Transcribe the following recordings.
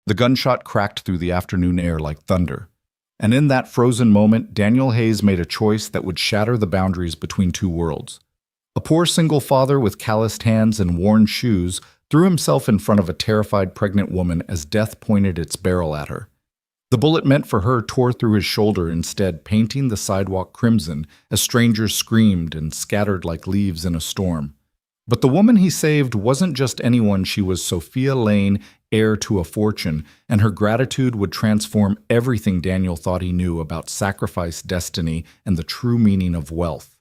The gunshot cracked through the afternoon air like thunder. And in that frozen moment, Daniel Hayes made a choice that would shatter the boundaries between two worlds. A poor single father with calloused hands and worn shoes threw himself in front of a terrified pregnant woman as death pointed its barrel at her. The bullet meant for her tore through his shoulder, instead painting the sidewalk crimson as strangers screamed and scattered like leaves in a storm. But the woman he saved wasn't just anyone. She was Sophia Lane, heir to a fortune, and her gratitude would transform everything Daniel thought he knew about sacrifice, destiny, and the true meaning of wealth.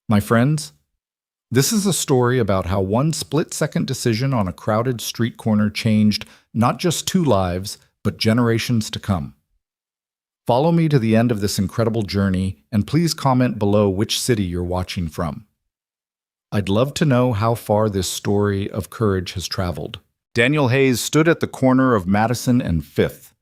My friends, this is a story about how one split-second decision on a crowded street corner changed not just two lives, but generations to come. Follow me to the end of this incredible journey, and please comment below which city you're watching from. I'd love to know how far this story of courage has traveled. Daniel Hayes stood at the corner of Madison and Fifth,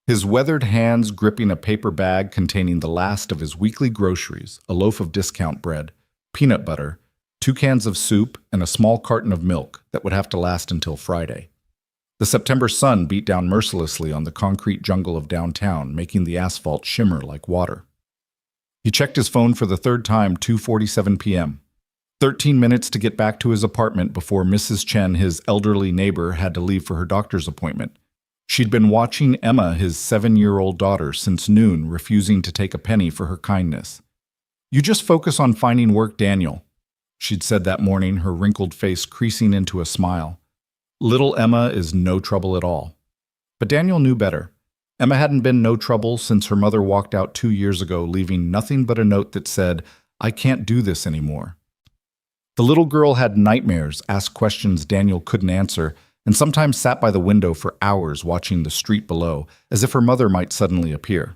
his weathered hands gripping a paper bag containing the last of his weekly groceries, a loaf of discount bread, peanut butter, 2 cans of soup, and a small carton of milk that would have to last until Friday. The September sun beat down mercilessly on the concrete jungle of downtown, making the asphalt shimmer like water. He checked his phone for the third time, 2:47 p.m. 13 minutes to get back to his apartment before Mrs. Chen, his elderly neighbor, had to leave for her doctor's appointment. She'd been watching Emma, his 7-year-old daughter, since noon, refusing to take a penny for her kindness. "You just focus on finding work, Daniel," she'd said that morning, her wrinkled face creasing into a smile. Little Emma is no trouble at all. But Daniel knew better. Emma hadn't been no trouble since her mother walked out 2 years ago, leaving nothing but a note that said, "I can't do this anymore." The little girl had nightmares, asked questions Daniel couldn't answer, and sometimes sat by the window for hours watching the street below, as if her mother might suddenly appear.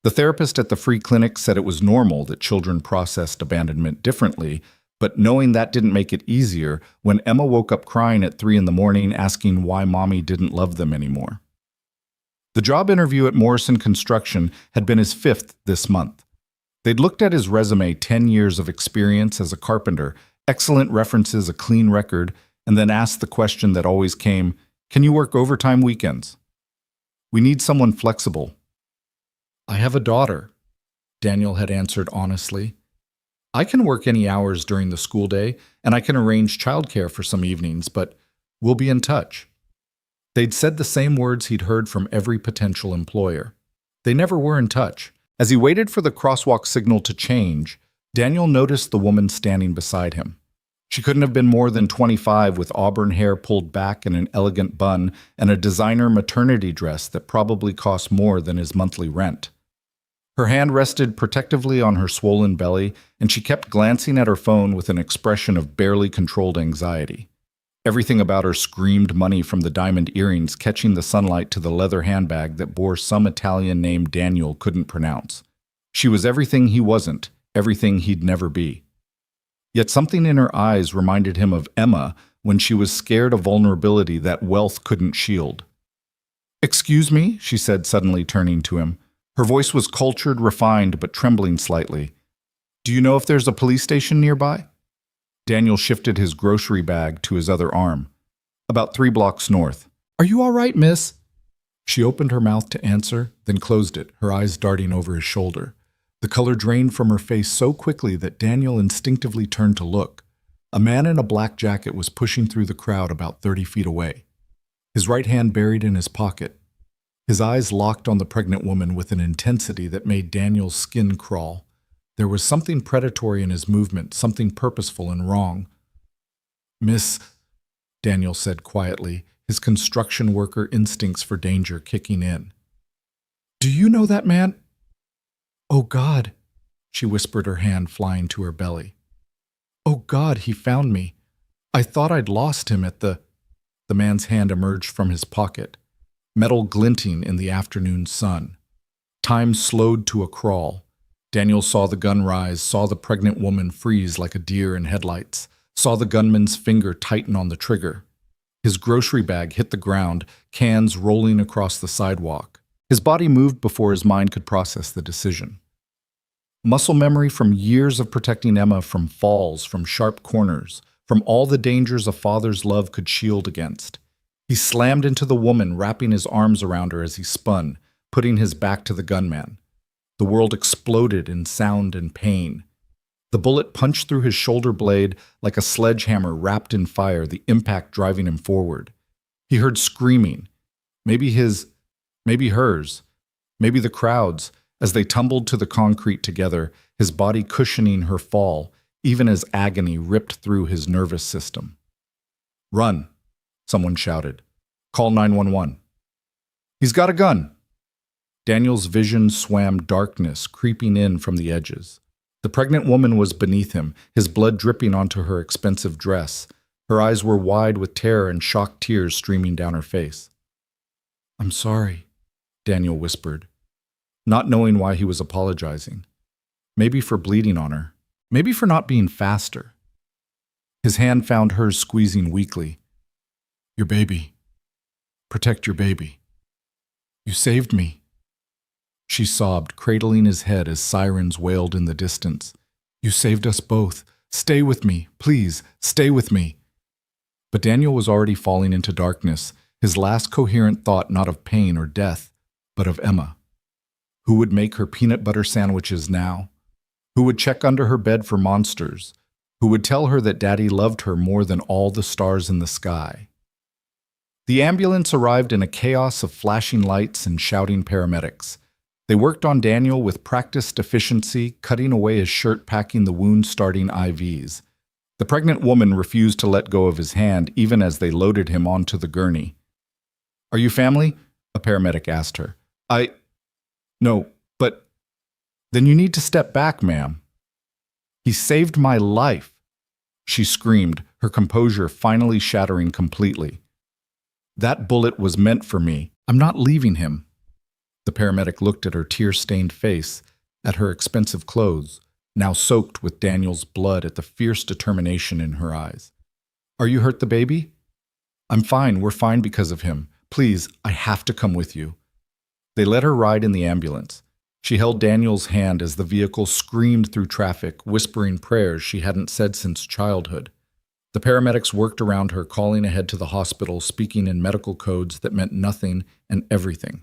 The therapist at the free clinic said it was normal that children processed abandonment differently, but knowing that didn't make it easier when Emma woke up crying at 3 in the morning asking why mommy didn't love them anymore. The job interview at Morrison Construction had been his 5th this month. They'd looked at his resume, 10 years of experience as a carpenter, excellent references, a clean record, and then asked the question that always came, "Can you work overtime weekends?" "We need someone flexible." "I have a daughter," Daniel had answered honestly. "I can work any hours during the school day, and I can arrange childcare for some evenings, but we'll be in touch." They'd said the same words he'd heard from every potential employer. They never were in touch. As he waited for the crosswalk signal to change, Daniel noticed the woman standing beside him. She couldn't have been more than 25, with auburn hair pulled back in an elegant bun and a designer maternity dress that probably cost more than his monthly rent. Her hand rested protectively on her swollen belly, and she kept glancing at her phone with an expression of barely controlled anxiety. Everything about her screamed money, from the diamond earrings catching the sunlight to the leather handbag that bore some Italian name Daniel couldn't pronounce. She was everything he wasn't, everything he'd never be. Yet something in her eyes reminded him of Emma when she was scared of vulnerability that wealth couldn't shield. "Excuse me," she said, suddenly turning to him. Her voice was cultured, refined, but trembling slightly. "Do you know if there's a police station nearby?" Daniel shifted his grocery bag to his other arm. "About 3 blocks north." "Are you all right, miss?" She opened her mouth to answer, then closed it, her eyes darting over his shoulder. The color drained from her face so quickly that Daniel instinctively turned to look. A man in a black jacket was pushing through the crowd about 30 feet away, his right hand buried in his pocket. His eyes locked on the pregnant woman with an intensity that made Daniel's skin crawl. There was something predatory in his movement, something purposeful and wrong. "Miss," Daniel said quietly, his construction worker instincts for danger kicking in. "Do you know that man?" "Oh, God," she whispered, her hand flying to her belly. "Oh, God, he found me. I thought I'd lost him at the—" The man's hand emerged from his pocket, metal glinting in the afternoon sun. Time slowed to a crawl. Daniel saw the gun rise, saw the pregnant woman freeze like a deer in headlights, saw the gunman's finger tighten on the trigger. His grocery bag hit the ground, cans rolling across the sidewalk. His body moved before his mind could process the decision. Muscle memory from years of protecting Emma from falls, from sharp corners, from all the dangers a father's love could shield against. He slammed into the woman, wrapping his arms around her as he spun, putting his back to the gunman. The world exploded in sound and pain. The bullet punched through his shoulder blade like a sledgehammer wrapped in fire, the impact driving him forward. He heard screaming, maybe his, maybe hers, maybe the crowd's, as they tumbled to the concrete together, his body cushioning her fall, even as agony ripped through his nervous system. "Run," someone shouted. "Call 911. "He's got a gun." Daniel's vision swam darkness, creeping in from the edges. The pregnant woman was beneath him, his blood dripping onto her expensive dress. Her eyes were wide with terror and shocked tears streaming down her face. "I'm sorry," Daniel whispered, not knowing why he was apologizing. Maybe for bleeding on her. Maybe for not being faster. His hand found hers, squeezing weakly. "Your baby. Protect your baby. You saved me." She sobbed, cradling his head as sirens wailed in the distance. "You saved us both. Stay with me. Please, stay with me." But Daniel was already falling into darkness, his last coherent thought not of pain or death, but of Emma. Who would make her peanut butter sandwiches now? Who would check under her bed for monsters? Who would tell her that Daddy loved her more than all the stars in the sky? The ambulance arrived in a chaos of flashing lights and shouting paramedics. They worked on Daniel with practiced efficiency, cutting away his shirt, packing the wound-starting IVs. The pregnant woman refused to let go of his hand even as they loaded him onto the gurney. "Are you family?" a paramedic asked her. No, but..." "Then you need to step back, ma'am." "He saved my life," she screamed, her composure finally shattering completely. "That bullet was meant for me. I'm not leaving him." The paramedic looked at her tear-stained face, at her expensive clothes, now soaked with Daniel's blood, at the fierce determination in her eyes. "Are you hurt the baby?" "I'm fine. We're fine because of him. Please, I have to come with you." They let her ride in the ambulance. She held Daniel's hand as the vehicle screamed through traffic, whispering prayers she hadn't said since childhood. The paramedics worked around her, calling ahead to the hospital, speaking in medical codes that meant nothing and everything.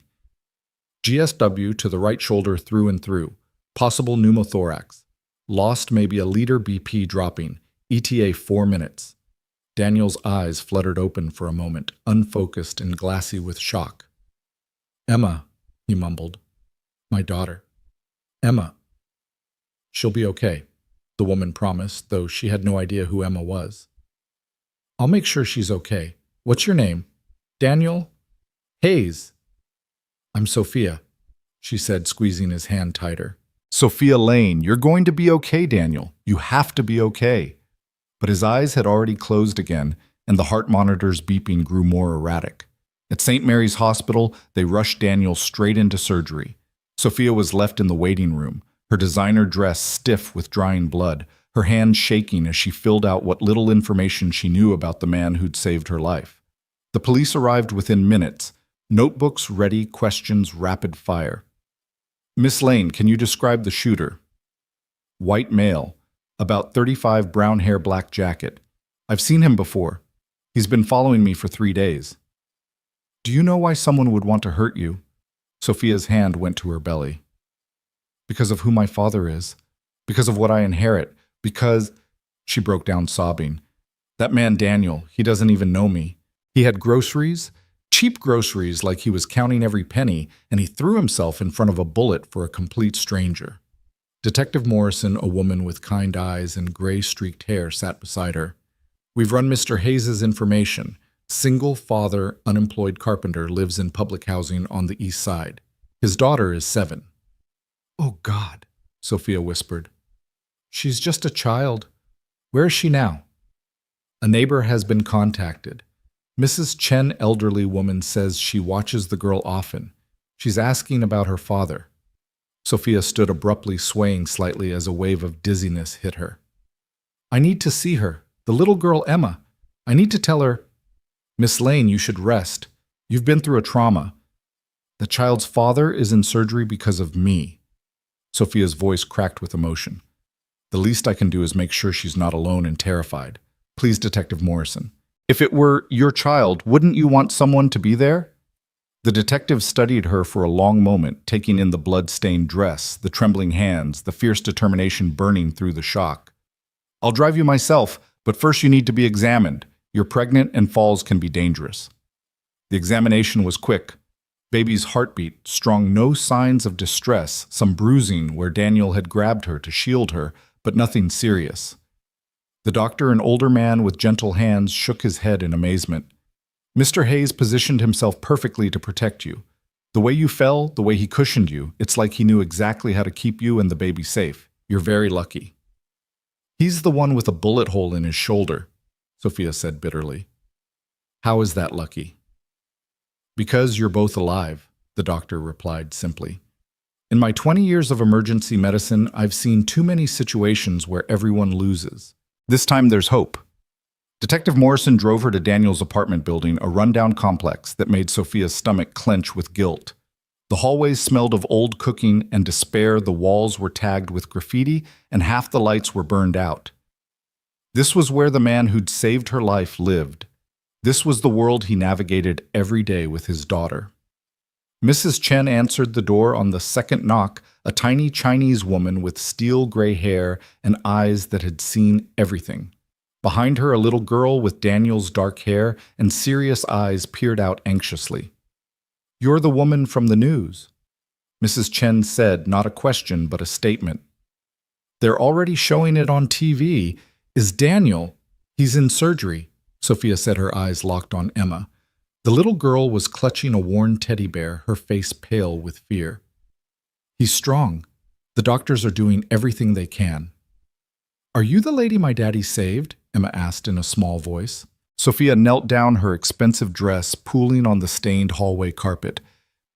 GSW to the right shoulder through and through. Possible pneumothorax. Lost maybe a liter BP dropping. ETA 4 minutes. Daniel's eyes fluttered open for a moment, unfocused and glassy with shock. "Emma," he mumbled. "My daughter. Emma." "She'll be okay," the woman promised, though she had no idea who Emma was. "I'll make sure she's okay. What's your name?" "Daniel Hayes." "I'm Sophia," she said, squeezing his hand tighter. "Sophia Lane, you're going to be okay, Daniel. You have to be okay." But his eyes had already closed again, and the heart monitor's beeping grew more erratic. At St. Mary's Hospital, they rushed Daniel straight into surgery. Sophia was left in the waiting room, her designer dress stiff with drying blood, her hands shaking as she filled out what little information she knew about the man who'd saved her life. The police arrived within minutes, notebooks ready, questions rapid fire. "Miss Lane, can you describe the shooter?" "White male, about 35, brown hair, black jacket. I've seen him before. He's been following me for 3 days." "Do you know why someone would want to hurt you?" Sophia's hand went to her belly. "Because of who my father is. Because of what I inherit. Because..." She broke down sobbing. "That man Daniel, he doesn't even know me. He had groceries, cheap groceries like he was counting every penny, and he threw himself in front of a bullet for a complete stranger." Detective Morrison, a woman with kind eyes and gray-streaked hair, sat beside her. "We've run Mr. Hayes' information. Single father, unemployed carpenter, lives in public housing on the east side. His daughter is 7. "Oh, God," Sophia whispered. "She's just a child. Where is she now?" "A neighbor has been contacted. Mrs. Chen, elderly woman, says she watches the girl often. She's asking about her father." Sophia stood abruptly, swaying slightly as a wave of dizziness hit her. "I need to see her. The little girl, Emma. I need to tell her..." "Miss Lane, you should rest. You've been through a trauma. The child's father is in surgery because of me." Sophia's voice cracked with emotion. "The least I can do is make sure she's not alone and terrified. Please, Detective Morrison. If it were your child, wouldn't you want someone to be there? The detective studied her for a long moment, taking in the blood-stained dress, the trembling hands, the fierce determination burning through the shock. I'll drive you myself, but first you need to be examined. You're pregnant and falls can be dangerous. The examination was quick. Baby's heartbeat strong, no signs of distress, some bruising where Daniel had grabbed her to shield her, but nothing serious. The doctor, an older man with gentle hands, shook his head in amazement. Mr. Hayes positioned himself perfectly to protect you. The way you fell, the way he cushioned you, it's like he knew exactly how to keep you and the baby safe. You're very lucky. He's the one with a bullet hole in his shoulder, Sophia said bitterly. How is that lucky? Because you're both alive, the doctor replied simply. In my 20 years of emergency medicine, I've seen too many situations where everyone loses. This time there's hope. Detective Morrison drove her to Daniel's apartment building, a rundown complex that made Sophia's stomach clench with guilt. The hallways smelled of old cooking and despair, the walls were tagged with graffiti, and half the lights were burned out. This was where the man who'd saved her life lived. This was the world he navigated every day with his daughter. Mrs. Chen answered the door on the second knock, a tiny Chinese woman with steel gray hair and eyes that had seen everything. Behind her, a little girl with Daniel's dark hair and serious eyes peered out anxiously. You're the woman from the news, Mrs. Chen said, not a question but a statement. They're already showing it on TV. Is Daniel? He's in surgery, Sophia said, her eyes locked on Emma. The little girl was clutching a worn teddy bear, her face pale with fear. He's strong. The doctors are doing everything they can. Are you the lady my daddy saved? Emma asked in a small voice. Sophia knelt down, her expensive dress pooling on the stained hallway carpet.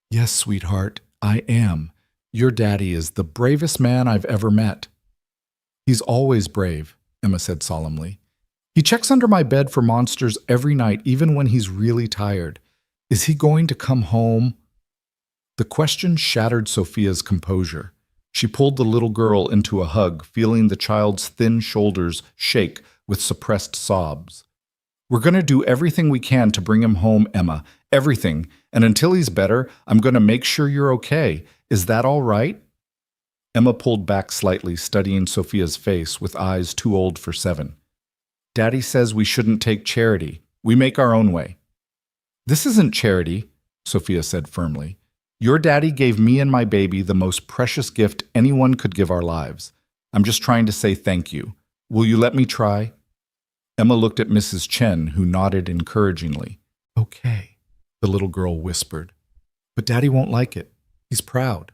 Yes, sweetheart, I am. Your daddy is the bravest man I've ever met. He's always brave, Emma said solemnly. He checks under my bed for monsters every night, even when he's really tired. Is he going to come home? The question shattered Sophia's composure. She pulled the little girl into a hug, feeling the child's thin shoulders shake with suppressed sobs. We're going to do everything we can to bring him home, Emma. Everything. And until he's better, I'm going to make sure you're okay. Is that all right? Emma pulled back slightly, studying Sophia's face with eyes too old for 7. Daddy says we shouldn't take charity. We make our own way. This isn't charity, Sophia said firmly. Your daddy gave me and my baby the most precious gift anyone could give our lives. I'm just trying to say thank you. Will you let me try? Emma looked at Mrs. Chen, who nodded encouragingly. Okay, the little girl whispered. But Daddy won't like it. He's proud.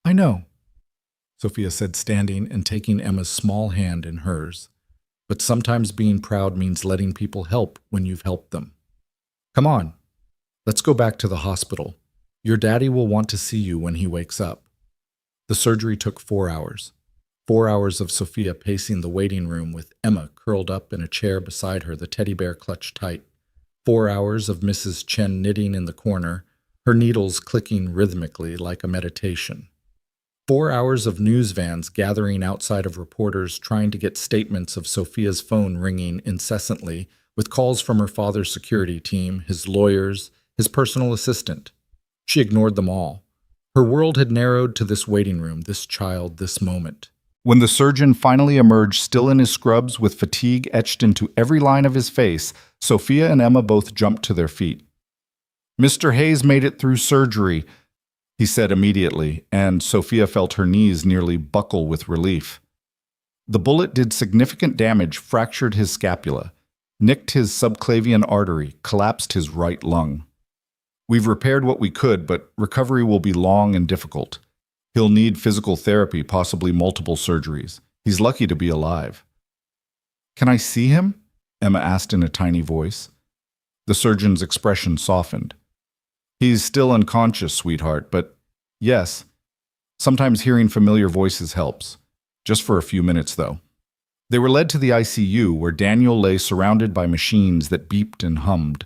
I know, Sophia said, standing and taking Emma's small hand in hers. But sometimes being proud means letting people help when you've helped them. Come on, let's go back to the hospital. Your daddy will want to see you when he wakes up. The surgery took 4 hours. 4 hours of Sophia pacing the waiting room with Emma curled up in a chair beside her, the teddy bear clutched tight. 4 hours of Mrs. Chen knitting in the corner, her needles clicking rhythmically like a meditation. 4 hours of news vans gathering outside of reporters trying to get statements of Sophia's phone ringing incessantly with calls from her father's security team, his lawyers, his personal assistant. She ignored them all. Her world had narrowed to this waiting room, this child, this moment. When the surgeon finally emerged, still in his scrubs with fatigue etched into every line of his face, Sophia and Emma both jumped to their feet. Mr. Hayes made it through surgery, he said immediately, and Sophia felt her knees nearly buckle with relief. The bullet did significant damage, fractured his scapula, nicked his subclavian artery, collapsed his right lung. We've repaired what we could, but recovery will be long and difficult. He'll need physical therapy, possibly multiple surgeries. He's lucky to be alive. Can I see him? Emma asked in a tiny voice. The surgeon's expression softened. He's still unconscious, sweetheart, but yes, sometimes hearing familiar voices helps. Just for a few minutes, though. They were led to the ICU, where Daniel lay surrounded by machines that beeped and hummed.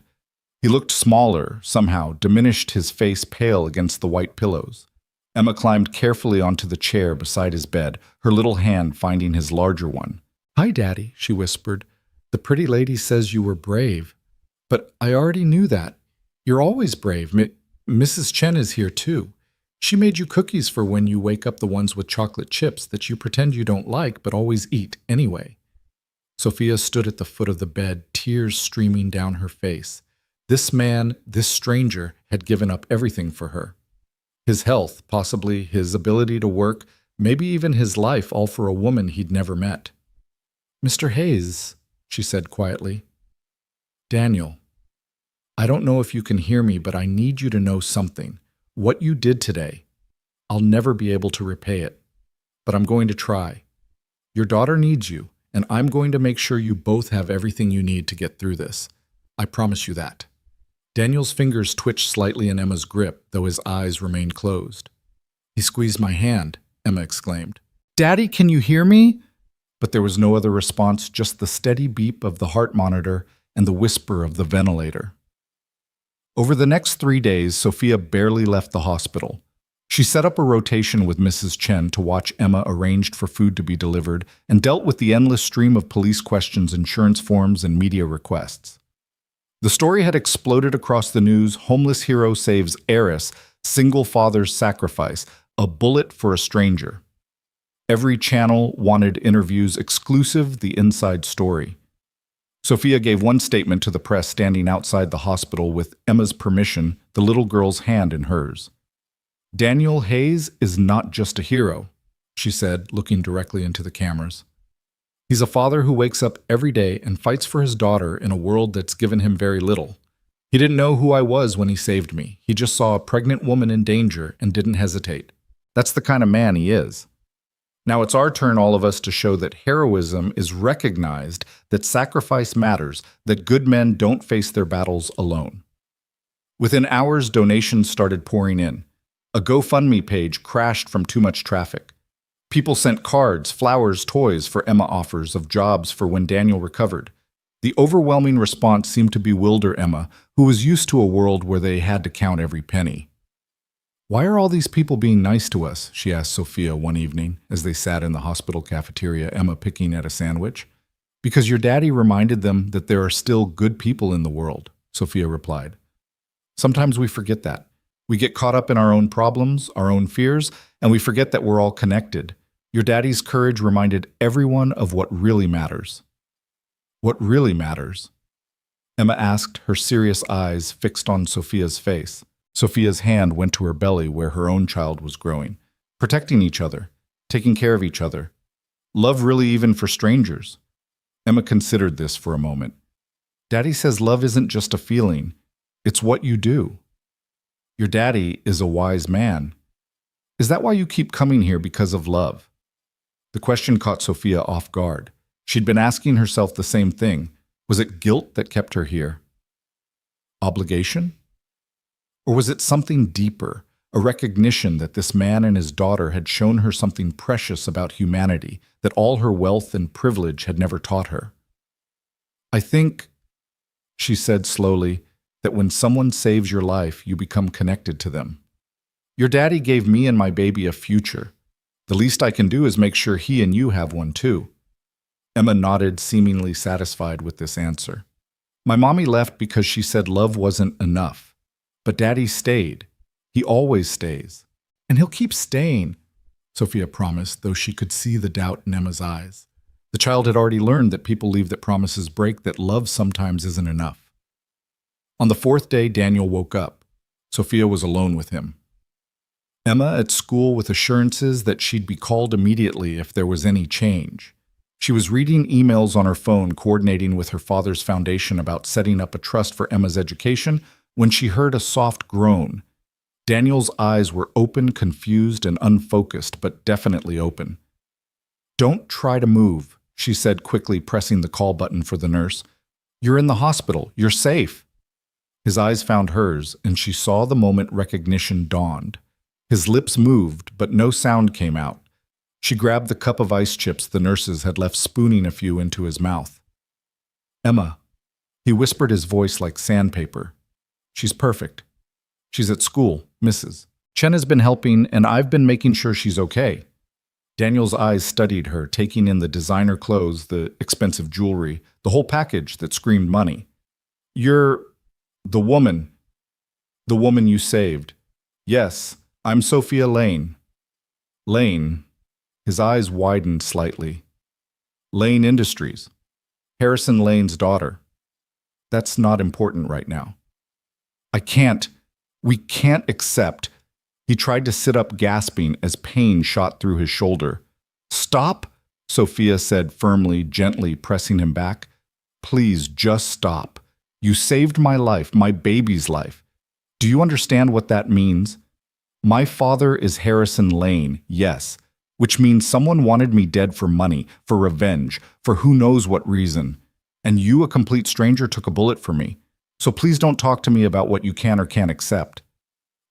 He looked smaller, somehow, diminished, his face pale against the white pillows. Emma climbed carefully onto the chair beside his bed, her little hand finding his larger one. Hi, Daddy, she whispered. The The pretty lady says you were brave. But I already knew that. You're always brave. Mrs. Chen is here too. She made you cookies for when you wake up, the ones with chocolate chips that you pretend you don't like but always eat anyway. Sophia stood at the foot of the bed, tears streaming down her face. This man, this stranger, had given up everything for her. His health, possibly his ability to work, maybe even his life, all for a woman he'd never met. "Mr. Hayes," she said quietly. "Daniel, I don't know if you can hear me, but I need you to know something. What you did today, I'll never be able to repay it. But I'm going to try. Your daughter needs you, and I'm going to make sure you both have everything you need to get through this. I promise you that." Daniel's fingers twitched slightly in Emma's grip, though his eyes remained closed. "He squeezed my hand," Emma exclaimed. "Daddy, can you hear me?" But there was no other response, just the steady beep of the heart monitor and the whisper of the ventilator. Over the next 3 days, Sophia barely left the hospital. She set up a rotation with Mrs. Chen to watch Emma, arranged for food to be delivered, and dealt with the endless stream of police questions, insurance forms, and media requests. The story had exploded across the news. Homeless hero saves heiress, single father's sacrifice, a bullet for a stranger. Every channel wanted interviews, exclusive, the inside story. Sophia gave one statement to the press standing outside the hospital with Emma's permission, the little girl's hand in hers. "Daniel Hayes is not just a hero," she said, looking directly into the cameras. "He's a father who wakes up every day and fights for his daughter in a world that's given him very little. He didn't know who I was when he saved me. He just saw a pregnant woman in danger and didn't hesitate. That's the kind of man he is. Now it's our turn, all of us, to show that heroism is recognized, that sacrifice matters, that good men don't face their battles alone." Within hours, donations started pouring in. A GoFundMe page crashed from too much traffic. People sent cards, flowers, toys for Emma, offers of jobs for when Daniel recovered. The overwhelming response seemed to bewilder Emma, who was used to a world where they had to count every penny. "Why are all these people being nice to us?" she asked Sophia one evening as they sat in the hospital cafeteria, Emma picking at a sandwich. "Because your daddy reminded them that there are still good people in the world," Sophia replied. "Sometimes we forget that. We get caught up in our own problems, our own fears, and we forget that we're all connected. Your daddy's courage reminded everyone of what really matters." "What really matters?" Emma asked, her serious eyes fixed on Sophia's face. Sophia's hand went to her belly where her own child was growing. "Protecting each other, taking care of each other. Love, really, even for strangers." Emma considered this for a moment. "Daddy says love isn't just a feeling, it's what you do." "Your daddy is a wise man. Is that why you keep coming here, because of love?" The question caught Sophia off guard. She'd been asking herself the same thing. Was it guilt that kept her here? Obligation? Or was it something deeper, a recognition that this man and his daughter had shown her something precious about humanity that all her wealth and privilege had never taught her? "I think," she said slowly, "that when someone saves your life, you become connected to them. Your daddy gave me and my baby a future. The least I can do is make sure he and you have one too." Emma nodded, seemingly satisfied with this answer. "My mommy left because she said love wasn't enough. But Daddy stayed. He always stays. And he'll keep staying," Sophia promised, though she could see the doubt in Emma's eyes. The child had already learned that people leave, that promises break, that love sometimes isn't enough. On the 4th day, Daniel woke up. Sophia was alone with him. Emma at school with assurances that she'd be called immediately if there was any change. She was reading emails on her phone, coordinating with her father's foundation about setting up a trust for Emma's education, when she heard a soft groan. Daniel's eyes were open, confused, and unfocused, but definitely open. "Don't try to move," she said quickly, pressing the call button for the nurse. "You're in the hospital. You're safe." His eyes found hers, and she saw the moment recognition dawned. His lips moved, but no sound came out. She grabbed the cup of ice chips the nurses had left, spooning a few into his mouth. "Emma," he whispered, his voice like sandpaper. "She's perfect. She's at school. Mrs. Chen has been helping, and I've been making sure she's okay." Daniel's eyes studied her, taking in the designer clothes, the expensive jewelry, the whole package that screamed money. You're the woman, the woman you saved. Yes, I'm Sophia Lane. Lane. His eyes widened slightly. Lane Industries. Harrison Lane's daughter. That's not important right now. We can't accept. He tried to sit up, gasping as pain shot through his shoulder. Stop, Sophia said firmly, gently pressing him back. Please, just stop. You saved my life, my baby's life. Do you understand what that means? My father is Harrison Lane, yes, which means someone wanted me dead for money, for revenge, for who knows what reason. And you, a complete stranger, took a bullet for me. So please don't talk to me about what you can or can't accept.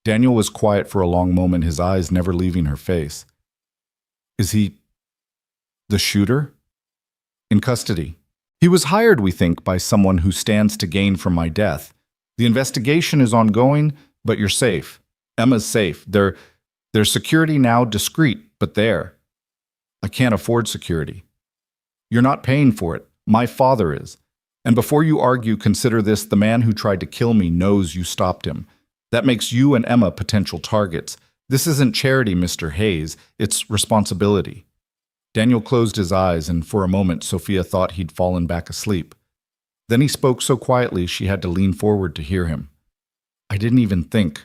Daniel was quiet for a long moment, his eyes never leaving her face. Is he the shooter? In custody. He was hired, we think, by someone who stands to gain from my death. The investigation is ongoing, but you're safe. Emma's safe. Their security now discreet, but there. I can't afford security. You're not paying for it. My father is. And before you argue, consider this: the man who tried to kill me knows you stopped him. That makes you and Emma potential targets. This isn't charity, Mr. Hayes. It's responsibility. Daniel closed his eyes, and for a moment Sophia thought he'd fallen back asleep. Then he spoke so quietly she had to lean forward to hear him. I didn't even think.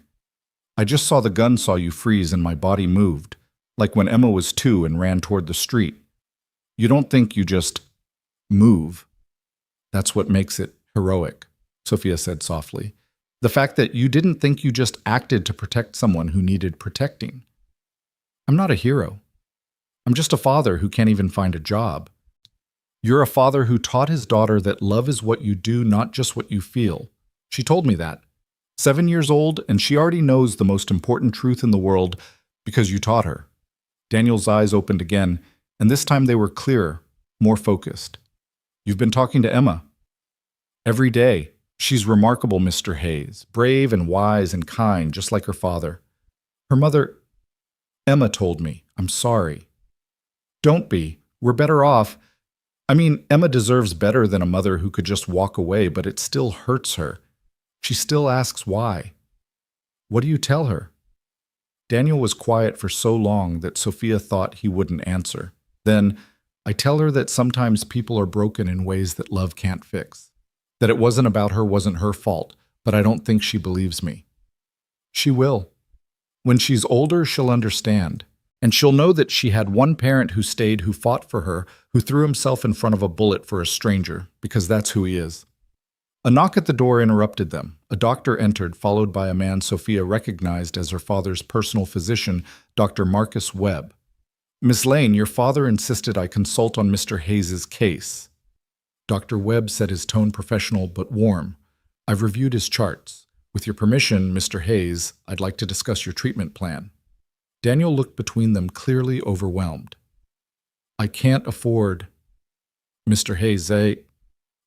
I just saw the gun saw you freeze and my body moved, like when Emma was 2 and ran toward the street. You don't think, you just move. That's what makes it heroic, Sophia said softly. The fact that you didn't think, you just acted to protect someone who needed protecting. I'm not a hero. I'm just a father who can't even find a job. You're a father who taught his daughter that love is what you do, not just what you feel. She told me that. 7 years old, and she already knows the most important truth in the world because you taught her. Daniel's eyes opened again, and this time they were clearer, more focused. You've been talking to Emma. Every day. She's remarkable, Mr. Hayes, brave and wise and kind, just like her father. Her mother, Emma, told me. I'm sorry. Don't be. We're better off. I mean, Emma deserves better than a mother who could just walk away, but it still hurts her. She still asks why. What do you tell her? Daniel was quiet for so long that Sophia thought he wouldn't answer. Then, I tell her that sometimes people are broken in ways that love can't fix. That it wasn't about her, wasn't her fault, but I don't think she believes me. She will. When she's older, she'll understand. And she'll know that she had one parent who stayed, who fought for her, who threw himself in front of a bullet for a stranger, because that's who he is. A knock at the door interrupted them. A doctor entered, followed by a man Sophia recognized as her father's personal physician, Dr. Marcus Webb. Miss Lane, your father insisted I consult on Mr. Hayes's case. Dr. Webb said, his tone professional but warm. I've reviewed his charts. With your permission, Mr. Hayes, I'd like to discuss your treatment plan. Daniel looked between them, clearly overwhelmed. I can't afford. Mr. Hayes,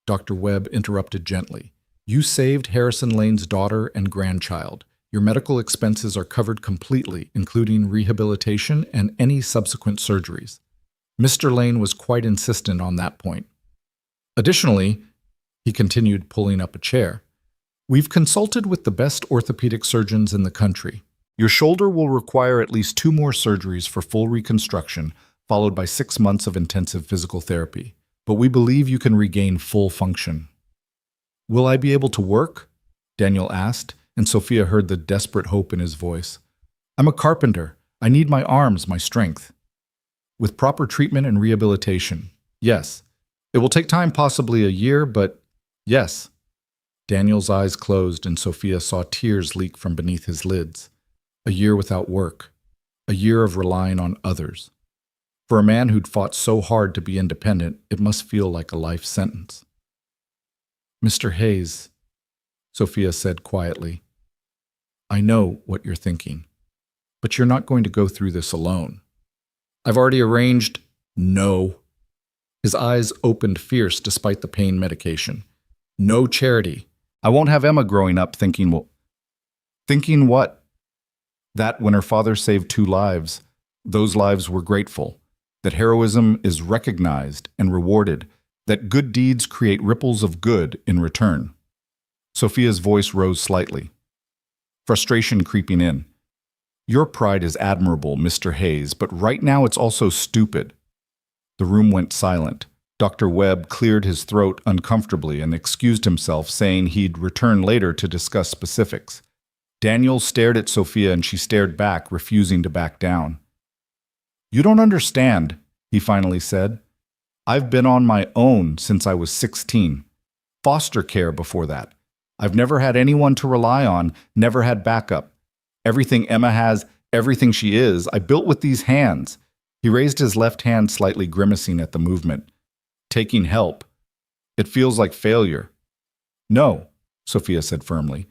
Dr. Webb interrupted gently. You saved Harrison Lane's daughter and grandchild. Your medical expenses are covered completely, including rehabilitation and any subsequent surgeries. Mr. Lane was quite insistent on that point. Additionally, he continued, pulling up a chair, we've consulted with the best orthopedic surgeons in the country. Your shoulder will require at least 2 more surgeries for full reconstruction, followed by 6 months of intensive physical therapy. But we believe you can regain full function. Will I be able to work? Daniel asked, and Sophia heard the desperate hope in his voice. I'm a carpenter. I need my arms, my strength. With proper treatment and rehabilitation, yes. It will take time, possibly a year, but yes. Daniel's eyes closed, and Sophia saw tears leak from beneath his lids. A year without work. A year of relying on others. For a man who'd fought so hard to be independent, it must feel like a life sentence. Mr. Hayes, Sophia said quietly, I know what you're thinking, but you're not going to go through this alone. I've already arranged. No. His eyes opened fierce despite the pain medication. No charity. I won't have Emma growing up thinking, well, thinking what? That when her father saved 2 lives, those lives were grateful. that heroism is recognized and rewarded, that good deeds create ripples of good in return. Sophia's voice rose slightly, frustration creeping in. Your pride is admirable, Mr. Hayes, but right now it's also stupid. The room went silent. Dr. Webb cleared his throat uncomfortably and excused himself, saying he'd return later to discuss specifics. Daniel stared at Sophia and she stared back, refusing to back down. You don't understand, he finally said. I've been on my own since I was 16. Foster care before that. I've never had anyone to rely on, never had backup. Everything Emma has, everything she is, I built with these hands. He raised his left hand, slightly grimacing at the movement. Taking help. It feels like failure. No, Sophia said firmly.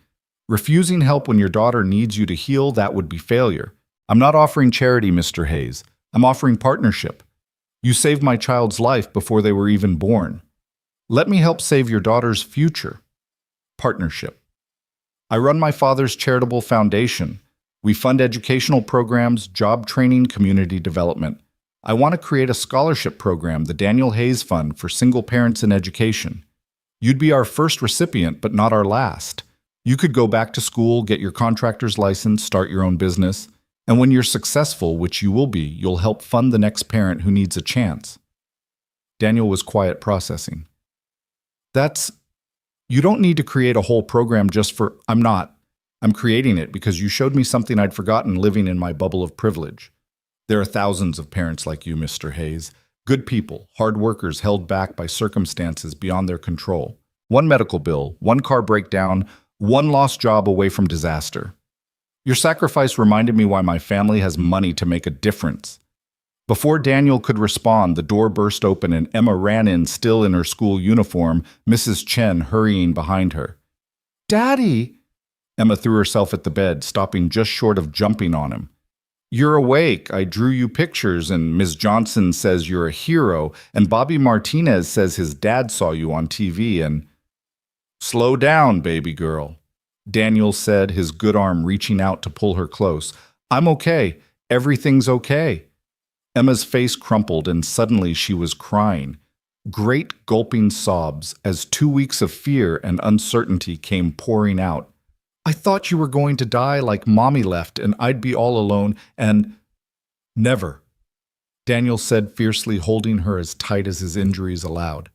Refusing help when your daughter needs you to heal, that would be failure. I'm not offering charity, Mr. Hayes. I'm offering partnership. You saved my child's life before they were even born. Let me help save your daughter's future. Partnership. I run my father's charitable foundation. We fund educational programs, job training, community development. I want to create a scholarship program, the Daniel Hayes Fund, for single parents in education. You'd be our first recipient, but not our last. You could go back to school, get your contractor's license, start your own business, and when you're successful, which you will be, you'll help fund the next parent who needs a chance. Daniel was quiet, processing. You don't need to create a whole program just for, I'm creating it because you showed me something I'd forgotten living in my bubble of privilege. There are thousands of parents like you, Mr. Hayes. Good people, hard workers held back by circumstances beyond their control. One medical bill, one car breakdown, one lost job away from disaster. Your sacrifice reminded me why my family has money to make a difference. Before Daniel could respond, the door burst open and Emma ran in, still in her school uniform, Mrs. Chen hurrying behind her. Daddy! Emma threw herself at the bed, stopping just short of jumping on him. You're awake. I drew you pictures, and Ms. Johnson says you're a hero, and Bobby Martinez says his dad saw you on TV, and... Slow down, baby girl, Daniel said, his good arm reaching out to pull her close. I'm okay. Everything's okay. Emma's face crumpled, and suddenly she was crying. Great gulping sobs as 2 weeks of fear and uncertainty came pouring out. I thought you were going to die like Mommy left and I'd be all alone and... Never, Daniel said fiercely, holding her as tight as his injuries allowed.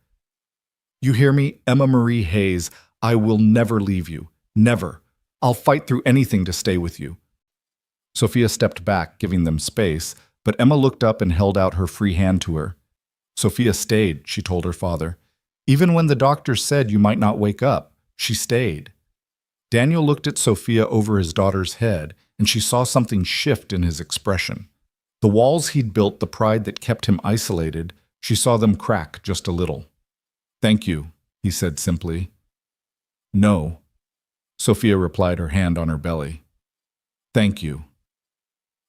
You hear me, Emma Marie Hayes? I will never leave you. Never. I'll fight through anything to stay with you. Sophia stepped back, giving them space, but Emma looked up and held out her free hand to her. Sophia stayed, she told her father. Even when the doctor said you might not wake up, she stayed. Daniel looked at Sophia over his daughter's head, and she saw something shift in his expression. The walls he'd built, the pride that kept him isolated, she saw them crack just a little. Thank you, he said simply. No, Sophia replied, her hand on her belly. Thank you.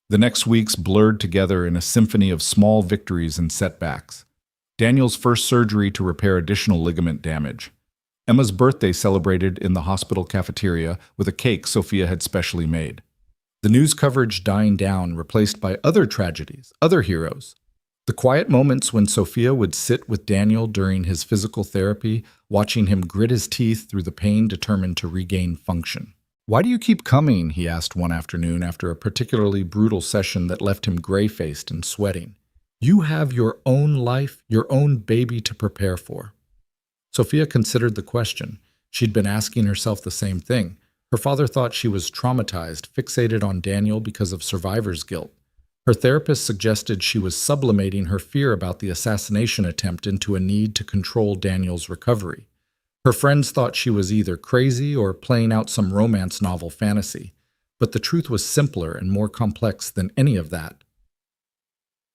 The next weeks blurred together in a symphony of small victories and setbacks. Daniel's first surgery to repair additional ligament damage. Emma's birthday celebrated in the hospital cafeteria with a cake Sophia had specially made. The news coverage dying down, replaced by other tragedies, other heroes. The quiet moments when Sophia would sit with Daniel during his physical therapy, watching him grit his teeth through the pain, determined to regain function. Why do you keep coming? He asked one afternoon after a particularly brutal session that left him gray-faced and sweating. You have your own life, your own baby to prepare for. Sophia considered the question. She'd been asking herself the same thing. Her father thought she was traumatized, fixated on Daniel because of survivor's guilt. Her therapist suggested she was sublimating her fear about the assassination attempt into a need to control Daniel's recovery. Her friends thought she was either crazy or playing out some romance novel fantasy, but the truth was simpler and more complex than any of that.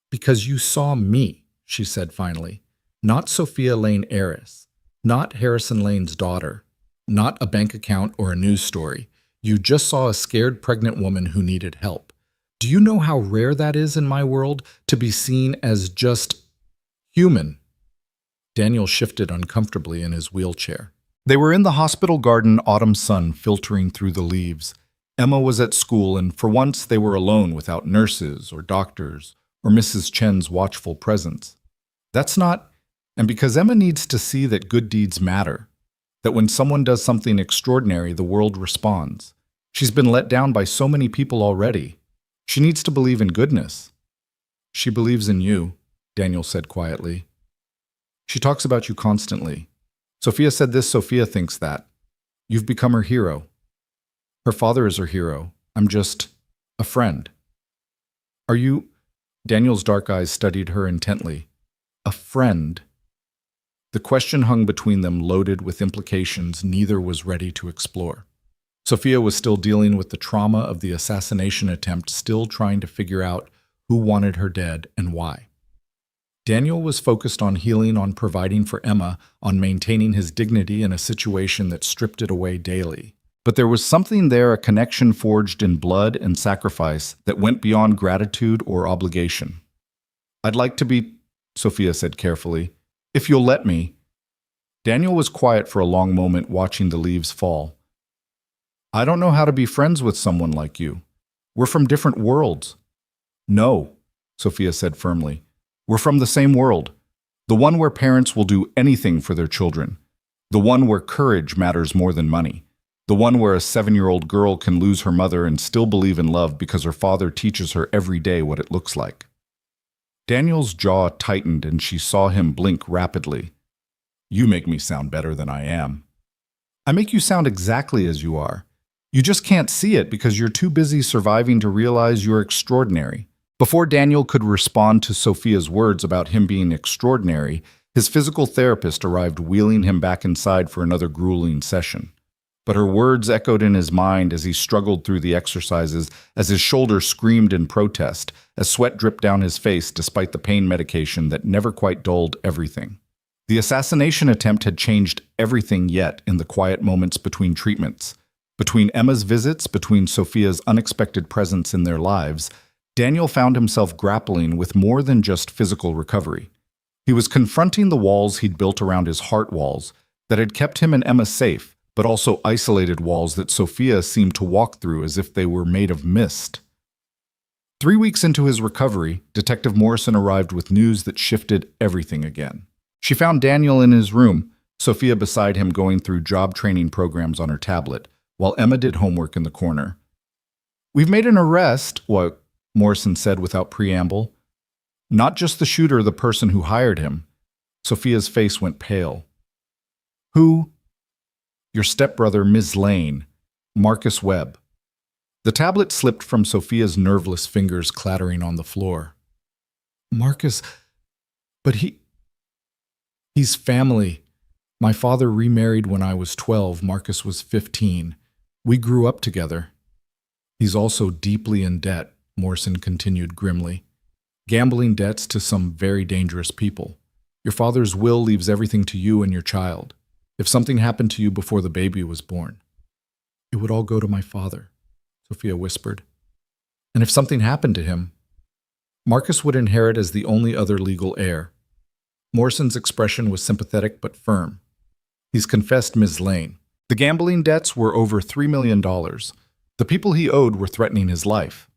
Because you saw me, she said finally, not Sophia Lane heiress, not Harrison Lane's daughter, not a bank account or a news story. You just saw a scared pregnant woman who needed help. Do you know how rare that is in my world, to be seen as just human? Daniel shifted uncomfortably in his wheelchair. They were in the hospital garden, autumn sun filtering through the leaves. Emma was at school, and for once they were alone without nurses or doctors or Mrs. Chen's watchful presence. That's not, and because Emma needs to see that good deeds matter, that when someone does something extraordinary, the world responds. She's been let down by so many people already. She needs to believe in goodness. She believes in you, Daniel said quietly. She talks about you constantly. Sophia said this, Sophia thinks that. You've become her hero. Her father is her hero. I'm just a friend. Are you? Daniel's dark eyes studied her intently. A friend? The question hung between them, loaded with implications neither was ready to explore. Sophia was still dealing with the trauma of the assassination attempt, still trying to figure out who wanted her dead and why. Daniel was focused on healing, on providing for Emma, on maintaining his dignity in a situation that stripped it away daily. But there was something there, a connection forged in blood and sacrifice that went beyond gratitude or obligation. I'd like to be, Sophia said carefully, if you'll let me. Daniel was quiet for a long moment, watching the leaves fall. I don't know how to be friends with someone like you. We're from different worlds. No, Sophia said firmly. We're from the same world. The one where parents will do anything for their children. The one where courage matters more than money. The one where a 7-year-old girl can lose her mother and still believe in love because her father teaches her every day what it looks like. Daniel's jaw tightened and she saw him blink rapidly. You make me sound better than I am. I make you sound exactly as you are. You just can't see it because you're too busy surviving to realize you're extraordinary. Before Daniel could respond to Sophia's words about him being extraordinary, his physical therapist arrived, wheeling him back inside for another grueling session. But her words echoed in his mind as he struggled through the exercises, as his shoulder screamed in protest, as sweat dripped down his face despite the pain medication that never quite dulled everything. The assassination attempt had changed everything yet in the quiet moments between treatments. Between Emma's visits, between Sophia's unexpected presence in their lives, Daniel found himself grappling with more than just physical recovery. He was confronting the walls he'd built around his heart walls that had kept him and Emma safe, but also isolated walls that Sophia seemed to walk through as if they were made of mist. 3 weeks into his recovery, Detective Morrison arrived with news that shifted everything again. She found Daniel in his room, Sophia beside him going through job training programs on her tablet, while Emma did homework in the corner. We've made an arrest, Morrison said without preamble. Not just the shooter, the person who hired him. Sophia's face went pale. Who? Your stepbrother, Ms. Lane, Marcus Webb. The tablet slipped from Sophia's nerveless fingers, clattering on the floor. Marcus, but he's family. My father remarried when I was 12. Marcus was 15. We grew up together. He's also deeply in debt, Morrison continued grimly. Gambling debts to some very dangerous people. Your father's will leaves everything to you and your child. If something happened to you before the baby was born, it would all go to my father, Sophia whispered. And if something happened to him, Marcus would inherit as the only other legal heir. Morrison's expression was sympathetic but firm. He's confessed Ms. Lane. The gambling debts were over $3 million. The people he owed were threatening his life.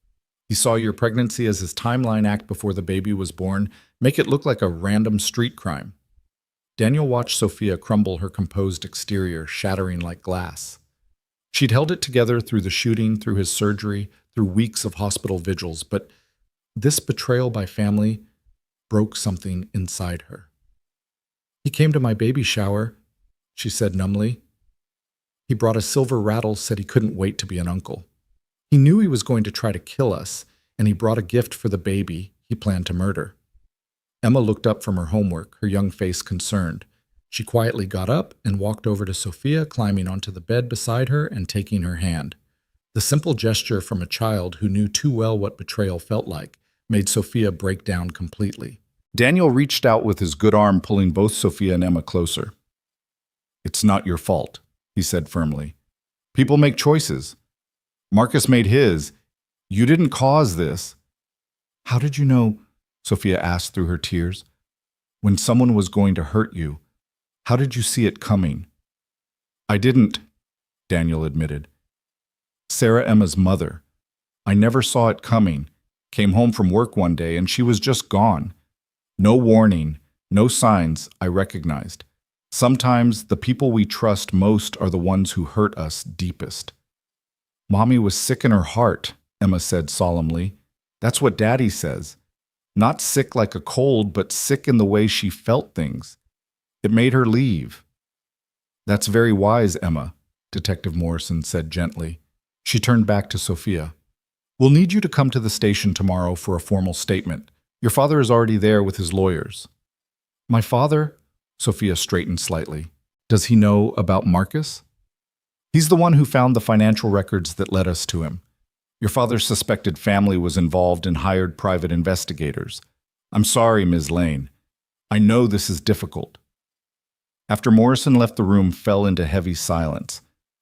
He saw your pregnancy as his timeline act before the baby was born, make it look like a random street crime. Daniel watched Sophia crumble, her composed exterior shattering like glass. She'd held it together through the shooting, through his surgery, through weeks of hospital vigils, but this betrayal by family broke something inside her. He came to my baby shower, she said numbly. He brought a silver rattle, said he couldn't wait to be an uncle. He knew he was going to try to kill us, and he brought a gift for the baby he planned to murder. Emma looked up from her homework, her young face concerned. She quietly got up and walked over to Sophia, climbing onto the bed beside her and taking her hand. The simple gesture from a child who knew too well what betrayal felt like made Sophia break down completely. Daniel reached out with his good arm, pulling both Sophia and Emma closer. It's not your fault, he said firmly. People make choices. Marcus made his. You didn't cause this. How did you know, Sophia asked through her tears, when someone was going to hurt you? How did you see it coming? I didn't, Daniel admitted. Sarah, Emma's mother. I never saw it coming. Came home from work one day and she was just gone. No warning, no signs I recognized. Sometimes the people we trust most are the ones who hurt us deepest. Mommy was sick in her heart, Emma said solemnly. That's what Daddy says. Not sick like a cold, but sick in the way she felt things. It made her leave. That's very wise, Emma, Detective Morrison said gently. She turned back to Sophia. We'll need you to come to the station tomorrow for a formal statement. Your father is already there with his lawyers. My father? Sophia straightened slightly. Does he know about Marcus? He's the one who found the financial records that led us to him. Your father's suspected family was involved and hired private investigators. I'm sorry, Ms. Lane. I know this is difficult. After Morrison left, the room fell into heavy silence.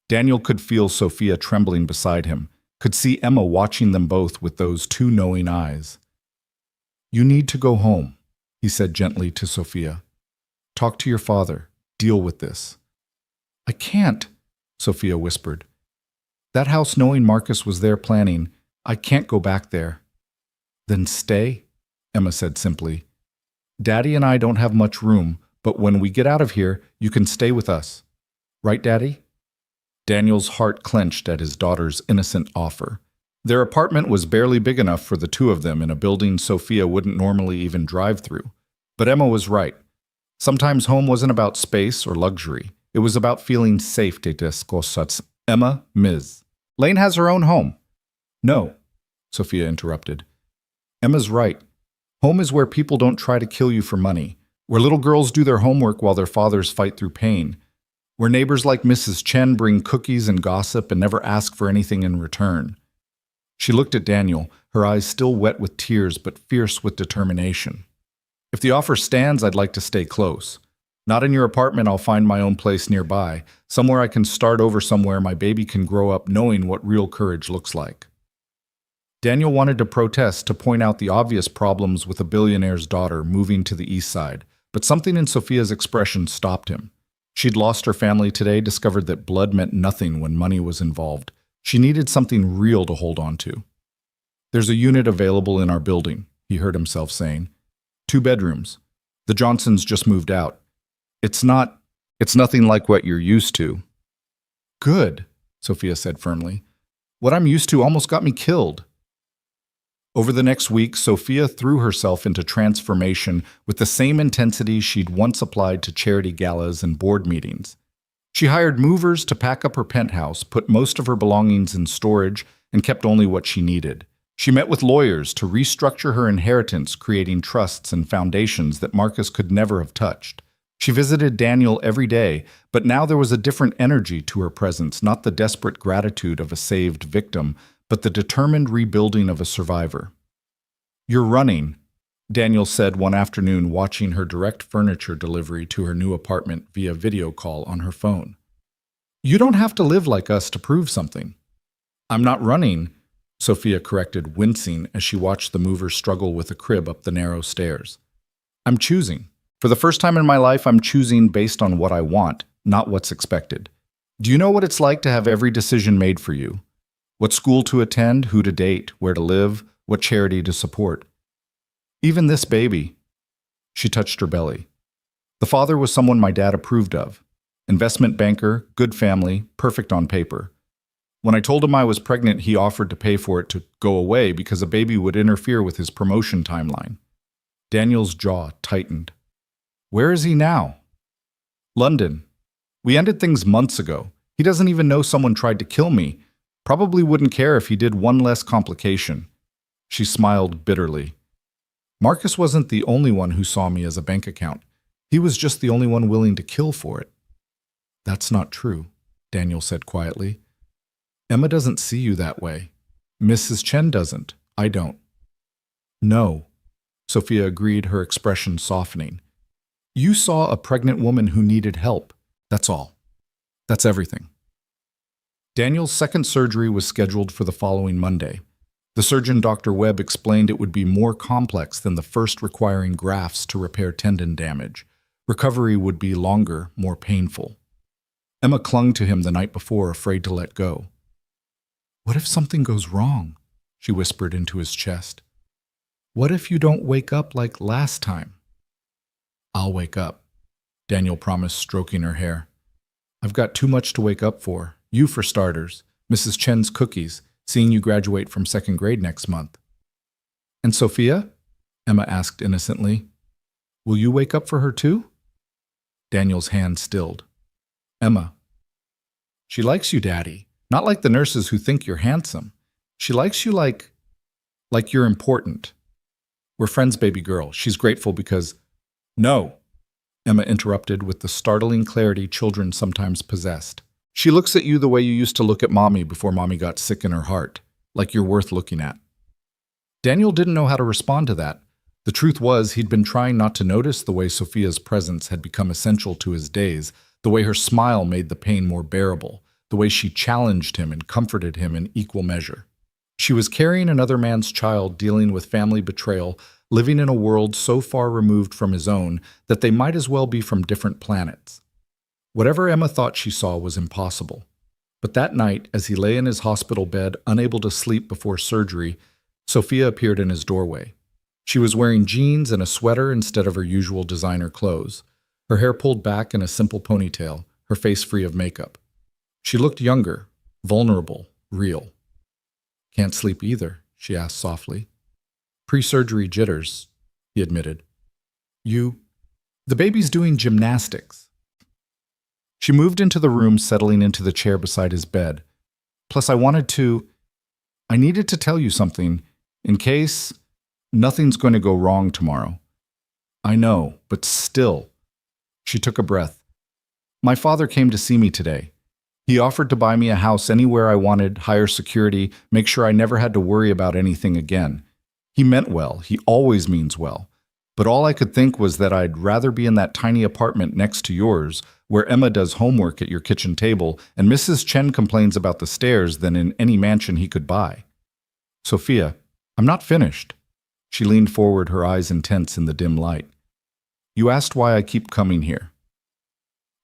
Daniel could feel Sophia trembling beside him, could see Emma watching them both with those two knowing eyes. You need to go home, he said gently to Sophia. Talk to your father. Deal with this. I can't, Sophia whispered. That house, knowing Marcus was there planning, I can't go back there. Then stay, Emma said simply. Daddy and I don't have much room, but when we get out of here, you can stay with us. Right, Daddy? Daniel's heart clenched at his daughter's innocent offer. Their apartment was barely big enough for the two of them in a building Sophia wouldn't normally even drive through. But Emma was right. Sometimes home wasn't about space or luxury. It was about feeling safe. Emma, Ms. Lane has her own home. No, Sophia interrupted. Emma's right. Home is where people don't try to kill you for money, where little girls do their homework while their fathers fight through pain, where neighbors like Mrs. Chen bring cookies and gossip and never ask for anything in return. She looked at Daniel, her eyes still wet with tears but fierce with determination. If the offer stands, I'd like to stay close. Not in your apartment. I'll find my own place nearby, somewhere I can start over, somewhere my baby can grow up knowing what real courage looks like. Daniel wanted to protest, to point out the obvious problems with a billionaire's daughter moving to the east side, but something in Sophia's expression stopped him. She'd lost her family today, discovered that blood meant nothing when money was involved. She needed something real to hold on to. There's a unit available in our building, he heard himself saying. 2 bedrooms. The Johnsons just moved out. It's nothing like what you're used to. Good, Sophia said firmly. What I'm used to almost got me killed. Over the next week, Sophia threw herself into transformation with the same intensity she'd once applied to charity galas and board meetings. She hired movers to pack up her penthouse, put most of her belongings in storage, and kept only what she needed. She met with lawyers to restructure her inheritance, creating trusts and foundations that Marcus could never have touched. She visited Daniel every day, but now there was a different energy to her presence, not the desperate gratitude of a saved victim, but the determined rebuilding of a survivor. You're running, Daniel said one afternoon, watching her direct furniture delivery to her new apartment via video call on her phone. You don't have to live like us to prove something. I'm not running, Sophia corrected, wincing as she watched the mover struggle with a crib up the narrow stairs. I'm choosing. For the first time in my life, I'm choosing based on what I want, not what's expected. Do you know what it's like to have every decision made for you? What school to attend, who to date, where to live, what charity to support. Even this baby. She touched her belly. The father was someone my dad approved of. Investment banker, good family, perfect on paper. When I told him I was pregnant, he offered to pay for it to go away because a baby would interfere with his promotion timeline. Daniel's jaw tightened. Where is he now? London. We ended things months ago. He doesn't even know someone tried to kill me. Probably wouldn't care if he did one less complication. She smiled bitterly. Marcus wasn't the only one who saw me as a bank account. He was just the only one willing to kill for it. That's not true, Daniel said quietly. Emma doesn't see you that way. Mrs. Chen doesn't. I don't. No, Sophia agreed, her expression softening. You saw a pregnant woman who needed help. That's all. That's everything. Daniel's second surgery was scheduled for the following Monday. The surgeon, Dr. Webb, explained it would be more complex than the first, requiring grafts to repair tendon damage. Recovery would be longer, more painful. Emma clung to him the night before, afraid to let go. What if something goes wrong? She whispered into his chest. What if you don't wake up like last time? I'll wake up, Daniel promised, stroking her hair. I've got too much to wake up for. You for starters, Mrs. Chen's cookies, seeing you graduate from second grade next month. And Sophia? Emma asked innocently. Will you wake up for her too? Daniel's hand stilled. Emma. She likes you, Daddy. Not like the nurses who think you're handsome. She likes you like you're important. We're friends, baby girl. She's grateful because... No, Emma interrupted with the startling clarity children sometimes possessed. She looks at you the way you used to look at Mommy before Mommy got sick in her heart, like you're worth looking at. Daniel didn't know how to respond to that. The truth was he'd been trying not to notice the way Sophia's presence had become essential to his days, the way her smile made the pain more bearable, the way she challenged him and comforted him in equal measure. She was carrying another man's child, dealing with family betrayal, living in a world so far removed from his own that they might as well be from different planets. Whatever Emma thought she saw was impossible. But that night, as he lay in his hospital bed, unable to sleep before surgery, Sophia appeared in his doorway. She was wearing jeans and a sweater instead of her usual designer clothes, her hair pulled back in a simple ponytail, her face free of makeup. She looked younger, vulnerable, real. Can't sleep either, she asked softly. Pre-surgery jitters, he admitted. The baby's doing gymnastics. She moved into the room, settling into the chair beside his bed. Plus, I needed to tell you something, in case nothing's going to go wrong tomorrow. I know, but still. She took a breath. My father came to see me today. He offered to buy me a house anywhere I wanted, higher security, make sure I never had to worry about anything again. He meant well. He always means well. But all I could think was that I'd rather be in that tiny apartment next to yours, where Emma does homework at your kitchen table and Mrs. Chen complains about the stairs, than in any mansion he could buy. Sophia, I'm not finished. She leaned forward, her eyes intense in the dim light. You asked why I keep coming here.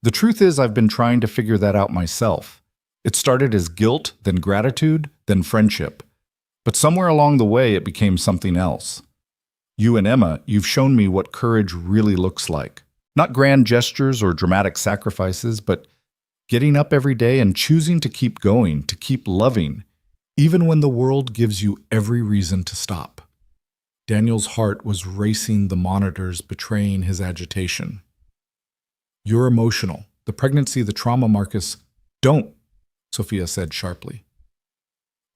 The truth is, I've been trying to figure that out myself. It started as guilt, then gratitude, then friendship. But somewhere along the way, it became something else. You and Emma, you've shown me what courage really looks like. Not grand gestures or dramatic sacrifices, but getting up every day and choosing to keep going, to keep loving, even when the world gives you every reason to stop. Daniel's heart was racing, the monitors betraying his agitation. You're emotional. The pregnancy, the trauma, Marcus. Don't, Sophia said sharply.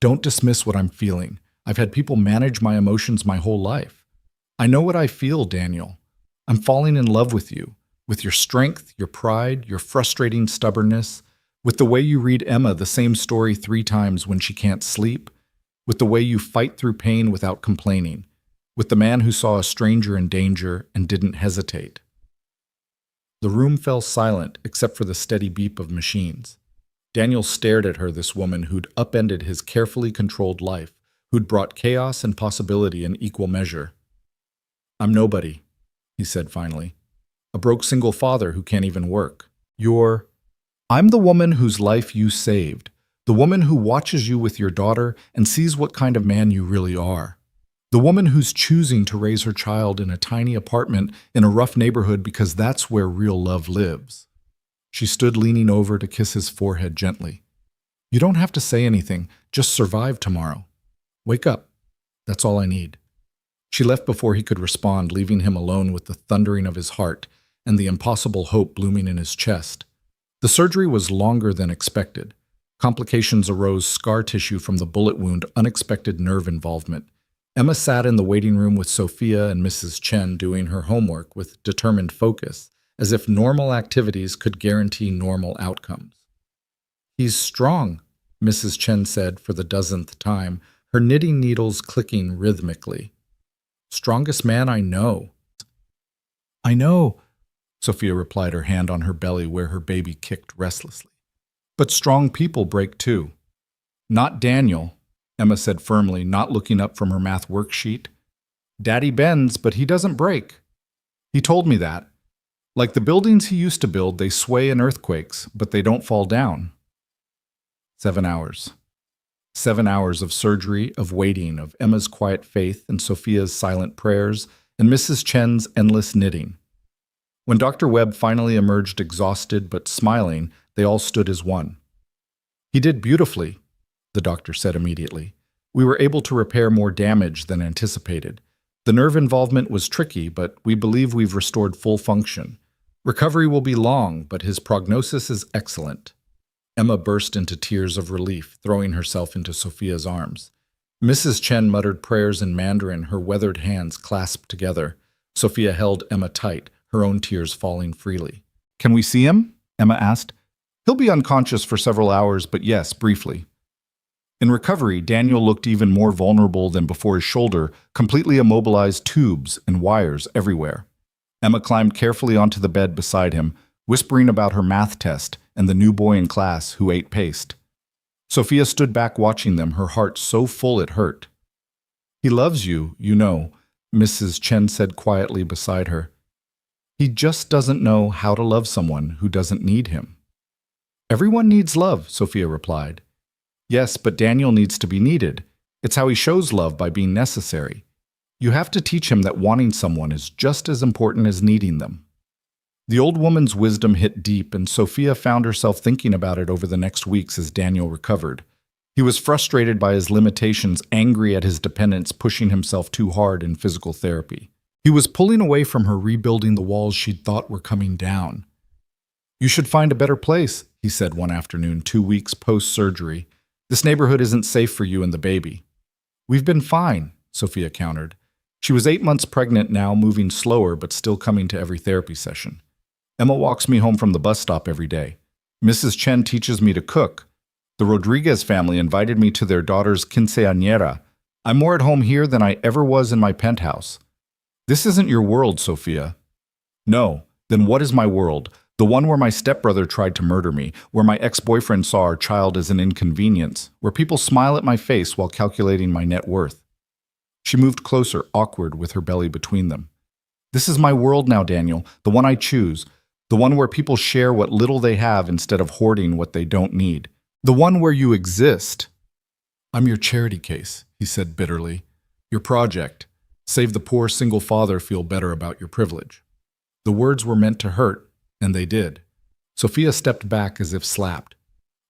Don't dismiss what I'm feeling. I've had people manage my emotions my whole life. I know what I feel, Daniel. I'm falling in love with you, with your strength, your pride, your frustrating stubbornness, with the way you read Emma the same story 3 times when she can't sleep, with the way you fight through pain without complaining, with the man who saw a stranger in danger and didn't hesitate. The room fell silent except for the steady beep of machines. Daniel stared at her, this woman who'd upended his carefully controlled life, who'd brought chaos and possibility in equal measure. I'm nobody, he said finally. A broke single father who can't even work. I'm the woman whose life you saved, the woman who watches you with your daughter and sees what kind of man you really are. The woman who's choosing to raise her child in a tiny apartment in a rough neighborhood because that's where real love lives. She stood leaning over to kiss his forehead gently. You don't have to say anything, just survive tomorrow. Wake up. That's all I need. She left before he could respond, leaving him alone with the thundering of his heart and the impossible hope blooming in his chest. The surgery was longer than expected. Complications arose, scar tissue from the bullet wound, unexpected nerve involvement. Emma sat in the waiting room with Sophia and Mrs. Chen doing her homework with determined focus, as if normal activities could guarantee normal outcomes. He's strong, Mrs. Chen said for the dozenth time, her knitting needles clicking rhythmically. Strongest man I know. I know, Sophia replied, her hand on her belly where her baby kicked restlessly. But strong people break too. Not Daniel, Emma said firmly, not looking up from her math worksheet. Daddy bends, but he doesn't break. He told me that. Like the buildings he used to build, they sway in earthquakes, but they don't fall down. 7 hours. 7 hours of surgery, of waiting, of Emma's quiet faith and Sophia's silent prayers, and Mrs. Chen's endless knitting. When Dr. Webb finally emerged exhausted but smiling, they all stood as one. "He did beautifully," the doctor said immediately. "We were able to repair more damage than anticipated. The nerve involvement was tricky, but we believe we've restored full function. Recovery will be long, but his prognosis is excellent." Emma burst into tears of relief, throwing herself into Sophia's arms. Mrs. Chen muttered prayers in Mandarin, her weathered hands clasped together. Sophia held Emma tight, her own tears falling freely. "Can we see him?" Emma asked. "He'll be unconscious for several hours, but yes, briefly." In recovery, Daniel looked even more vulnerable than before. His shoulder, completely immobilized, tubes and wires everywhere. Emma climbed carefully onto the bed beside him, whispering about her math test and the new boy in class who ate paste. Sophia stood back watching them, her heart so full it hurt. "He loves you, you know," Mrs. Chen said quietly beside her. "He just doesn't know how to love someone who doesn't need him." "Everyone needs love," Sophia replied. "Yes, but Daniel needs to be needed. It's how he shows love, by being necessary. You have to teach him that wanting someone is just as important as needing them." The old woman's wisdom hit deep, and Sophia found herself thinking about it over the next weeks as Daniel recovered. He was frustrated by his limitations, angry at his dependence, pushing himself too hard in physical therapy. He was pulling away from her, rebuilding the walls she'd thought were coming down. "You should find a better place," he said one afternoon, 2 weeks post-surgery. "This neighborhood isn't safe for you and the baby." "We've been fine," Sophia countered. She was 8 months pregnant now, moving slower but still coming to every therapy session. "Emma walks me home from the bus stop every day. Mrs. Chen teaches me to cook. The Rodriguez family invited me to their daughter's quinceañera. I'm more at home here than I ever was in my penthouse." "This isn't your world, Sophia." "No, then what is my world? The one where my stepbrother tried to murder me, where my ex-boyfriend saw our child as an inconvenience, where people smile at my face while calculating my net worth." She moved closer, awkward, with her belly between them. "This is my world now, Daniel, the one I choose. The one where people share what little they have instead of hoarding what they don't need. The one where you exist." "I'm your charity case," he said bitterly. "Your project. Save the poor single father feel better about your privilege." The words were meant to hurt, and they did. Sophia stepped back as if slapped.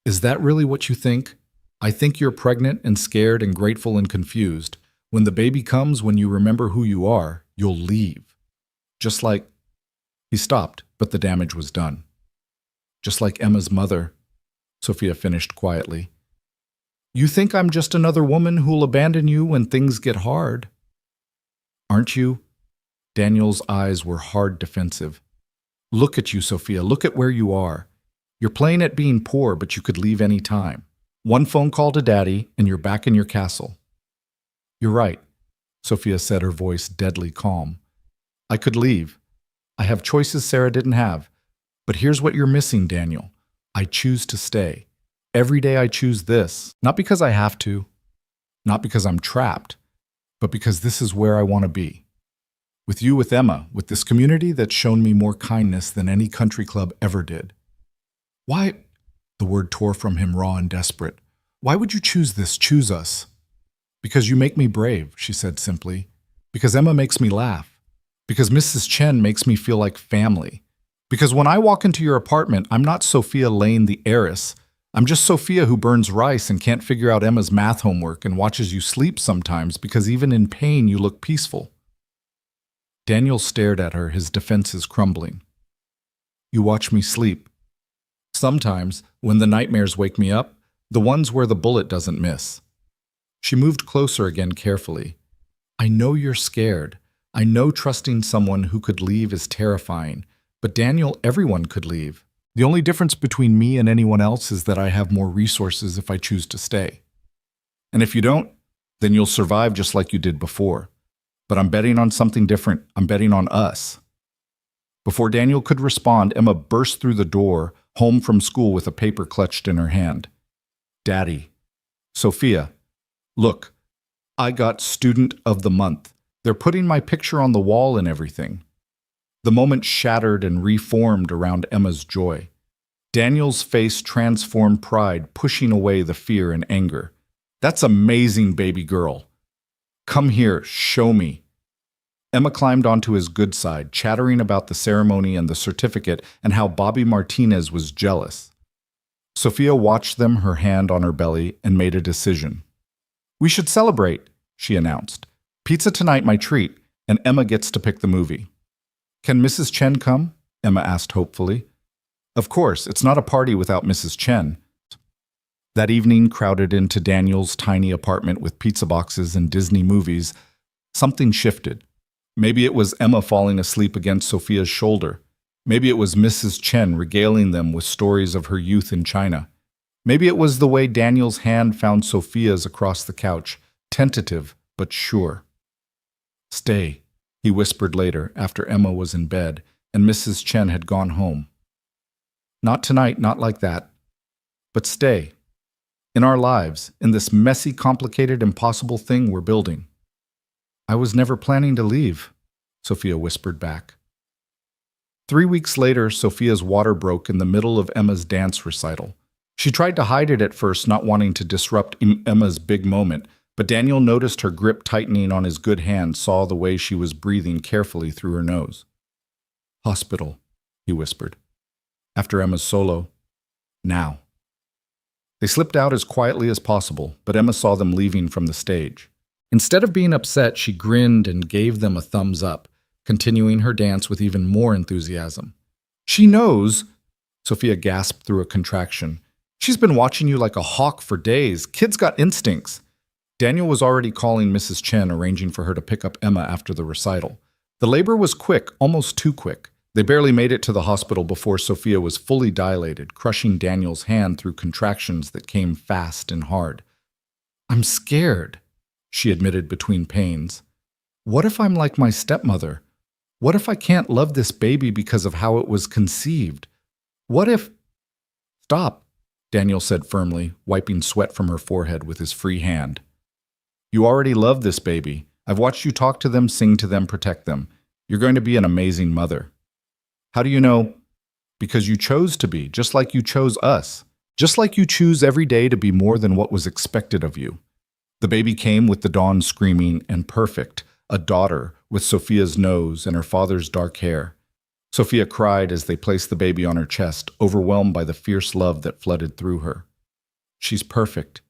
"Is that really what you think? I think you're pregnant and scared and grateful and confused. When the baby comes, when you remember who you are, you'll leave. Just like—" He stopped, but the damage was done. "Just like Emma's mother," Sophia finished quietly. "You think I'm just another woman who'll abandon you when things get hard." "Aren't you?" Daniel's eyes were hard defensive. "Look at you, Sophia. Look at where you are. You're playing at being poor, but you could leave any time. One phone call to Daddy, and you're back in your castle." "You're right," Sophia said, her voice deadly calm. "I could leave. I have choices Sarah didn't have. But here's what you're missing, Daniel. I choose to stay. Every day I choose this, not because I have to, not because I'm trapped, but because this is where I want to be. With you, with Emma, with this community that's shown me more kindness than any country club ever did." "Why?" The word tore from him raw and desperate. "Why would you choose this, choose us?" "Because you make me brave," she said simply. "Because Emma makes me laugh. Because Mrs. Chen makes me feel like family. Because when I walk into your apartment, I'm not Sophia Lane the heiress. I'm just Sophia who burns rice and can't figure out Emma's math homework and watches you sleep sometimes because even in pain you look peaceful." Daniel stared at her, his defenses crumbling. "You watch me sleep. Sometimes, when the nightmares wake me up, the ones where the bullet doesn't miss." She moved closer again carefully. "I know you're scared. I know trusting someone who could leave is terrifying. But Daniel, everyone could leave. The only difference between me and anyone else is that I have more resources if I choose to stay. And if you don't, then you'll survive just like you did before. But I'm betting on something different. I'm betting on us." Before Daniel could respond, Emma burst through the door, home from school with a paper clutched in her hand. "Daddy. Sophia. Look. I got Student of the Month. They're putting my picture on the wall and everything." The moment shattered and reformed around Emma's joy. Daniel's face transformed pride, pushing away the fear and anger. That's amazing, baby girl. Come here, show me. Emma climbed onto his good side, chattering about the ceremony and the certificate and how Bobby Martinez was jealous. Sophia watched them, her hand on her belly, and made a decision. We should celebrate, she announced. Pizza tonight, my treat, and Emma gets to pick the movie. Can Mrs. Chen come? Emma asked hopefully. Of course, it's not a party without Mrs. Chen. That evening, crowded into Daniel's tiny apartment with pizza boxes and Disney movies, something shifted. Maybe it was Emma falling asleep against Sophia's shoulder. Maybe it was Mrs. Chen regaling them with stories of her youth in China. Maybe it was the way Daniel's hand found Sophia's across the couch, tentative but sure. Stay, he whispered later after Emma was in bed and Mrs. Chen had gone home. Not tonight, not like that. But stay. In our lives, in this messy, complicated, impossible thing we're building. I was never planning to leave, Sophia whispered back. 3 weeks later, Sophia's water broke in the middle of Emma's dance recital. She tried to hide it at first, not wanting to disrupt Emma's big moment, but Daniel noticed her grip tightening on his good hand, saw the way she was breathing carefully through her nose. Hospital, he whispered. After Emma's solo, now. They slipped out as quietly as possible, but Emma saw them leaving from the stage. Instead of being upset, she grinned and gave them a thumbs up, continuing her dance with even more enthusiasm. She knows, Sophia gasped through a contraction. She's been watching you like a hawk for days. Kids got instincts. Daniel was already calling Mrs. Chen, arranging for her to pick up Emma after the recital. The labor was quick, almost too quick. They barely made it to the hospital before Sophia was fully dilated, crushing Daniel's hand through contractions that came fast and hard. I'm scared, she admitted between pains. What if I'm like my stepmother? What if I can't love this baby because of how it was conceived? What if— Stop, Daniel said firmly, wiping sweat from her forehead with his free hand. You already love this baby. I've watched you talk to them, sing to them, protect them. You're going to be an amazing mother. How do you know? Because you chose to be, just like you chose us. Just like you choose every day to be more than what was expected of you. The baby came with the dawn screaming and perfect, a daughter with Sophia's nose and her father's dark hair. Sophia cried as they placed the baby on her chest, overwhelmed by the fierce love that flooded through her. She's perfect,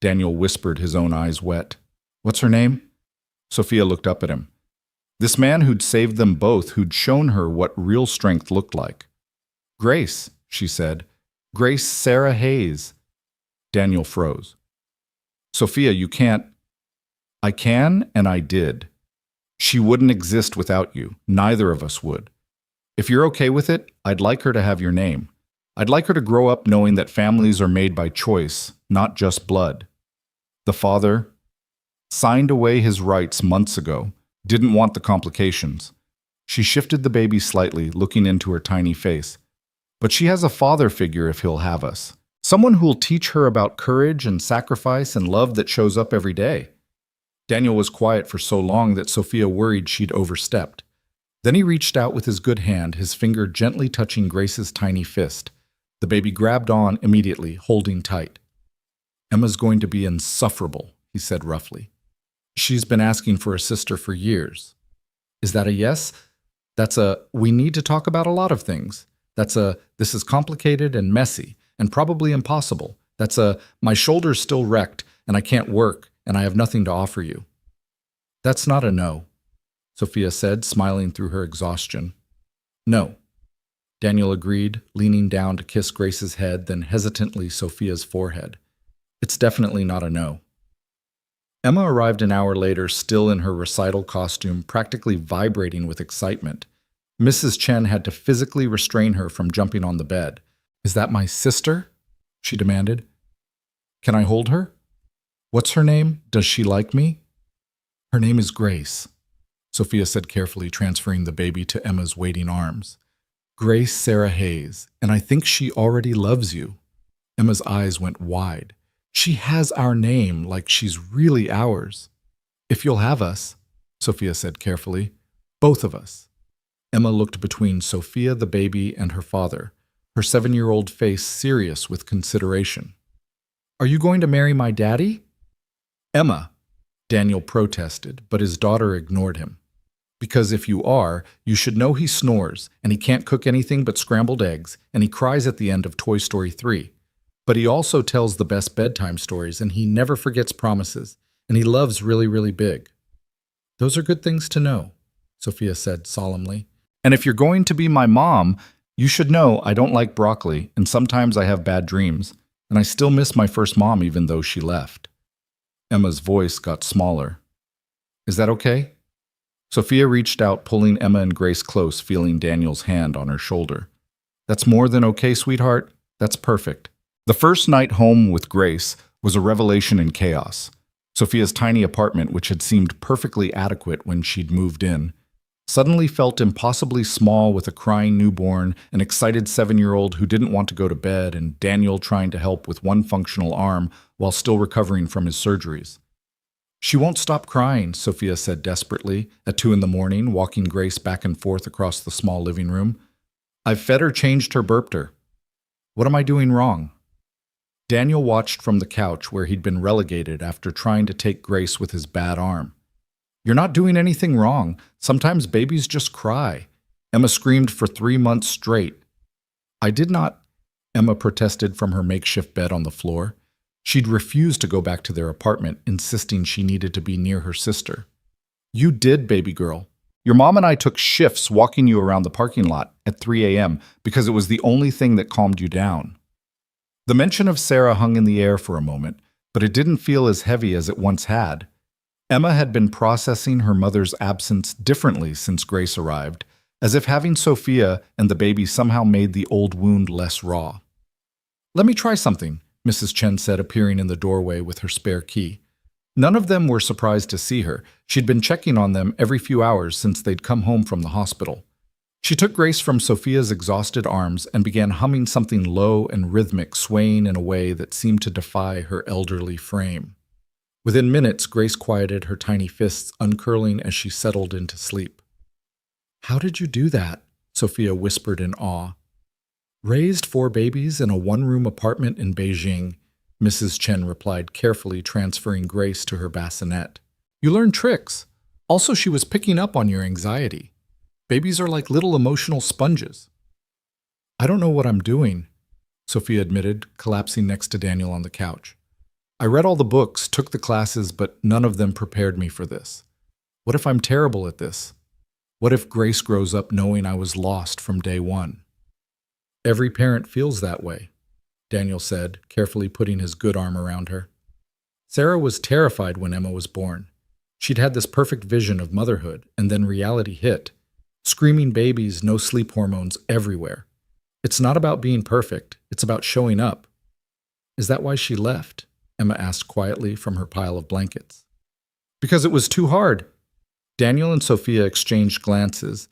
Daniel whispered, his own eyes wet. What's her name? Sophia looked up at him. This man who'd saved them both, who'd shown her what real strength looked like. Grace, she said. Grace Sarah Hayes. Daniel froze. Sophia, you can't. I can, and I did. She wouldn't exist without you. Neither of us would. If you're okay with it, I'd like her to have your name. I'd like her to grow up knowing that families are made by choice, not just blood. The father signed away his rights months ago, didn't want the complications. She shifted the baby slightly, looking into her tiny face. But she has a father figure if he'll have us. Someone who'll teach her about courage and sacrifice and love that shows up every day. Daniel was quiet for so long that Sophia worried she'd overstepped. Then he reached out with his good hand, his finger gently touching Grace's tiny fist. The baby grabbed on immediately, holding tight. Emma's going to be insufferable, he said roughly. She's been asking for a sister for years. Is that a yes? That's a, we need to talk about a lot of things. That's a, this is complicated and messy and probably impossible. That's a, my shoulder's still wrecked and I can't work and I have nothing to offer you. That's not a no, Sophia said, smiling through her exhaustion. No, Daniel agreed, leaning down to kiss Grace's head, then hesitantly Sophia's forehead. It's definitely not a no. Emma arrived an hour later, still in her recital costume, practically vibrating with excitement. Mrs. Chen had to physically restrain her from jumping on the bed. Is that my sister? She demanded. Can I hold her? What's her name? Does she like me? Her name is Grace, Sophia said carefully, transferring the baby to Emma's waiting arms. Grace Sarah Hayes, and I think she already loves you. Emma's eyes went wide. She has our name like she's really ours. If you'll have us, Sophia said carefully. Both of us. Emma looked between Sophia, the baby, and her father, her 7-year-old face serious with consideration. Are you going to marry my daddy? Emma, Daniel protested, but his daughter ignored him. Because if you are, you should know he snores, and he can't cook anything but scrambled eggs, and he cries at the end of Toy Story 3. But he also tells the best bedtime stories, and he never forgets promises, and he loves really, really big. Those are good things to know, Sophia said solemnly. And if you're going to be my mom, you should know I don't like broccoli, and sometimes I have bad dreams, and I still miss my first mom even though she left. Emma's voice got smaller. Is that okay? Sophia reached out, pulling Emma and Grace close, feeling Daniel's hand on her shoulder. That's more than okay, sweetheart. That's perfect. The first night home with Grace was a revelation in chaos. Sophia's tiny apartment, which had seemed perfectly adequate when she'd moved in, suddenly felt impossibly small with a crying newborn, an excited 7-year-old who didn't want to go to bed, and Daniel trying to help with one functional arm while still recovering from his surgeries. She won't stop crying, Sophia said desperately, at 2 a.m, walking Grace back and forth across the small living room. I've fed her, changed her, burped her. What am I doing wrong? Daniel watched from the couch where he'd been relegated after trying to take Grace with his bad arm. You're not doing anything wrong. Sometimes babies just cry. Emma screamed for 3 months straight. I did not, Emma protested from her makeshift bed on the floor. She'd refused to go back to their apartment, insisting she needed to be near her sister. You did, baby girl. Your mom and I took shifts walking you around the parking lot at 3 a.m. because it was the only thing that calmed you down. The mention of Sarah hung in the air for a moment, but it didn't feel as heavy as it once had. Emma had been processing her mother's absence differently since Grace arrived, as if having Sophia and the baby somehow made the old wound less raw. Let me try something, Mrs. Chen said, appearing in the doorway with her spare key. None of them were surprised to see her. She'd been checking on them every few hours since they'd come home from the hospital. She took Grace from Sophia's exhausted arms and began humming something low and rhythmic, swaying in a way that seemed to defy her elderly frame. Within minutes, Grace quieted, her tiny fists uncurling as she settled into sleep. How did you do that? Sophia whispered in awe. Raised 4 babies in a 1-room apartment in Beijing, Mrs. Chen replied, carefully transferring Grace to her bassinet. You learn tricks. Also, she was picking up on your anxiety. Babies are like little emotional sponges. I don't know what I'm doing, Sophia admitted, collapsing next to Daniel on the couch. I read all the books, took the classes, but none of them prepared me for this. What if I'm terrible at this? What if Grace grows up knowing I was lost from day one? Every parent feels that way, Daniel said, carefully putting his good arm around her. Sarah was terrified when Emma was born. She'd had this perfect vision of motherhood, and then reality hit. Screaming babies, no sleep hormones everywhere. It's not about being perfect, it's about showing up. Is that why she left? Emma asked quietly from her pile of blankets. Because it was too hard. Daniel and Sophia exchanged glances.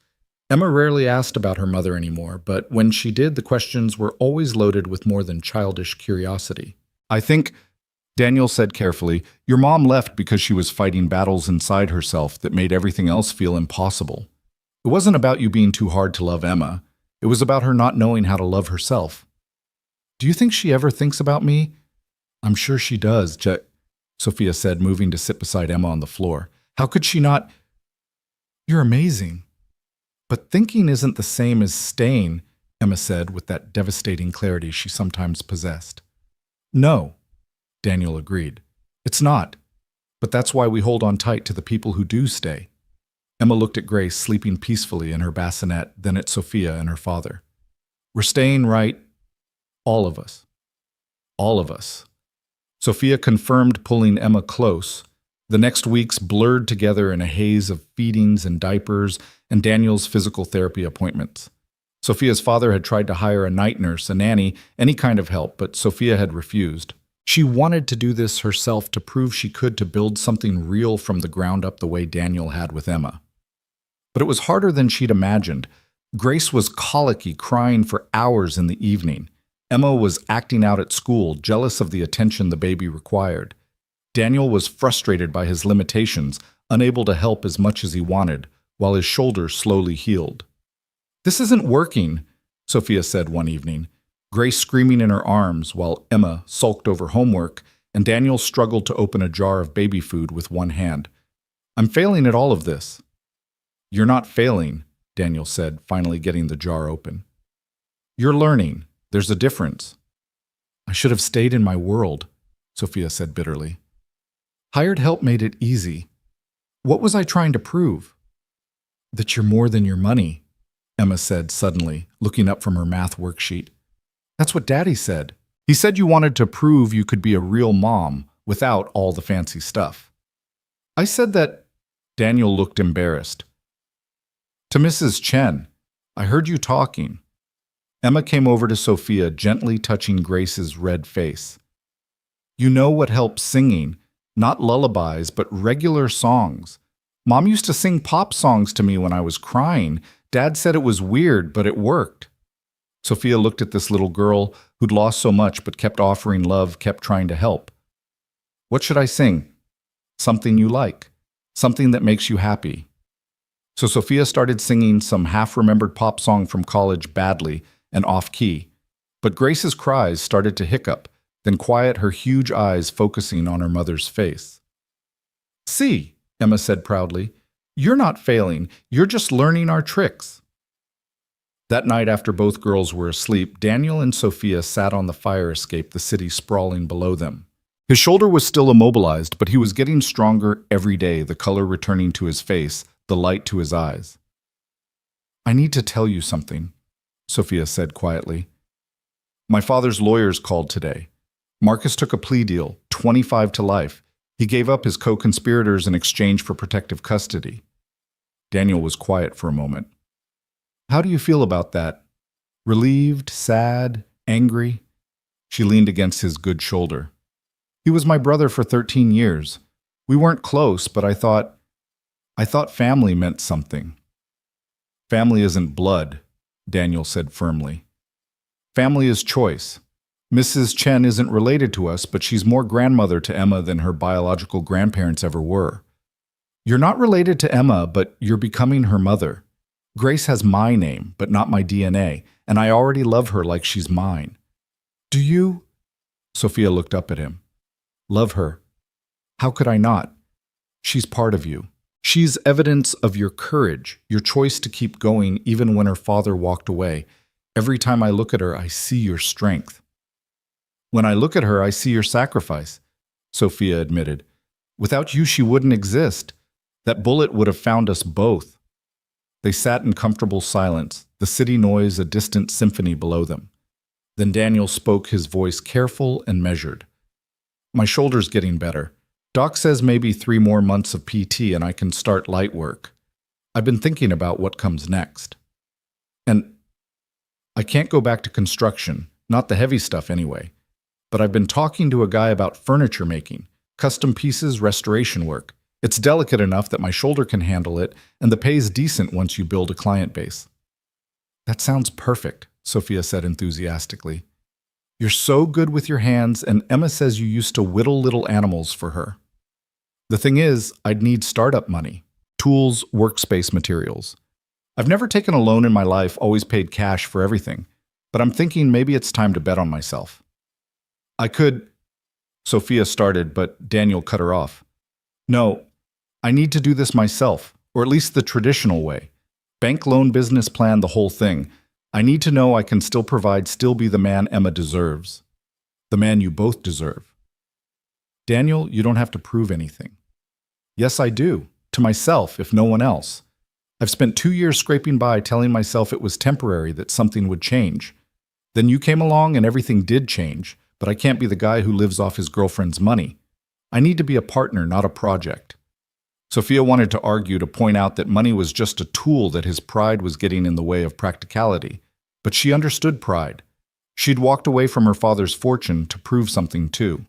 Emma rarely asked about her mother anymore, but when she did, the questions were always loaded with more than childish curiosity. I think, Daniel said carefully, your mom left because she was fighting battles inside herself that made everything else feel impossible. It wasn't about you being too hard to love Emma. It was about her not knowing how to love herself. Do you think she ever thinks about me? I'm sure she does, Sophia said, moving to sit beside Emma on the floor. How could she not? You're amazing. But thinking isn't the same as staying, Emma said with that devastating clarity she sometimes possessed. No, Daniel agreed. It's not. But that's why we hold on tight to the people who do stay. Emma looked at Grace sleeping peacefully in her bassinet, then at Sophia and her father. We're staying, right? All of us. All of us. Sophia confirmed, pulling Emma close. The next weeks blurred together in a haze of feedings and diapers and Daniel's physical therapy appointments. Sophia's father had tried to hire a night nurse, a nanny, any kind of help, but Sophia had refused. She wanted to do this herself to prove she could, to build something real from the ground up the way Daniel had with Emma. But it was harder than she'd imagined. Grace was colicky, crying for hours in the evening. Emma was acting out at school, jealous of the attention the baby required. Daniel was frustrated by his limitations, unable to help as much as he wanted, while his shoulder slowly healed. This isn't working, Sophia said one evening, Grace screaming in her arms while Emma sulked over homework and Daniel struggled to open a jar of baby food with one hand. I'm failing at all of this. You're not failing, Daniel said, finally getting the jar open. You're learning. There's a difference. I should have stayed in my world, Sophia said bitterly. Hired help made it easy. What was I trying to prove? That you're more than your money, Emma said suddenly, looking up from her math worksheet. That's what Daddy said. He said you wanted to prove you could be a real mom without all the fancy stuff. I said that. Daniel looked embarrassed. To Mrs. Chen, I heard you talking. Emma came over to Sophia, gently touching Grace's red face. You know what helps singing, not lullabies, but regular songs. Mom used to sing pop songs to me when I was crying. Dad said it was weird, but it worked. Sophia looked at this little girl who'd lost so much but kept offering love, kept trying to help. What should I sing? Something you like. Something that makes you happy. So Sophia started singing some half-remembered pop song from college badly and off-key. But Grace's cries started to hiccup, then quiet her huge eyes focusing on her mother's face. See, Emma said proudly, you're not failing, you're just learning our tricks. That night after both girls were asleep, Daniel and Sophia sat on the fire escape, the city sprawling below them. His shoulder was still immobilized, but he was getting stronger every day, the color returning to his face, the light to his eyes. I need to tell you something, Sophia said quietly. My father's lawyers called today. Marcus took a plea deal, 25 to life. He gave up his co-conspirators in exchange for protective custody. Daniel was quiet for a moment. How do you feel about that? Relieved, sad, angry? She leaned against his good shoulder. He was my brother for 13 years. We weren't close, but I thought family meant something. Family isn't blood, Daniel said firmly. Family is choice. Mrs. Chen isn't related to us, but she's more grandmother to Emma than her biological grandparents ever were. You're not related to Emma, but you're becoming her mother. Grace has my name, but not my DNA, and I already love her like she's mine. Do you? Sophia looked up at him. Love her. How could I not? She's part of you. She's evidence of your courage, your choice to keep going even when her father walked away. Every time I look at her, I see your strength. When I look at her, I see your sacrifice, Sophia admitted. Without you, she wouldn't exist. That bullet would have found us both. They sat in comfortable silence, the city noise a distant symphony below them. Then Daniel spoke, his voice careful and measured. My shoulder's getting better. Doc says maybe 3 more months of PT and I can start light work. I've been thinking about what comes next. And I can't go back to construction, not the heavy stuff anyway. But I've been talking to a guy about furniture making, custom pieces, restoration work. It's delicate enough that my shoulder can handle it, and the pay's decent once you build a client base. That sounds perfect, Sophia said enthusiastically. You're so good with your hands, and Emma says you used to whittle little animals for her. The thing is, I'd need startup money, tools, workspace materials. I've never taken a loan in my life, always paid cash for everything, but I'm thinking maybe it's time to bet on myself. I could, Sophia started, but Daniel cut her off. No, I need to do this myself, or at least the traditional way. Bank loan, business plan, the whole thing. I need to know I can still provide, still be the man Emma deserves. The man you both deserve. Daniel, you don't have to prove anything. Yes, I do. To myself, if no one else. I've spent 2 years scraping by telling myself it was temporary, that something would change. Then you came along and everything did change, but I can't be the guy who lives off his girlfriend's money. I need to be a partner, not a project. Sophia wanted to argue, to point out that money was just a tool, that his pride was getting in the way of practicality. But she understood pride. She'd walked away from her father's fortune to prove something too.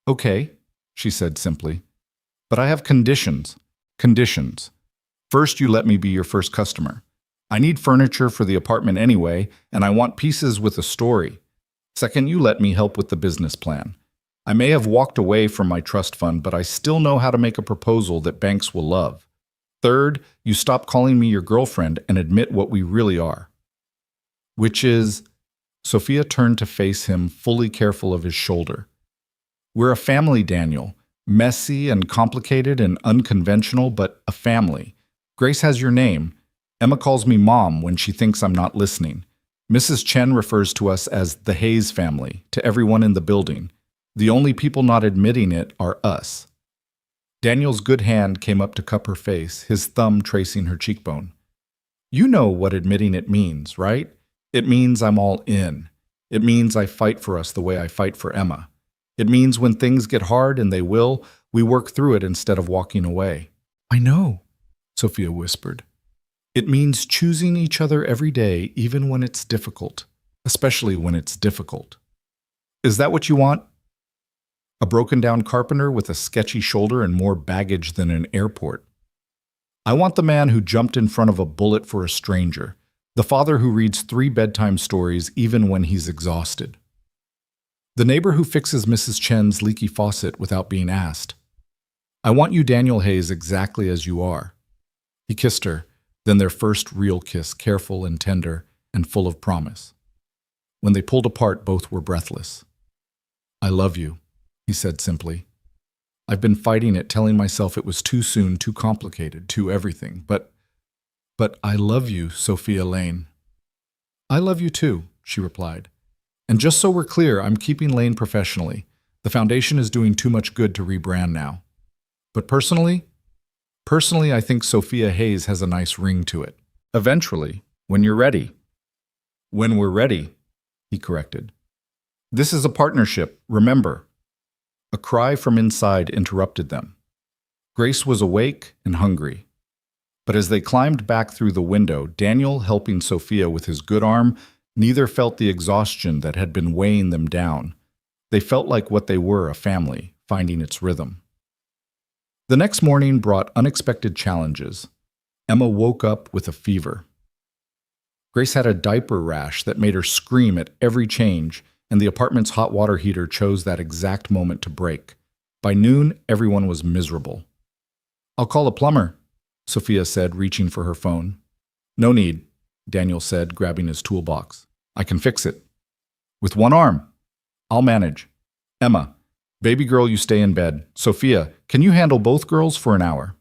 Okay, she said simply. But I have conditions. Conditions. First, you let me be your first customer. I need furniture for the apartment anyway, and I want pieces with a story. Second, you let me help with the business plan. I may have walked away from my trust fund, but I still know how to make a proposal that banks will love. Third, you stop calling me your girlfriend and admit what we really are. Which is, Sophia turned to face him, fully careful of his shoulder. We're a family, Daniel. Messy and complicated and unconventional, but a family. Grace has your name. Emma calls me Mom when she thinks I'm not listening. Mrs. Chen refers to us as the Hayes family, to everyone in the building. The only people not admitting it are us. Daniel's good hand came up to cup her face, his thumb tracing her cheekbone. You know what admitting it means, right? It means I'm all in. It means I fight for us the way I fight for Emma. It means when things get hard, and they will, we work through it instead of walking away. I know, Sophia whispered. It means choosing each other every day, even when it's difficult, especially when it's difficult. Is that what you want? A broken-down carpenter with a sketchy shoulder and more baggage than an airport. I want the man who jumped in front of a bullet for a stranger, the father who reads 3 bedtime stories even when he's exhausted. The neighbor who fixes Mrs. Chen's leaky faucet without being asked. I want you, Daniel Hayes, exactly as you are. He kissed her, then their first real kiss, careful and tender and full of promise. When they pulled apart, both were breathless. I love you, he said simply. I've been fighting it, telling myself it was too soon, too complicated, too everything. But I love you, Sophia Lane. I love you too, she replied. And just so we're clear, I'm keeping Lane professionally. The foundation is doing too much good to rebrand now. But personally, I think Sophia Hayes has a nice ring to it. Eventually, when you're ready. When we're ready, he corrected. This is a partnership, remember. A cry from inside interrupted them. Grace was awake and hungry. But as they climbed back through the window, Daniel helping Sophia with his good arm, neither felt the exhaustion that had been weighing them down. They felt like what they were, a family, finding its rhythm. The next morning brought unexpected challenges. Emma woke up with a fever. Grace had a diaper rash that made her scream at every change, and the apartment's hot water heater chose that exact moment to break. By noon, everyone was miserable. I'll call a plumber, Sophia said, reaching for her phone. No need, Daniel said, grabbing his toolbox. I can fix it. With one arm. I'll manage. Emma, baby girl, you stay in bed. Sophia, can you handle both girls for an hour?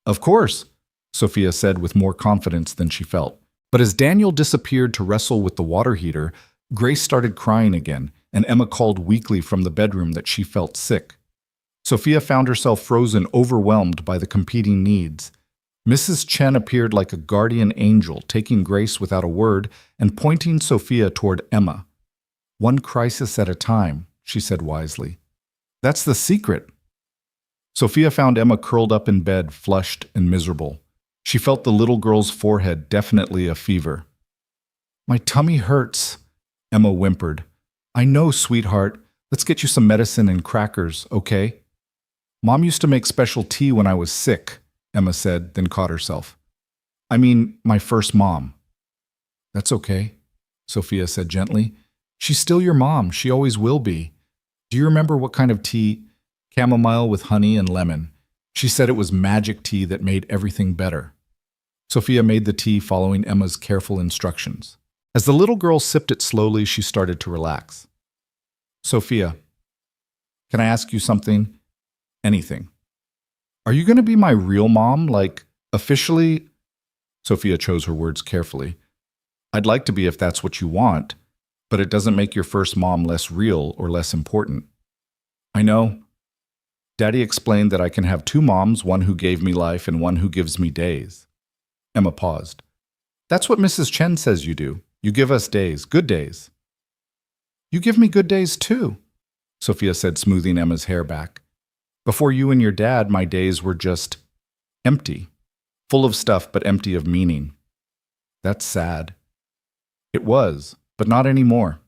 Of course, Sophia said with more confidence than she felt. But as Daniel disappeared to wrestle with the water heater, Grace started crying again, and Emma called weakly from the bedroom that she felt sick. Sophia found herself frozen, overwhelmed by the competing needs. Mrs. Chen appeared like a guardian angel, taking Grace without a word and pointing Sophia toward Emma. One crisis at a time, she said wisely. That's the secret. Sophia found Emma curled up in bed, flushed and miserable. She felt the little girl's forehead, definitely a fever. My tummy hurts, Emma whimpered. I know, sweetheart. Let's get you some medicine and crackers, okay? Mom used to make special tea when I was sick, Emma said, then caught herself. I mean, my first mom. That's okay, Sophia said gently. She's still your mom. She always will be. Do you remember what kind of tea? Chamomile with honey and lemon. She said it was magic tea that made everything better. Sophia made the tea following Emma's careful instructions. As the little girl sipped it slowly, she started to relax. Sophia, can I ask you something? Anything. Are you going to be my real mom, like, officially? Sophia chose her words carefully. I'd like to be if that's what you want, but it doesn't make your first mom less real or less important. I know. Daddy explained that I can have 2 moms, one who gave me life and one who gives me days. Emma paused. That's what Mrs. Chen says you do. You give us days, good days. You give me good days too, Sophia said, smoothing Emma's hair back. Before you and your dad, my days were just empty, full of stuff but empty of meaning. That's sad. It was, but not anymore.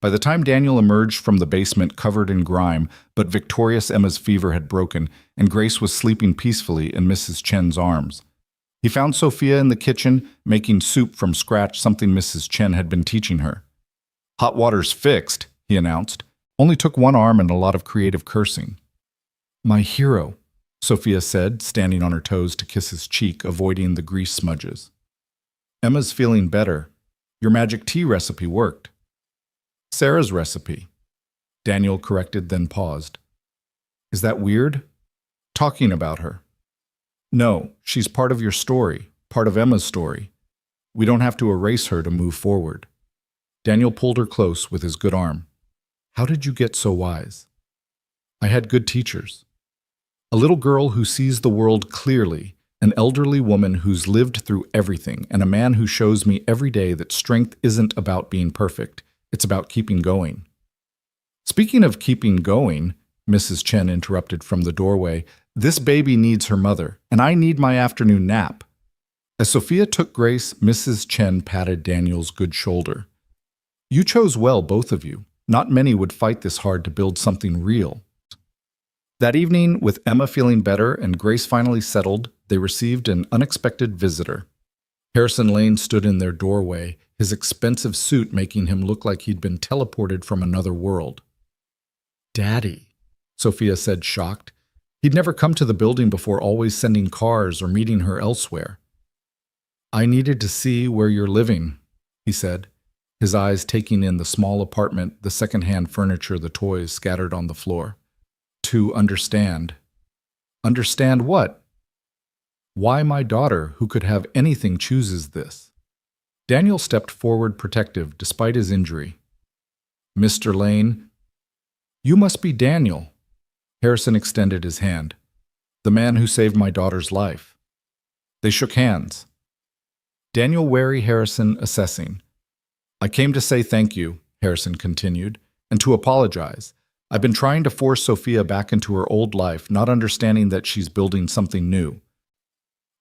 By the time Daniel emerged from the basement covered in grime, but victorious, Emma's fever had broken, and Grace was sleeping peacefully in Mrs. Chen's arms. He found Sophia in the kitchen, making soup from scratch, something Mrs. Chen had been teaching her. Hot water's fixed, he announced. Only took 1 arm and a lot of creative cursing. My hero, Sophia said, standing on her toes to kiss his cheek, avoiding the grease smudges. Emma's feeling better. Your magic tea recipe worked. Sarah's recipe. Daniel corrected, then paused. Is that weird? Talking about her. No, she's part of your story, part of Emma's story. We don't have to erase her to move forward. Daniel pulled her close with his good arm. How did you get so wise? I had good teachers. A little girl who sees the world clearly, an elderly woman who's lived through everything, and a man who shows me every day that strength isn't about being perfect, it's about keeping going. Speaking of keeping going, Mrs. Chen interrupted from the doorway, this baby needs her mother, and I need my afternoon nap. As Sophia took Grace, Mrs. Chen patted Daniel's good shoulder. You chose well, both of you. Not many would fight this hard to build something real. That evening, with Emma feeling better and Grace finally settled, they received an unexpected visitor. Harrison Lane stood in their doorway, his expensive suit making him look like he'd been teleported from another world. Daddy, Sophia said, shocked. He'd never come to the building before, always sending cars or meeting her elsewhere. I needed to see where you're living, he said, his eyes taking in the small apartment, the second-hand furniture, the toys scattered on the floor. To understand. Understand what? Why my daughter, who could have anything, chooses this. Daniel stepped forward protective despite his injury. Mr. Lane, you must be Daniel. Harrison extended his hand. The man who saved my daughter's life. They shook hands. Daniel wary Harrison assessing. I came to say thank you, Harrison continued, and to apologize. I've been trying to force Sophia back into her old life, not understanding that she's building something new.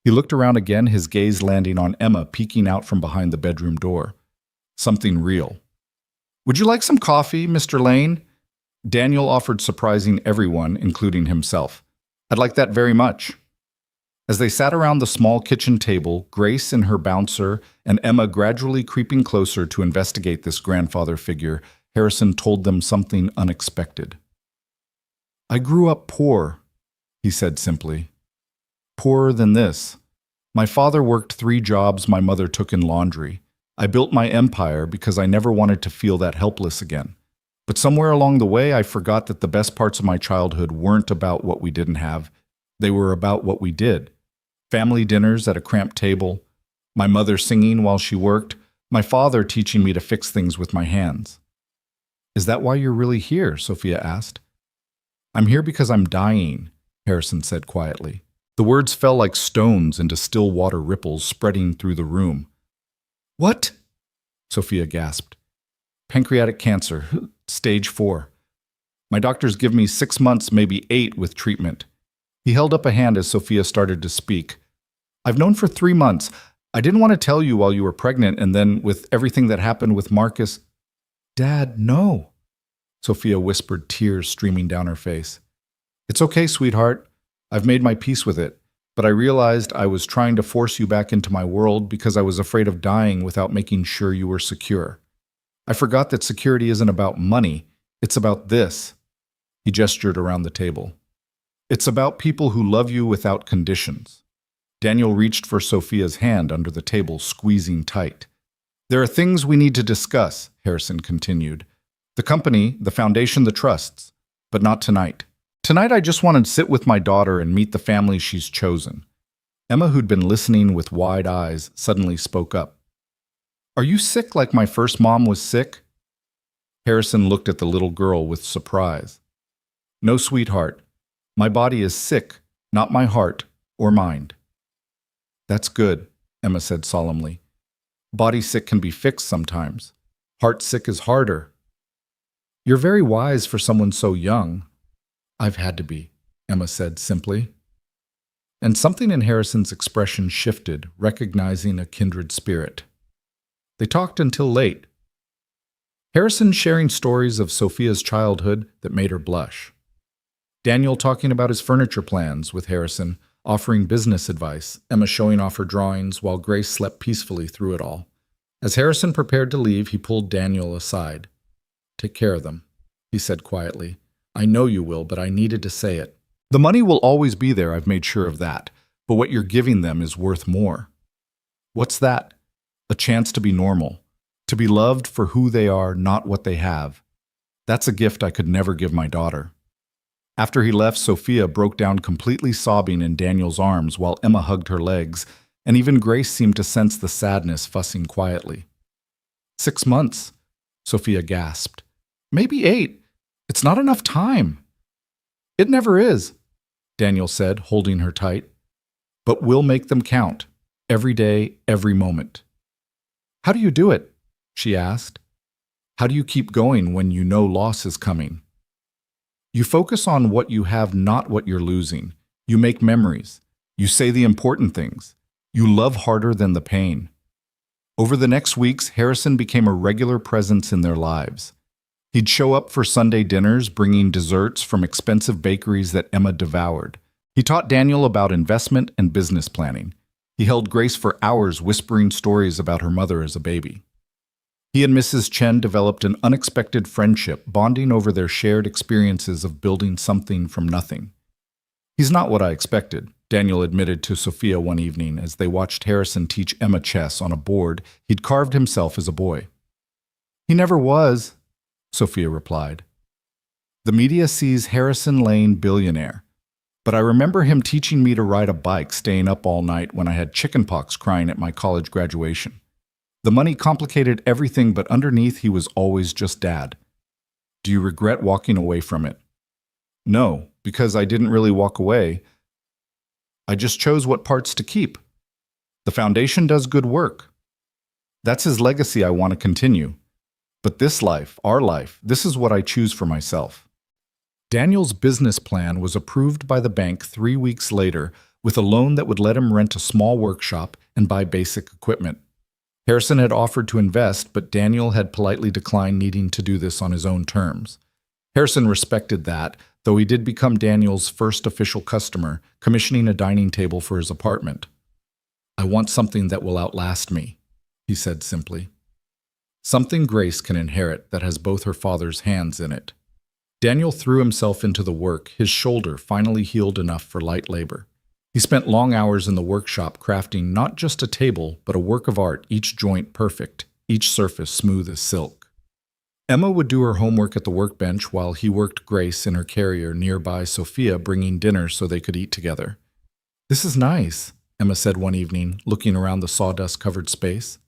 He looked around again, his gaze landing on Emma peeking out from behind the bedroom door. Something real. Would you like some coffee, Mr. Lane? Daniel offered, surprising everyone, including himself. I'd like that very much. As they sat around the small kitchen table, Grace and her bouncer and Emma gradually creeping closer to investigate this grandfather figure, Harrison told them something unexpected. I grew up poor, he said simply. Poorer than this. My father worked 3 jobs my mother took in laundry. I built my empire because I never wanted to feel that helpless again. But somewhere along the way, I forgot that the best parts of my childhood weren't about what we didn't have. They were about what we did. Family dinners at a cramped table, my mother singing while she worked, my father teaching me to fix things with my hands. Is that why you're really here? Sophia asked. I'm here because I'm dying, Harrison said quietly. The words fell like stones into still water ripples spreading through the room. What? Sophia gasped. Pancreatic cancer, stage 4. My doctors give me 6 months, maybe 8 with treatment. He held up a hand as Sophia started to speak. I've known for 3 months. I didn't want to tell you while you were pregnant, and then with everything that happened with Marcus. Dad, no. Sophia whispered, tears streaming down her face. It's okay, sweetheart. I've made my peace with it, but I realized I was trying to force you back into my world because I was afraid of dying without making sure you were secure. I forgot that security isn't about money. It's about this. He gestured around the table. It's about people who love you without conditions. Daniel reached for Sophia's hand under the table, squeezing tight. There are things we need to discuss, Harrison continued. The company, the foundation, the trusts, but not tonight. Tonight I just want to sit with my daughter and meet the family she's chosen. Emma, who'd been listening with wide eyes, suddenly spoke up. Are you sick like my first mom was sick? Harrison looked at the little girl with surprise. No, sweetheart. My body is sick, not my heart or mind. That's good, Emma said solemnly. Body sick can be fixed sometimes. Heart sick is harder. You're very wise for someone so young. I've had to be, Emma said simply. And something in Harrison's expression shifted, recognizing a kindred spirit. They talked until late. Harrison sharing stories of Sophia's childhood that made her blush. Daniel talking about his furniture plans with Harrison, offering business advice, Emma showing off her drawings while Grace slept peacefully through it all. As Harrison prepared to leave, he pulled Daniel aside. Take care of them, he said quietly. I know you will, but I needed to say it. The money will always be there, I've made sure of that, but what you're giving them is worth more. What's that? A chance to be normal, to be loved for who they are, not what they have. That's a gift I could never give my daughter. After he left, Sophia broke down completely sobbing in Daniel's arms while Emma hugged her legs, and even Grace seemed to sense the sadness fussing quietly. 6 months, Sophia gasped. Maybe 8. It's not enough time. It never is, Daniel said, holding her tight. But we'll make them count, every day, every moment. How do you do it? She asked. How do you keep going when you know loss is coming? You focus on what you have, not what you're losing. You make memories. You say the important things. You love harder than the pain. Over the next weeks, Harrison became a regular presence in their lives. He'd show up for Sunday dinners, bringing desserts from expensive bakeries that Emma devoured. He taught Daniel about investment and business planning. He held Grace for hours, whispering stories about her mother as a baby. He and Mrs. Chen developed an unexpected friendship, bonding over their shared experiences of building something from nothing. He's not what I expected, Daniel admitted to Sophia one evening as they watched Harrison teach Emma chess on a board he'd carved himself as a boy. He never was, Sophia replied. The media sees Harrison Lane billionaire, but I remember him teaching me to ride a bike, staying up all night when I had chickenpox crying at my college graduation. The money complicated everything, but underneath he was always just Dad. Do you regret walking away from it? No, because I didn't really walk away. I just chose what parts to keep. The foundation does good work. That's his legacy I want to continue. But this life, our life, this is what I choose for myself. Daniel's business plan was approved by the bank 3 weeks later with a loan that would let him rent a small workshop and buy basic equipment. Harrison had offered to invest, but Daniel had politely declined needing to do this on his own terms. Harrison respected that, though he did become Daniel's first official customer, commissioning a dining table for his apartment. I want something that will outlast me, he said simply. Something Grace can inherit that has both her father's hands in it. Daniel threw himself into the work, his shoulder finally healed enough for light labor. He spent long hours in the workshop crafting not just a table, but a work of art, each joint perfect, each surface smooth as silk. Emma would do her homework at the workbench while he worked Grace in her carrier nearby, Sophia bringing dinner so they could eat together. This is nice, Emma said one evening, looking around the sawdust-covered space.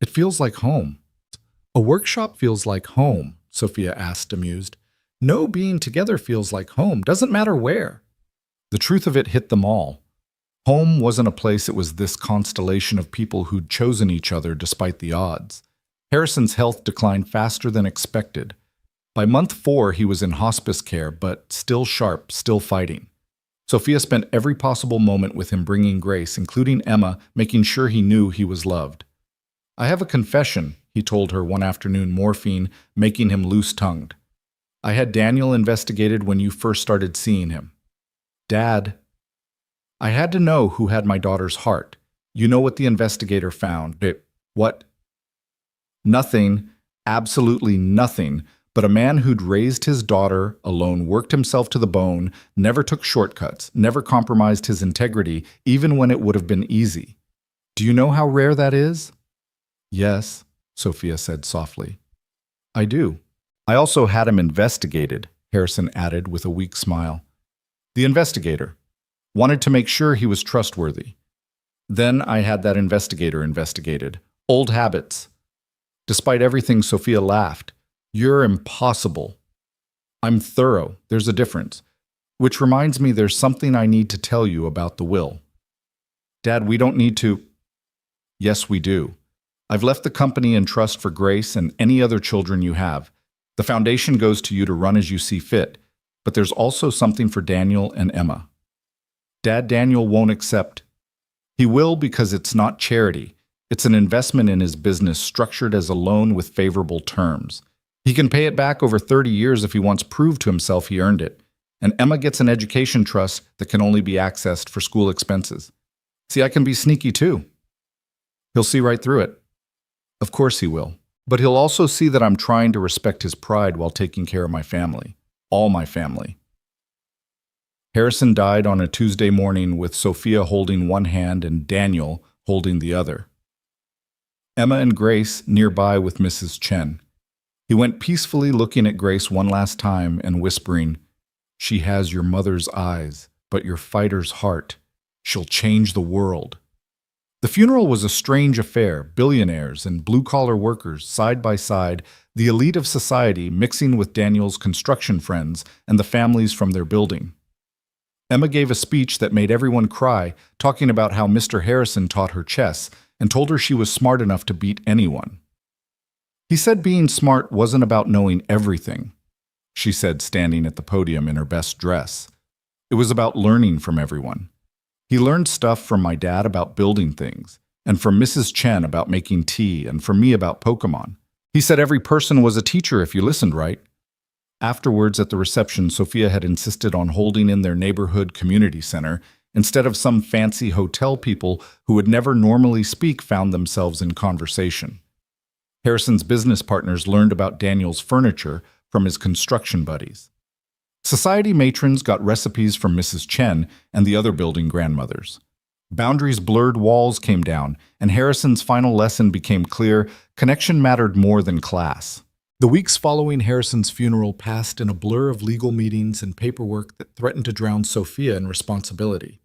It feels like home. A workshop feels like home, Sophia asked, amused. No being together feels like home, doesn't matter where. The truth of it hit them all. Home wasn't a place, it was this constellation of people who'd chosen each other despite the odds. Harrison's health declined faster than expected. By month 4, he was in hospice care, but still sharp, still fighting. Sophia spent every possible moment with him bringing Grace, including Emma, making sure he knew he was loved. I have a confession, he told her one afternoon, morphine making him loose-tongued. I had Daniel investigated when you first started seeing him. Dad, I had to know who had my daughter's heart. You know what the investigator found. What? Nothing, absolutely nothing, but a man who'd raised his daughter alone, worked himself to the bone, never took shortcuts, never compromised his integrity, even when it would have been easy. Do you know how rare that is? Yes, Sophia said softly. I do. I also had him investigated, Harrison added with a weak smile. The investigator wanted to make sure he was trustworthy. Then I had that investigator investigated. Old habits. Despite everything, Sophia laughed. You're impossible. I'm thorough. There's a difference. Which reminds me there's something I need to tell you about the will. Dad, we don't need to. Yes, we do. I've left the company in trust for Grace and any other children you have. The foundation goes to you to run as you see fit, but there's also something for Daniel and Emma. Dad, Daniel won't accept. He will because it's not charity. It's an investment in his business structured as a loan with favorable terms. He can pay it back over 30 years if he wants proved to himself he earned it. And Emma gets an education trust that can only be accessed for school expenses. See, I can be sneaky too. He'll see right through it. Of course he will. But he'll also see that I'm trying to respect his pride while taking care of my family. All my family. Harrison died on a Tuesday morning with Sophia holding one hand and Daniel holding the other. Emma and Grace nearby with Mrs. Chen. He went peacefully looking at Grace one last time and whispering, "She has your mother's eyes, but your fighter's heart. She'll change the world." The funeral was a strange affair, billionaires and blue-collar workers side by side, the elite of society mixing with Daniel's construction friends and the families from their building. Emma gave a speech that made everyone cry, talking about how Mr. Harrison taught her chess and told her she was smart enough to beat anyone. He said being smart wasn't about knowing everything, she said, standing at the podium in her best dress. It was about learning from everyone. He learned stuff from my dad about building things, and from Mrs. Chen about making tea, and from me about Pokemon. He said every person was a teacher if you listened right. Afterwards, at the reception, Sophia had insisted on holding in their neighborhood community center instead of some fancy hotel people who would never normally speak found themselves in conversation. Harrison's business partners learned about Daniel's furniture from his construction buddies. Society matrons got recipes from Mrs. Chen and the other building grandmothers. Boundaries blurred, walls came down, and Harrison's final lesson became clear: connection mattered more than class. The weeks following Harrison's funeral passed in a blur of legal meetings and paperwork that threatened to drown Sophia in responsibility.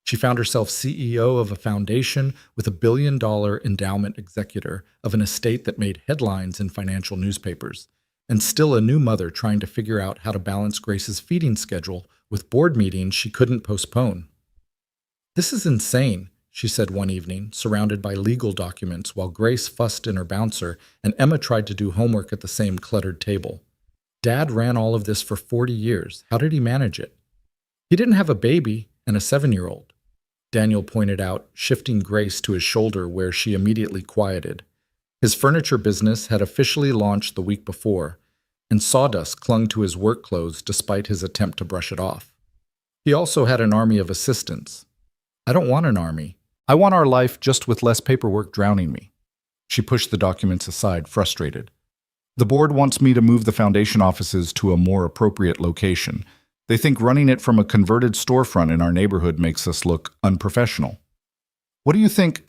She found herself CEO of a foundation with $1 billion endowment executor of an estate that made headlines in financial newspapers, and still a new mother trying to figure out how to balance Grace's feeding schedule with board meetings she couldn't postpone. "This is insane," she said one evening, surrounded by legal documents while Grace fussed in her bouncer and Emma tried to do homework at the same cluttered table. "Dad ran all of this for 40 years. How did he manage it?" "He didn't have a baby and a 7-year-old," Daniel pointed out, shifting Grace to his shoulder where she immediately quieted. His furniture business had officially launched the week before, and sawdust clung to his work clothes despite his attempt to brush it off. He also had an army of assistants. "I don't want an army. I want our life just with less paperwork drowning me." She pushed the documents aside, frustrated. "The board wants me to move the foundation offices to a more appropriate location. They think running it from a converted storefront in our neighborhood makes us look unprofessional." "What do you think?"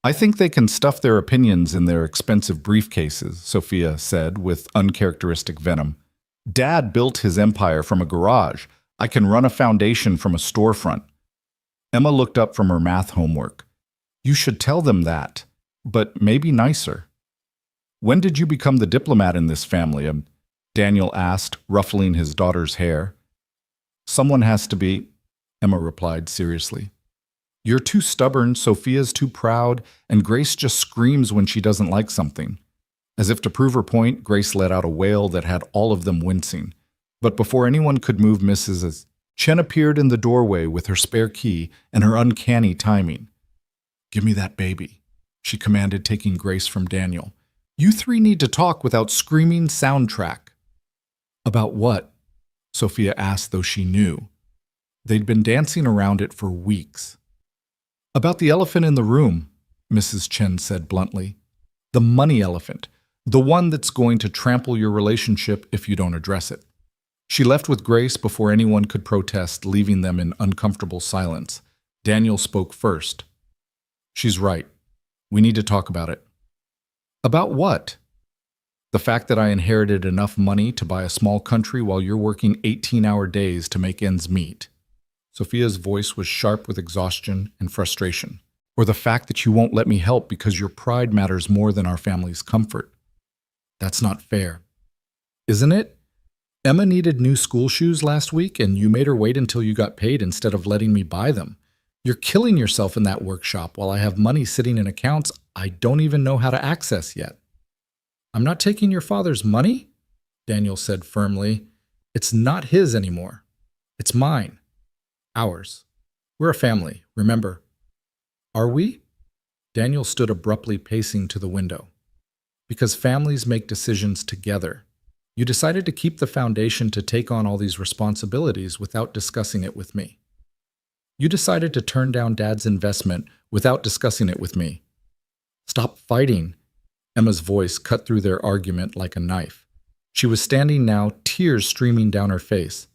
"I think they can stuff their opinions in their expensive briefcases," Sophia said with uncharacteristic venom. "Dad built his empire from a garage. I can run a foundation from a storefront." Emma looked up from her math homework. "You should tell them that, but maybe nicer." "When did you become the diplomat in this family?" Daniel asked, ruffling his daughter's hair. "Someone has to be," Emma replied seriously. "You're too stubborn, Sophia's too proud, and Grace just screams when she doesn't like something." As if to prove her point, Grace let out a wail that had all of them wincing. But before anyone could move Mrs. Chen appeared in the doorway with her spare key and her uncanny timing. "Give me that baby," she commanded, taking Grace from Daniel. "You three need to talk without screaming soundtrack." "About what?" Sophia asked, though she knew. They'd been dancing around it for weeks. "About the elephant in the room," Mrs. Chen said bluntly. "The money elephant. The one that's going to trample your relationship if you don't address it." She left with Grace before anyone could protest, leaving them in uncomfortable silence. Daniel spoke first. "She's right. We need to talk about it." "About what?" "The fact that I inherited enough money to buy a small country while you're working 18-hour days to make ends meet." Sophia's voice was sharp with exhaustion and frustration. "Or the fact that you won't let me help because your pride matters more than our family's comfort." "That's not fair." "Isn't it? Emma needed new school shoes last week, and you made her wait until you got paid instead of letting me buy them. You're killing yourself in that workshop while I have money sitting in accounts I don't even know how to access yet." "I'm not taking your father's money," Daniel said firmly. "It's not his anymore. It's mine. Ours. We're a family, remember." "Are we?" Daniel stood abruptly, pacing to the window. "Because families make decisions together. You decided to keep the foundation to take on all these responsibilities without discussing it with me. You decided to turn down Dad's investment without discussing it with me. Stop fighting." Emma's voice cut through their argument like a knife. She was standing now, tears streaming down her face.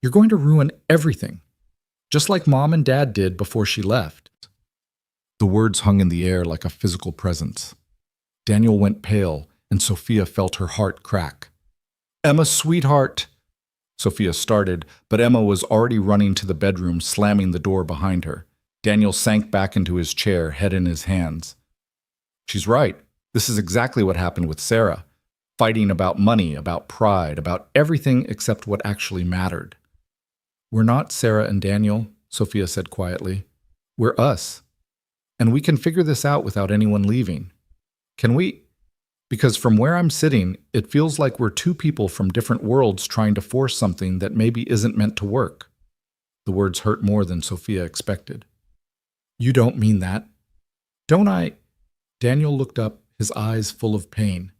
"You're going to ruin everything, just like Mom and Dad did before she left." The words hung in the air like a physical presence. Daniel went pale, and Sophia felt her heart crack. "Emma, sweetheart," Sophia started, but Emma was already running to the bedroom, slamming the door behind her. Daniel sank back into his chair, head in his hands. She's right. This is exactly what happened with Sarah. Fighting about money, about pride, about everything except what actually mattered. "We're not Sarah and Daniel," Sophia said quietly. "We're us. And we can figure this out without anyone leaving. Can we? Because from where I'm sitting, it feels like we're two people from different worlds trying to force something that maybe isn't meant to work." The words hurt more than Sophia expected. "You don't mean that." "Don't I?" Daniel looked up, his eyes full of pain.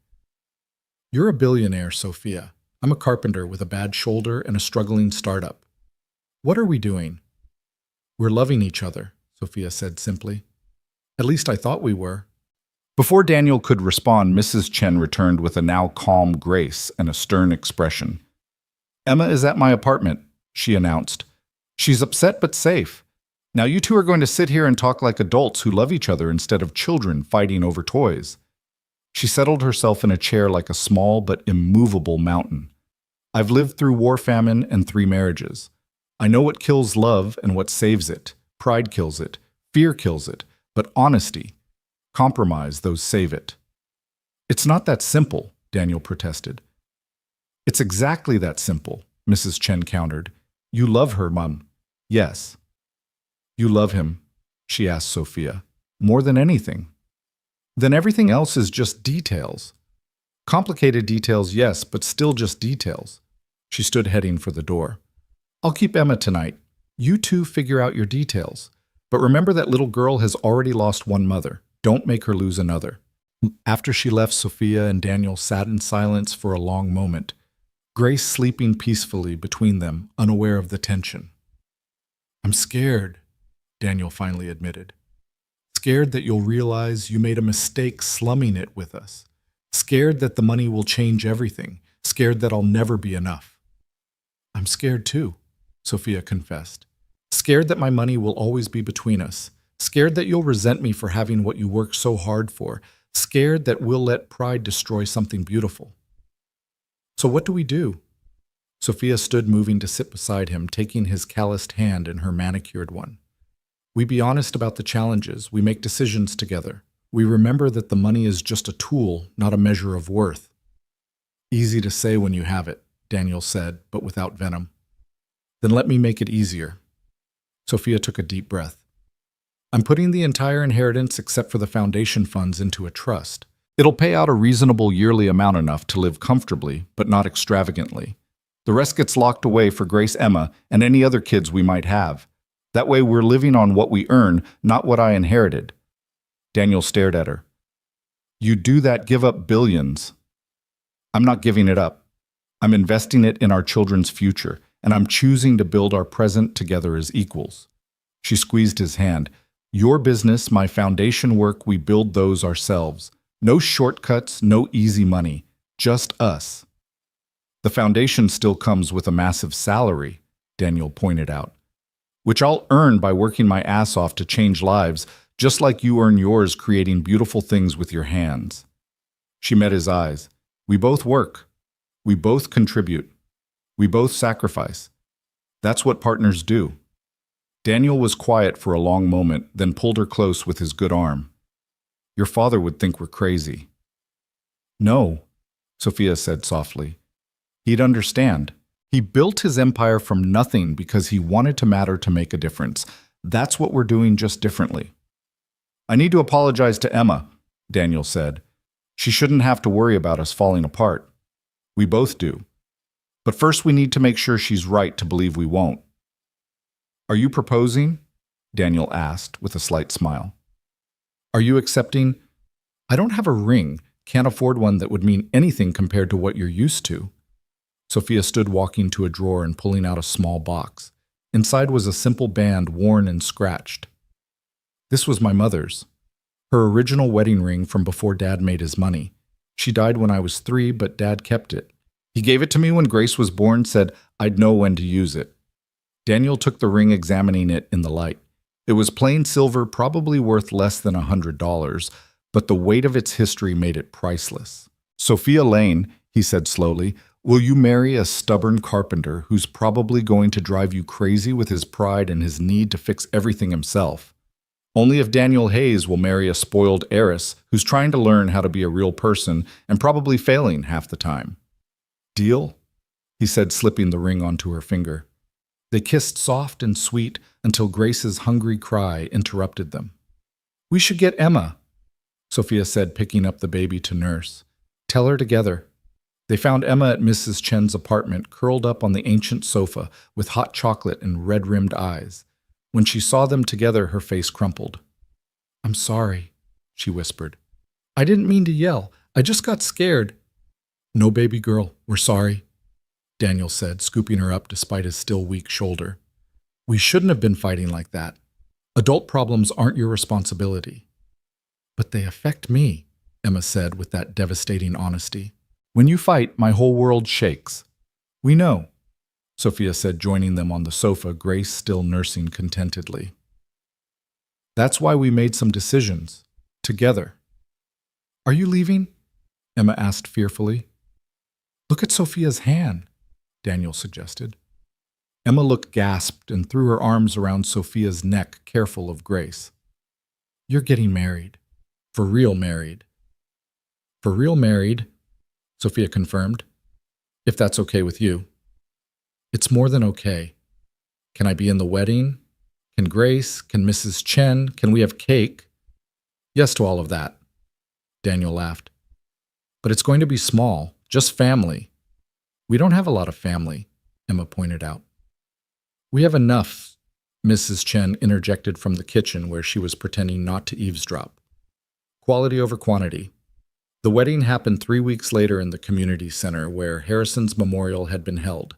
"You're a billionaire, Sophia. I'm a carpenter with a bad shoulder and a struggling startup. What are we doing?" "We're loving each other," Sophia said simply. "At least I thought we were." Before Daniel could respond, Mrs. Chen returned with a now calm grace and a stern expression. "Emma is at my apartment," she announced. "She's upset but safe. Now you two are going to sit here and talk like adults who love each other instead of children fighting over toys." She settled herself in a chair like a small but immovable mountain. "I've lived through war, famine, and 3 marriages. I know what kills love and what saves it. Pride kills it. Fear kills it. But honesty, compromise, those save it." "It's not that simple," Daniel protested. "It's exactly that simple," Mrs. Chen countered. "You love her, Mum." "Yes." "You love him?" she asked Sophia. "More than anything." "Then everything else is just details." "Complicated details, yes, but still just details." She stood heading for the door. "I'll keep Emma tonight. You two figure out your details. But remember that little girl has already lost one mother. Don't make her lose another." After she left, Sophia and Daniel sat in silence for a long moment, Grace sleeping peacefully between them, unaware of the tension. "I'm scared," Daniel finally admitted. "Scared that you'll realize you made a mistake slumming it with us. Scared that the money will change everything. Scared that I'll never be enough." "I'm scared too," Sophia confessed. "Scared that my money will always be between us. Scared that you'll resent me for having what you worked so hard for. Scared that we'll let pride destroy something beautiful." "So what do we do?" Sophia stood moving to sit beside him, taking his calloused hand in her manicured one. "We be honest about the challenges. We make decisions together. We remember that the money is just a tool, not a measure of worth." "Easy to say when you have it," Daniel said, but without venom. "Then let me make it easier." Sophia took a deep breath. "I'm putting the entire inheritance except for the foundation funds into a trust. It'll pay out a reasonable yearly amount enough to live comfortably, but not extravagantly. The rest gets locked away for Grace, Emma, and any other kids we might have. That way we're living on what we earn, not what I inherited." Daniel stared at her. "You do that, give up billions." "I'm not giving it up. I'm investing it in our children's future, and I'm choosing to build our present together as equals." She squeezed his hand. "Your business, my foundation work, we build those ourselves. No shortcuts, no easy money. Just us." "The foundation still comes with a massive salary," Daniel pointed out, "which I'll earn by working my ass off to change lives, just like you earn yours creating beautiful things with your hands." She met his eyes. "We both work. We both contribute. We both sacrifice. That's what partners do." Daniel was quiet for a long moment, then pulled her close with his good arm. "Your father would think we're crazy." "No," Sophia said softly. "He'd understand. He built his empire from nothing because he wanted to matter to make a difference. That's what we're doing, just differently." "I need to apologize to Emma," Daniel said. "She shouldn't have to worry about us falling apart. We both do. But first we need to make sure she's right to believe we won't." "Are you proposing?" Daniel asked with a slight smile. "Are you accepting?" "I don't have a ring. Can't afford one that would mean anything compared to what you're used to." Sophia stood walking to a drawer and pulling out a small box. Inside was a simple band, worn and scratched. "This was my mother's. Her original wedding ring from before Dad made his money. She died when I was 3, but Dad kept it. He gave it to me when Grace was born, said I'd know when to use it." Daniel took the ring, examining it in the light. It was plain silver, probably worth less than $100, but the weight of its history made it priceless. Sophia Lane, he said slowly, will you marry a stubborn carpenter who's probably going to drive you crazy with his pride and his need to fix everything himself? Only if Daniel Hayes will marry a spoiled heiress who's trying to learn how to be a real person and probably failing half the time. Deal? He said, slipping the ring onto her finger. They kissed soft and sweet until Grace's hungry cry interrupted them. We should get Emma, Sophia said, picking up the baby to nurse. Tell her together. They found Emma at Mrs. Chen's apartment, curled up on the ancient sofa with hot chocolate and red-rimmed eyes. When she saw them together, her face crumpled. I'm sorry, she whispered. I didn't mean to yell. I just got scared. No, baby girl, we're sorry, Daniel said, scooping her up despite his still weak shoulder. We shouldn't have been fighting like that. Adult problems aren't your responsibility. But they affect me, Emma said with that devastating honesty. When you fight, my whole world shakes. We know, Sophia said, joining them on the sofa, Grace still nursing contentedly. That's why we made some decisions. Together. Are you leaving? Emma asked fearfully. Look at Sophia's hand, Daniel suggested. Emma looked gasped and threw her arms around Sophia's neck, careful of Grace. You're getting married. For real married. For real married, Sophia confirmed. If that's okay with you. It's more than okay. Can I be in the wedding? Can Grace? Can Mrs. Chen? Can we have cake? Yes to all of that, Daniel laughed. But it's going to be small, just family. We don't have a lot of family, Emma pointed out. We have enough, Mrs. Chen interjected from the kitchen where she was pretending not to eavesdrop. Quality over quantity. The wedding happened 3 weeks later in the community center where Harrison's memorial had been held.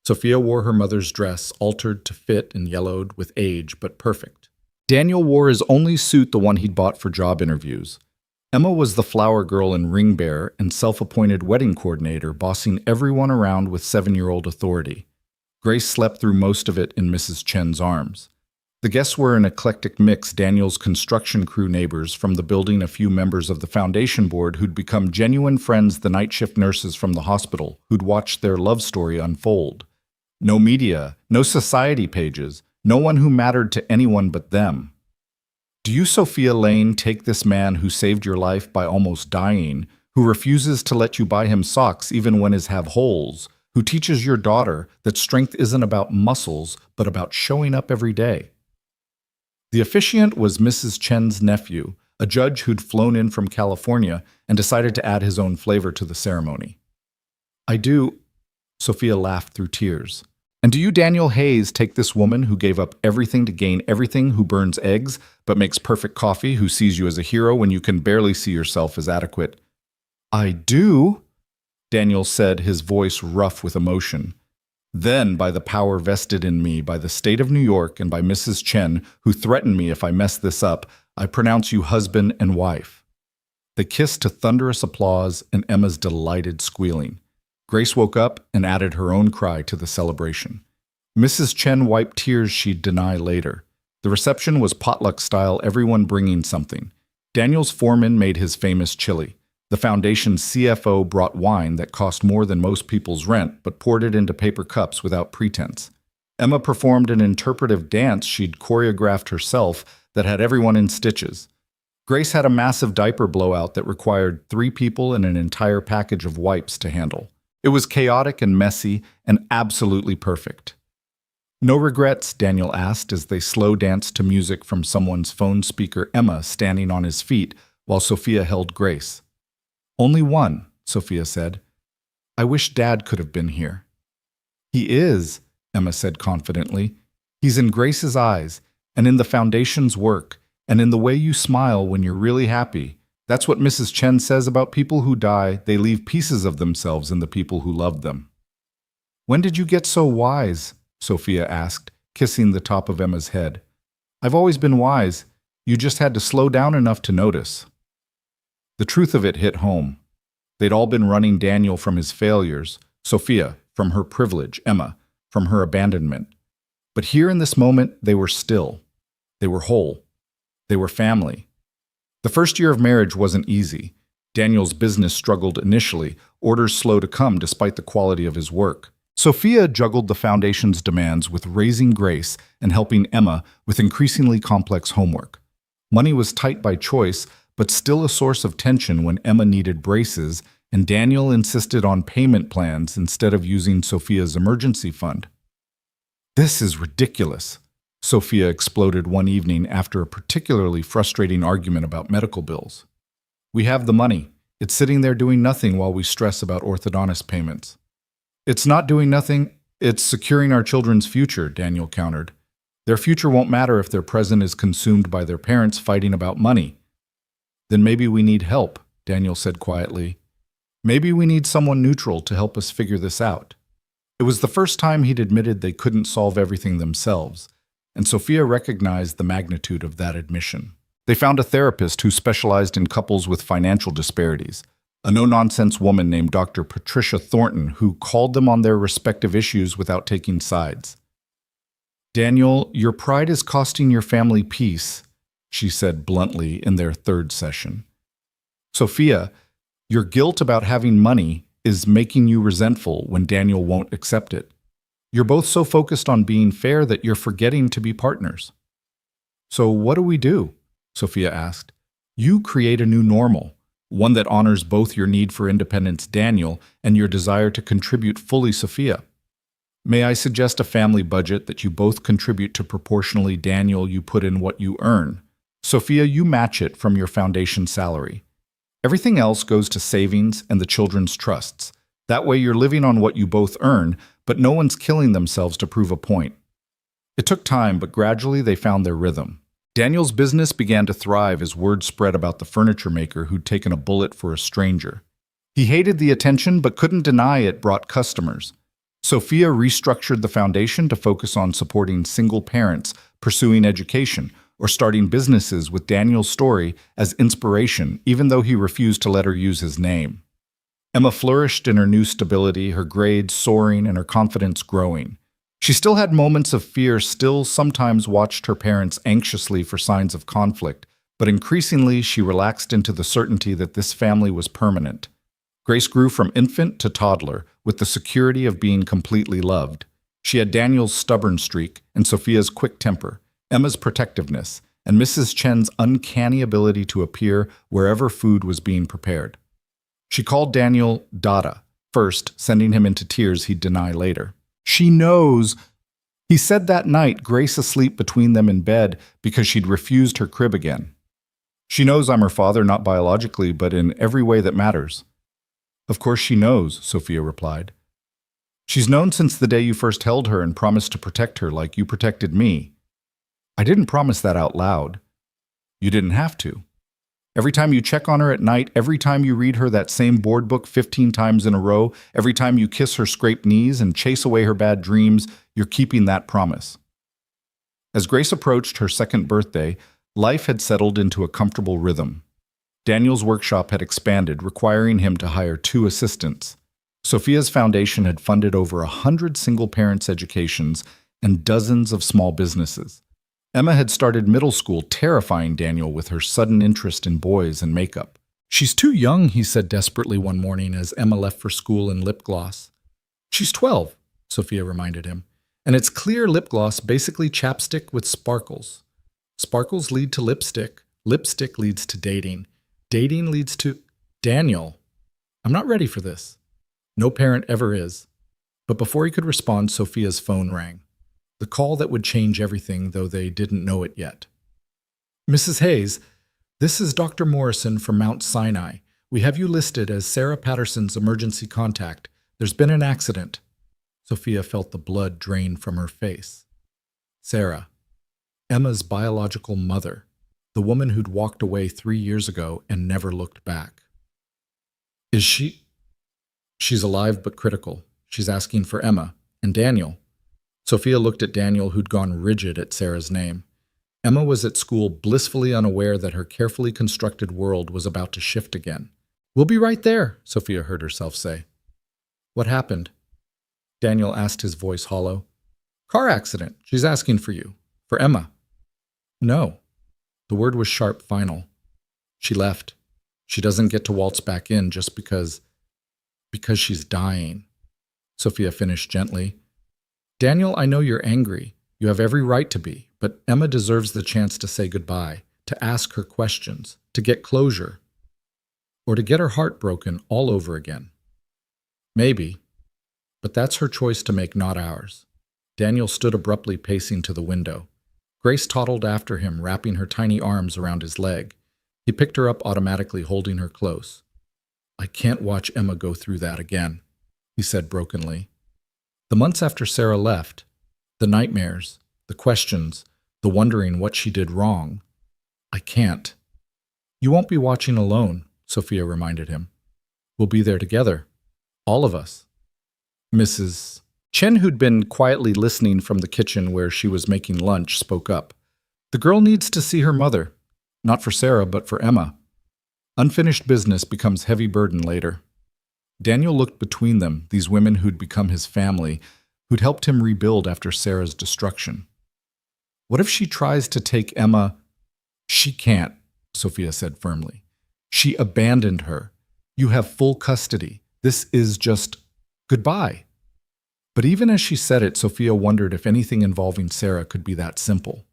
Sophia wore her mother's dress, altered to fit and yellowed with age, but perfect. Daniel wore his only suit, the one he'd bought for job interviews. Emma was the flower girl and ring bearer and self-appointed wedding coordinator, bossing everyone around with 7-year-old authority. Grace slept through most of it in Mrs. Chen's arms. The guests were an eclectic mix, Daniel's construction crew neighbors from the building, a few members of the foundation board who'd become genuine friends, the night shift nurses from the hospital who'd watched their love story unfold. No media, no society pages, no one who mattered to anyone but them. Do you, Sophia Lane, take this man who saved your life by almost dying, who refuses to let you buy him socks even when his have holes, who teaches your daughter that strength isn't about muscles but about showing up every day? The officiant was Mrs. Chen's nephew, a judge who'd flown in from California and decided to add his own flavor to the ceremony. I do, Sophia laughed through tears. And do you, Daniel Hayes, take this woman who gave up everything to gain everything, who burns eggs but makes perfect coffee, who sees you as a hero when you can barely see yourself as adequate? I do, Daniel said, his voice rough with emotion. Then, by the power vested in me by the state of New York and by Mrs. Chen, who threatened me if I mess this up, I pronounce you husband and wife. They kissed to thunderous applause and Emma's delighted squealing. Grace woke up and added her own cry to the celebration. Mrs. Chen wiped tears she'd deny later. The reception was potluck style, everyone bringing something. Daniel's foreman made his famous chili. The foundation's CFO brought wine that cost more than most people's rent, but poured it into paper cups without pretense. Emma performed an interpretive dance she'd choreographed herself that had everyone in stitches. Grace had a massive diaper blowout that required 3 people and an entire package of wipes to handle. It was chaotic and messy and absolutely perfect. No regrets, Daniel asked as they slow danced to music from someone's phone speaker, Emma standing on his feet while Sophia held Grace. Only one, Sophia said. I wish Dad could have been here. He is, Emma said confidently. He's in Grace's eyes, and in the foundation's work, and in the way you smile when you're really happy. That's what Mrs. Chen says about people who die. They leave pieces of themselves in the people who loved them. When did you get so wise? Sophia asked, kissing the top of Emma's head. I've always been wise. You just had to slow down enough to notice. The truth of it hit home. They'd all been running Daniel from his failures, Sophia from her privilege, Emma from her abandonment. But here in this moment, they were still. They were whole. They were family. The first year of marriage wasn't easy. Daniel's business struggled initially, orders slow to come despite the quality of his work. Sophia juggled the foundation's demands with raising Grace and helping Emma with increasingly complex homework. Money was tight by choice, but still a source of tension when Emma needed braces and Daniel insisted on payment plans instead of using Sophia's emergency fund. "This is ridiculous," Sophia exploded one evening after a particularly frustrating argument about medical bills. "We have the money. It's sitting there doing nothing while we stress about orthodontist payments." "It's not doing nothing, it's securing our children's future," Daniel countered. "Their future won't matter if their present is consumed by their parents fighting about money." "Then maybe we need help," Daniel said quietly. "Maybe we need someone neutral to help us figure this out." It was the first time he'd admitted they couldn't solve everything themselves, and Sophia recognized the magnitude of that admission. They found a therapist who specialized in couples with financial disparities, a no-nonsense woman named Dr. Patricia Thornton, who called them on their respective issues without taking sides. "Daniel, your pride is costing your family peace," she said bluntly in their third session. "Sophia, your guilt about having money is making you resentful when Daniel won't accept it. You're both so focused on being fair that you're forgetting to be partners." "So what do we do?" Sophia asked. "You create a new normal, one that honors both your need for independence, Daniel, and your desire to contribute fully, Sophia. May I suggest a family budget that you both contribute to proportionally, Daniel, you put in what you earn. Sophia, you match it from your foundation salary. Everything else goes to savings and the children's trusts. That way you're living on what you both earn, but no one's killing themselves to prove a point." It took time, but gradually they found their rhythm. Daniel's business began to thrive as word spread about the furniture maker who'd taken a bullet for a stranger. He hated the attention, but couldn't deny it brought customers. Sophia restructured the foundation to focus on supporting single parents, pursuing education, or starting businesses with Daniel's story as inspiration, even though he refused to let her use his name. Emma flourished in her new stability, her grades soaring and her confidence growing. She still had moments of fear, still sometimes watched her parents anxiously for signs of conflict, but increasingly she relaxed into the certainty that this family was permanent. Grace grew from infant to toddler, with the security of being completely loved. She had Daniel's stubborn streak and Sophia's quick temper, Emma's protectiveness, and Mrs. Chen's uncanny ability to appear wherever food was being prepared. She called Daniel Dada, first, sending him into tears he'd deny later. "She knows," he said that night, Grace asleep between them in bed because she'd refused her crib again. "She knows I'm her father, not biologically, but in every way that matters." "Of course she knows," Sophia replied. "She's known since the day you first held her and promised to protect her like you protected me." "I didn't promise that out loud." "You didn't have to. Every time you check on her at night, every time you read her that same board book 15 times in a row, every time you kiss her scraped knees and chase away her bad dreams, you're keeping that promise." As Grace approached her second birthday, life had settled into a comfortable rhythm. Daniel's workshop had expanded, requiring him to hire 2 assistants. Sophia's foundation had funded over 100 single parents' educations and dozens of small businesses. Emma had started middle school, terrifying Daniel with her sudden interest in boys and makeup. "She's too young," he said desperately one morning as Emma left for school in lip gloss. "She's 12, Sophia reminded him. "And it's clear lip gloss, basically chapstick with sparkles. Sparkles lead to lipstick. Lipstick leads to dating. Dating leads to—" "Daniel, I'm not ready for this." No parent ever is. But before he could respond, Sophia's phone rang. The call that would change everything, though they didn't know it yet. "Mrs. Hayes, this is Dr. Morrison from Mount Sinai. We have you listed as Sarah Patterson's emergency contact. There's been an accident." Sophia felt the blood drain from her face. Sarah, Emma's biological mother, the woman who'd walked away 3 years ago and never looked back. "Is she—" "She's alive but critical. She's asking for Emma and Daniel." Sophia looked at Daniel, who'd gone rigid at Sarah's name. Emma was at school, blissfully unaware that her carefully constructed world was about to shift again. "We'll be right there," Sophia heard herself say. "What happened?" Daniel asked, his voice hollow. "Car accident. She's asking for you. For Emma." "No." The word was sharp, final. "She left. She doesn't get to waltz back in just because she's dying, Sophia finished gently. Daniel, I know you're angry. You have every right to be, but Emma deserves the chance to say goodbye, to ask her questions, to get closure, or to get her heart broken all over again. Maybe, but that's her choice to make, not ours. Daniel stood abruptly, pacing to the window. Grace toddled after him, wrapping her tiny arms around his leg. He picked her up automatically, holding her close. I can't watch Emma go through that again, he said brokenly. The months after Sarah left, the nightmares, the questions, the wondering what she did wrong. I can't. You won't be watching alone, Sophia reminded him. We'll be there together. All of us. Mrs. Chen, who'd been quietly listening from the kitchen where she was making lunch, spoke up. The girl needs to see her mother. Not for Sarah, but for Emma. Unfinished business becomes heavy burden later. Daniel looked between them, these women who'd become his family, who'd helped him rebuild after Sarah's destruction. What if she tries to take Emma? She can't, Sophia said firmly. She abandoned her. You have full custody. This is just goodbye. But even as she said it, Sophia wondered if anything involving Sarah could be that simple.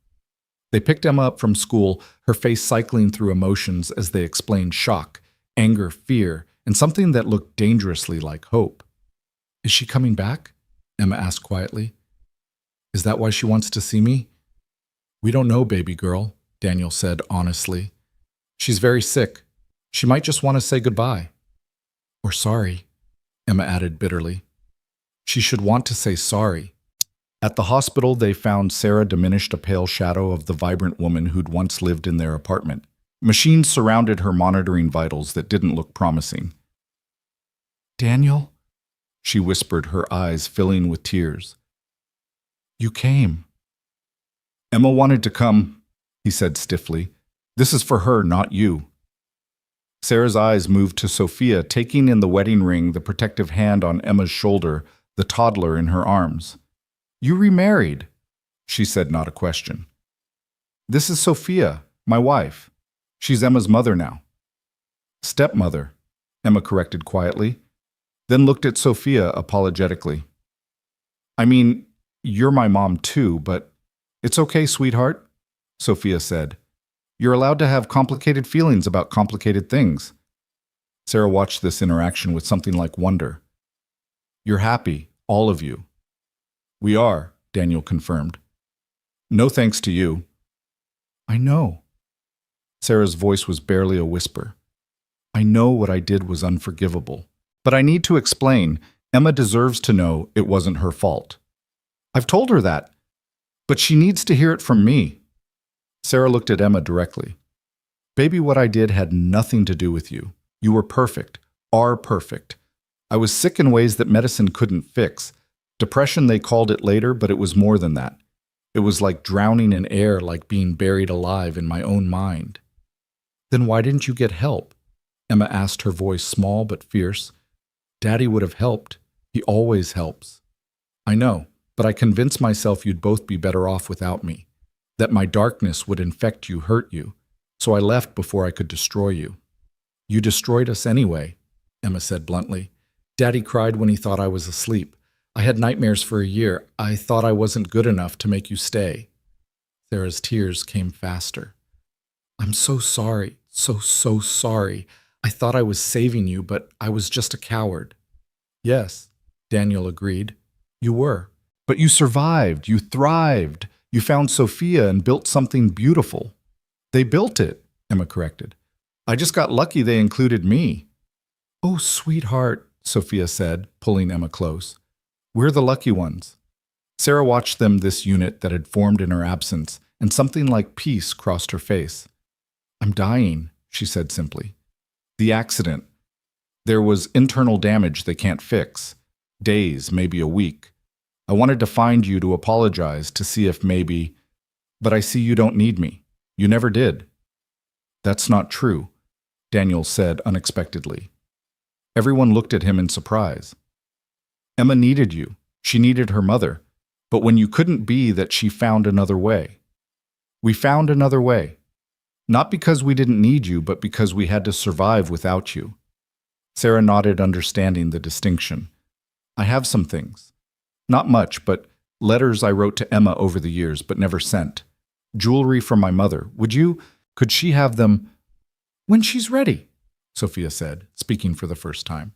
They picked Emma up from school, her face cycling through emotions as they explained shock, anger, fear, and something that looked dangerously like hope. Is she coming back? Emma asked quietly. Is that why she wants to see me? We don't know, baby girl, Daniel said honestly. She's very sick. She might just want to say goodbye. Or sorry, Emma added bitterly. She should want to say sorry. At the hospital, they found Sarah diminished, a pale shadow of the vibrant woman who'd once lived in their apartment. Machines surrounded her, monitoring vitals that didn't look promising. Daniel, she whispered, her eyes filling with tears. You came. Emma wanted to come, he said stiffly. This is for her, not you. Sarah's eyes moved to Sophia, taking in the wedding ring, the protective hand on Emma's shoulder, the toddler in her arms. You remarried, she said, not a question. This is Sophia, my wife. She's Emma's mother now. Stepmother, Emma corrected quietly, then looked at Sophia apologetically. I mean, you're my mom too, but it's okay, sweetheart, Sophia said. You're allowed to have complicated feelings about complicated things. Sarah watched this interaction with something like wonder. You're happy, all of you. We are, Daniel confirmed. No thanks to you. I know. Sarah's voice was barely a whisper. I know what I did was unforgivable. But I need to explain. Emma deserves to know it wasn't her fault. I've told her that. But she needs to hear it from me. Sarah looked at Emma directly. Baby, what I did had nothing to do with you. You were perfect, are perfect. I was sick in ways that medicine couldn't fix. Depression, they called it later, but it was more than that. It was like drowning in air, like being buried alive in my own mind. Then why didn't you get help? Emma asked, her voice small but fierce. Daddy would have helped. He always helps. I know, but I convinced myself you'd both be better off without me, that my darkness would infect you, hurt you, so I left before I could destroy you. You destroyed us anyway, Emma said bluntly. Daddy cried when he thought I was asleep. I had nightmares for a year. I thought I wasn't good enough to make you stay. Sarah's tears came faster. I'm so sorry, so sorry. I thought I was saving you, but I was just a coward. Yes, Daniel agreed. You were. But you survived, you thrived. You found Sophia and built something beautiful. They built it, Emma corrected. I just got lucky they included me. Oh, sweetheart, Sophia said, pulling Emma close. We're the lucky ones. Sarah watched them, this unit that had formed in her absence, and something like peace crossed her face. I'm dying, she said simply. The accident. There was internal damage they can't fix. Days, maybe a week. I wanted to find you to apologize, to see if maybe... But I see you don't need me. You never did. That's not true, Daniel said unexpectedly. Everyone looked at him in surprise. Emma needed you. She needed her mother. But when you couldn't be that, she found another way. We found another way. Not because we didn't need you, but because we had to survive without you. Sarah nodded, understanding the distinction. I have some things. Not much, but letters I wrote to Emma over the years, but never sent. Jewelry from my mother. Could she have them when she's ready? Sophia said, speaking for the first time.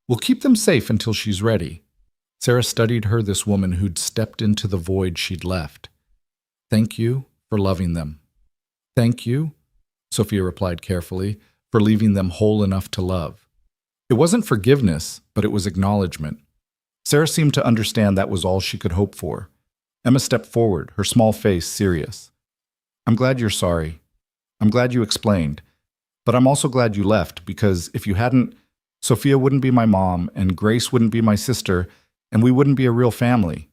We'll keep them safe until she's ready. Sarah studied her, this woman who'd stepped into the void she'd left. Thank you for loving them. Thank you, Sophia replied carefully, for leaving them whole enough to love. It wasn't forgiveness, but it was acknowledgement. Sarah seemed to understand that was all she could hope for. Emma stepped forward, her small face serious. I'm glad you're sorry. I'm glad you explained. But I'm also glad you left, because if you hadn't, Sophia wouldn't be my mom, and Grace wouldn't be my sister, and we wouldn't be a real family.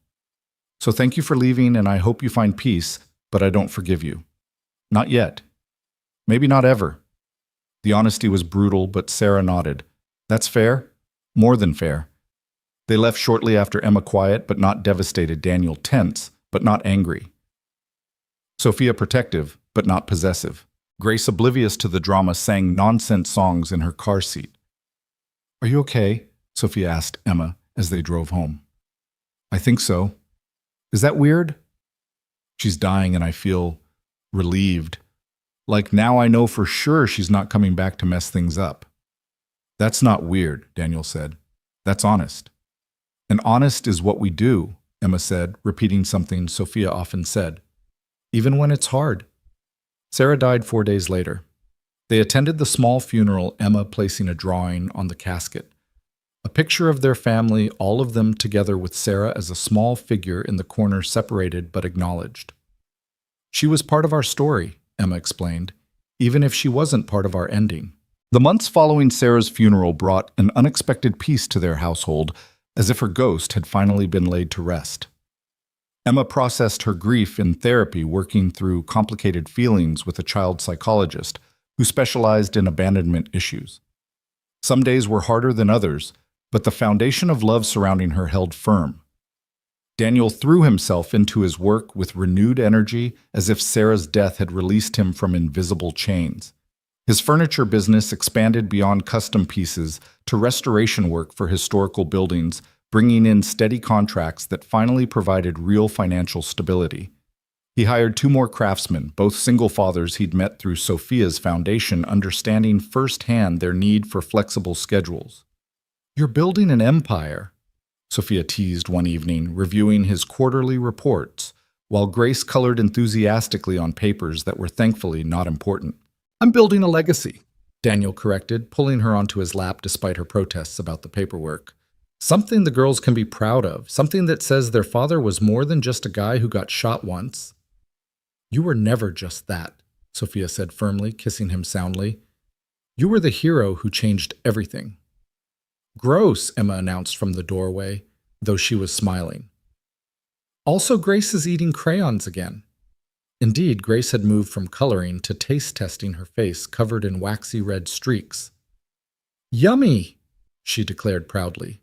So thank you for leaving, and I hope you find peace, but I don't forgive you. Not yet. Maybe not ever. The honesty was brutal, but Sarah nodded. That's fair. More than fair. They left shortly after, Emma quiet but not devastated, Daniel tense but not angry. Sophia protective but not possessive. Grace, oblivious to the drama, sang nonsense songs in her car seat. Are you okay? Sophia asked Emma as they drove home. I think so. Is that weird? She's dying and I feel relieved. Like now I know for sure she's not coming back to mess things up. That's not weird, Daniel said. That's honest. And honest is what we do, Emma said, repeating something Sophia often said. Even when it's hard. Sarah died 4 days later. They attended the small funeral, Emma placing a drawing on the casket. A picture of their family, all of them together with Sarah as a small figure in the corner, separated but acknowledged. She was part of our story, Emma explained, even if she wasn't part of our ending. The months following Sarah's funeral brought an unexpected peace to their household, as if her ghost had finally been laid to rest. Emma processed her grief in therapy, working through complicated feelings with a child psychologist who specialized in abandonment issues. Some days were harder than others, but the foundation of love surrounding her held firm. Daniel threw himself into his work with renewed energy, as if Sarah's death had released him from invisible chains. His furniture business expanded beyond custom pieces to restoration work for historical buildings, bringing in steady contracts that finally provided real financial stability. He hired 2 more craftsmen, both single fathers he'd met through Sophia's foundation, understanding firsthand their need for flexible schedules. You're building an empire, Sophia teased one evening, reviewing his quarterly reports, while Grace colored enthusiastically on papers that were thankfully not important. I'm building a legacy, Daniel corrected, pulling her onto his lap despite her protests about the paperwork. Something the girls can be proud of, something that says their father was more than just a guy who got shot once. You were never just that, Sophia said firmly, kissing him soundly. You were the hero who changed everything. Gross, Emma announced from the doorway, though she was smiling. Also, Grace is eating crayons again. Indeed, Grace had moved from coloring to taste testing her face covered in waxy red streaks. Yummy, she declared proudly.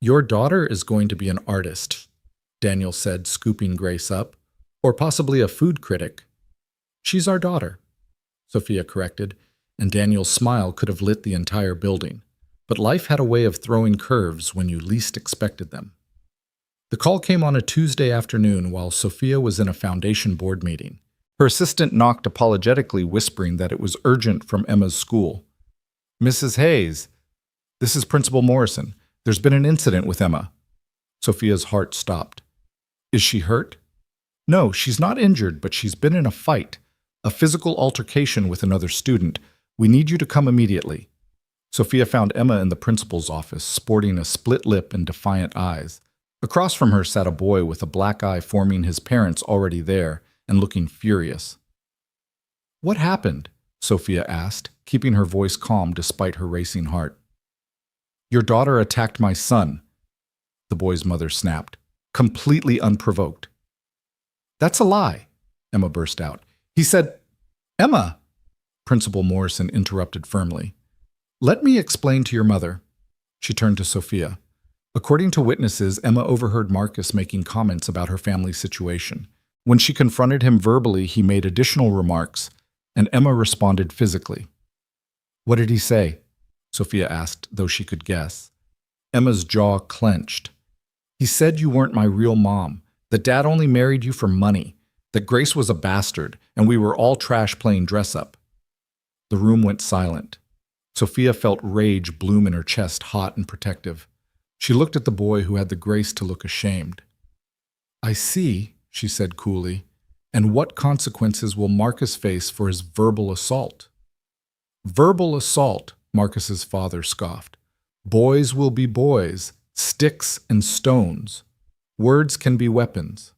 Your daughter is going to be an artist, Daniel said, scooping Grace up, or possibly a food critic. She's our daughter, Sophia corrected, and Daniel's smile could have lit the entire building. But life had a way of throwing curves when you least expected them. The call came on a Tuesday afternoon while Sophia was in a foundation board meeting. Her assistant knocked apologetically, whispering that it was urgent from Emma's school. Mrs. Hayes, this is Principal Morrison. There's been an incident with Emma. Sophia's heart stopped. Is she hurt? No, she's not injured, but she's been in a fight, a physical altercation with another student. We need you to come immediately. Sophia found Emma in the principal's office, sporting a split lip and defiant eyes. Across from her sat a boy with a black eye, forming his parents already there and looking furious. What happened? Sophia asked, keeping her voice calm despite her racing heart. Your daughter attacked my son, the boy's mother snapped, completely unprovoked. That's a lie, Emma burst out. He said, Emma, Principal Morrison interrupted firmly. Let me explain to your mother. She turned to Sophia. According to witnesses, Emma overheard Marcus making comments about her family situation. When she confronted him verbally, he made additional remarks, and Emma responded physically. "What did he say?" Sophia asked, though she could guess. Emma's jaw clenched. "He said you weren't my real mom, that Dad only married you for money, that Grace was a bastard, and we were all trash playing dress-up." The room went silent. Sophia felt rage bloom in her chest, hot and protective. She looked at the boy who had the grace to look ashamed. "I see," she said coolly. "And what consequences will Marcus face for his verbal assault?" "Verbal assault," Marcus's father scoffed. "Boys will be boys, sticks and stones. Words can be weapons."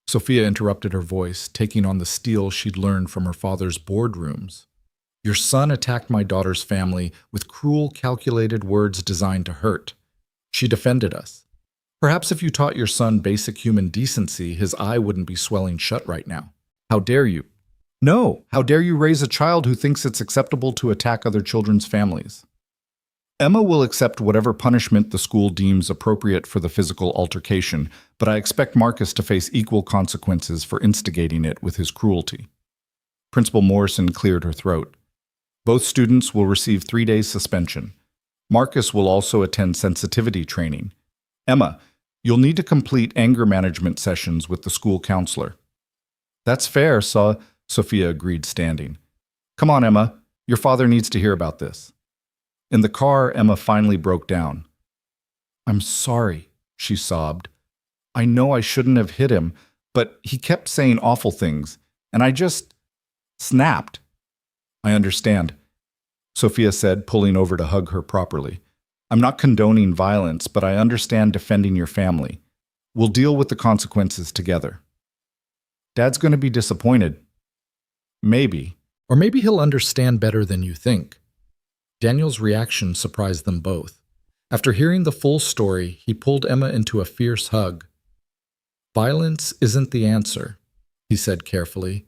Sophia interrupted her voice, taking on the steel she'd learned from her father's boardrooms. "Your son attacked my daughter's family with cruel, calculated words designed to hurt. She defended us. Perhaps if you taught your son basic human decency, his eye wouldn't be swelling shut right now. How dare you? No, how dare you raise a child who thinks it's acceptable to attack other children's families?" Emma will accept whatever punishment the school deems appropriate for the physical altercation, but I expect Marcus to face equal consequences for instigating it with his cruelty. Principal Morrison cleared her throat. Both students will receive 3 days suspension. Marcus will also attend sensitivity training. Emma, you'll need to complete anger management sessions with the school counselor. "That's fair, Sophia agreed, standing. "Come on, Emma. Your father needs to hear about this." In the car, Emma finally broke down. "I'm sorry," she sobbed. "I know I shouldn't have hit him, but he kept saying awful things, and I just snapped." "I understand," Sophia said, pulling over to hug her properly. "I'm not condoning violence, but I understand defending your family. We'll deal with the consequences together." "Dad's going to be disappointed." "Maybe. Or maybe he'll understand better than you think." Daniel's reaction surprised them both. After hearing the full story, he pulled Emma into a fierce hug. "Violence isn't the answer," he said carefully,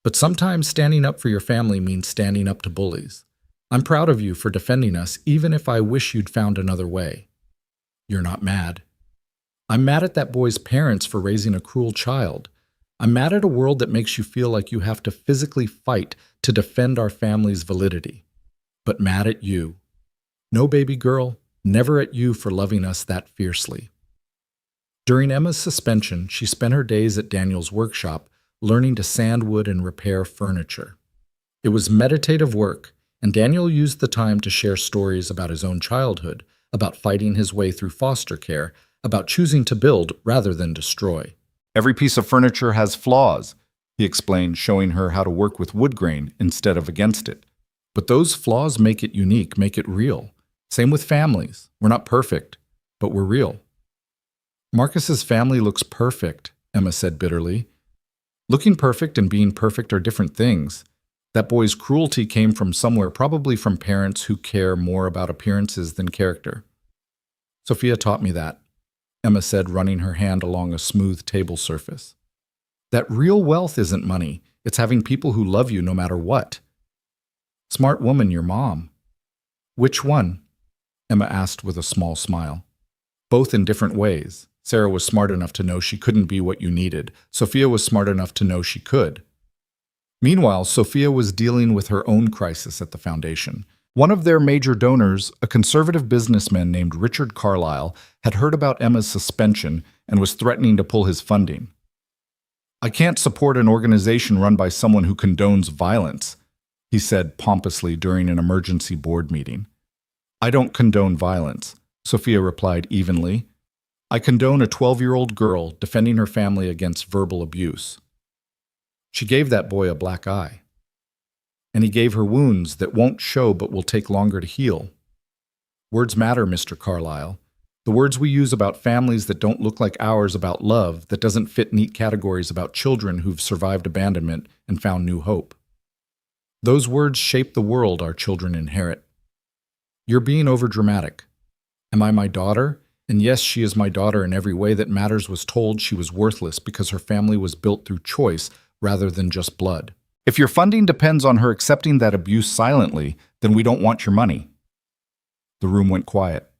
"but sometimes standing up for your family means standing up to bullies. I'm proud of you for defending us, even if I wish you'd found another way." "You're not mad." "I'm mad at that boy's parents for raising a cruel child. I'm mad at a world that makes you feel like you have to physically fight to defend our family's validity. But mad at you. No, baby girl, never at you for loving us that fiercely." During Emma's suspension, she spent her days at Daniel's workshop, learning to sand wood and repair furniture. It was meditative work, and Daniel used the time to share stories about his own childhood, about fighting his way through foster care, about choosing to build rather than destroy. "Every piece of furniture has flaws," he explained, showing her how to work with wood grain instead of against it. "But those flaws make it unique, make it real. Same with families. We're not perfect, but we're real." "Marcus's family looks perfect," Emma said bitterly. "Looking perfect and being perfect are different things. That boy's cruelty came from somewhere, probably from parents who care more about appearances than character." "Sophia taught me that," Emma said, running her hand along a smooth table surface. "That real wealth isn't money. It's having people who love you no matter what." "Smart woman, your mom." "Which one?" Emma asked with a small smile. "Both in different ways. Sarah was smart enough to know she couldn't be what you needed. Sophia was smart enough to know she could." Meanwhile, Sophia was dealing with her own crisis at the foundation. One of their major donors, a conservative businessman named Richard Carlyle, had heard about Emma's suspension and was threatening to pull his funding. "I can't support an organization run by someone who condones violence," he said pompously during an emergency board meeting. "I don't condone violence," Sophia replied evenly. "I condone a 12-year-old girl defending her family against verbal abuse." She gave that boy a black eye. And he gave her wounds that won't show but will take longer to heal. Words matter, Mr. Carlyle. The words we use about families that don't look like ours, about love, that doesn't fit neat categories, about children who've survived abandonment and found new hope. Those words shape the world our children inherit. You're being overdramatic. Am I my daughter? And yes, she is my daughter in every way that matters. Was told she was worthless because her family was built through choice rather than just blood. If your funding depends on her accepting that abuse silently, then we don't want your money." The room went quiet.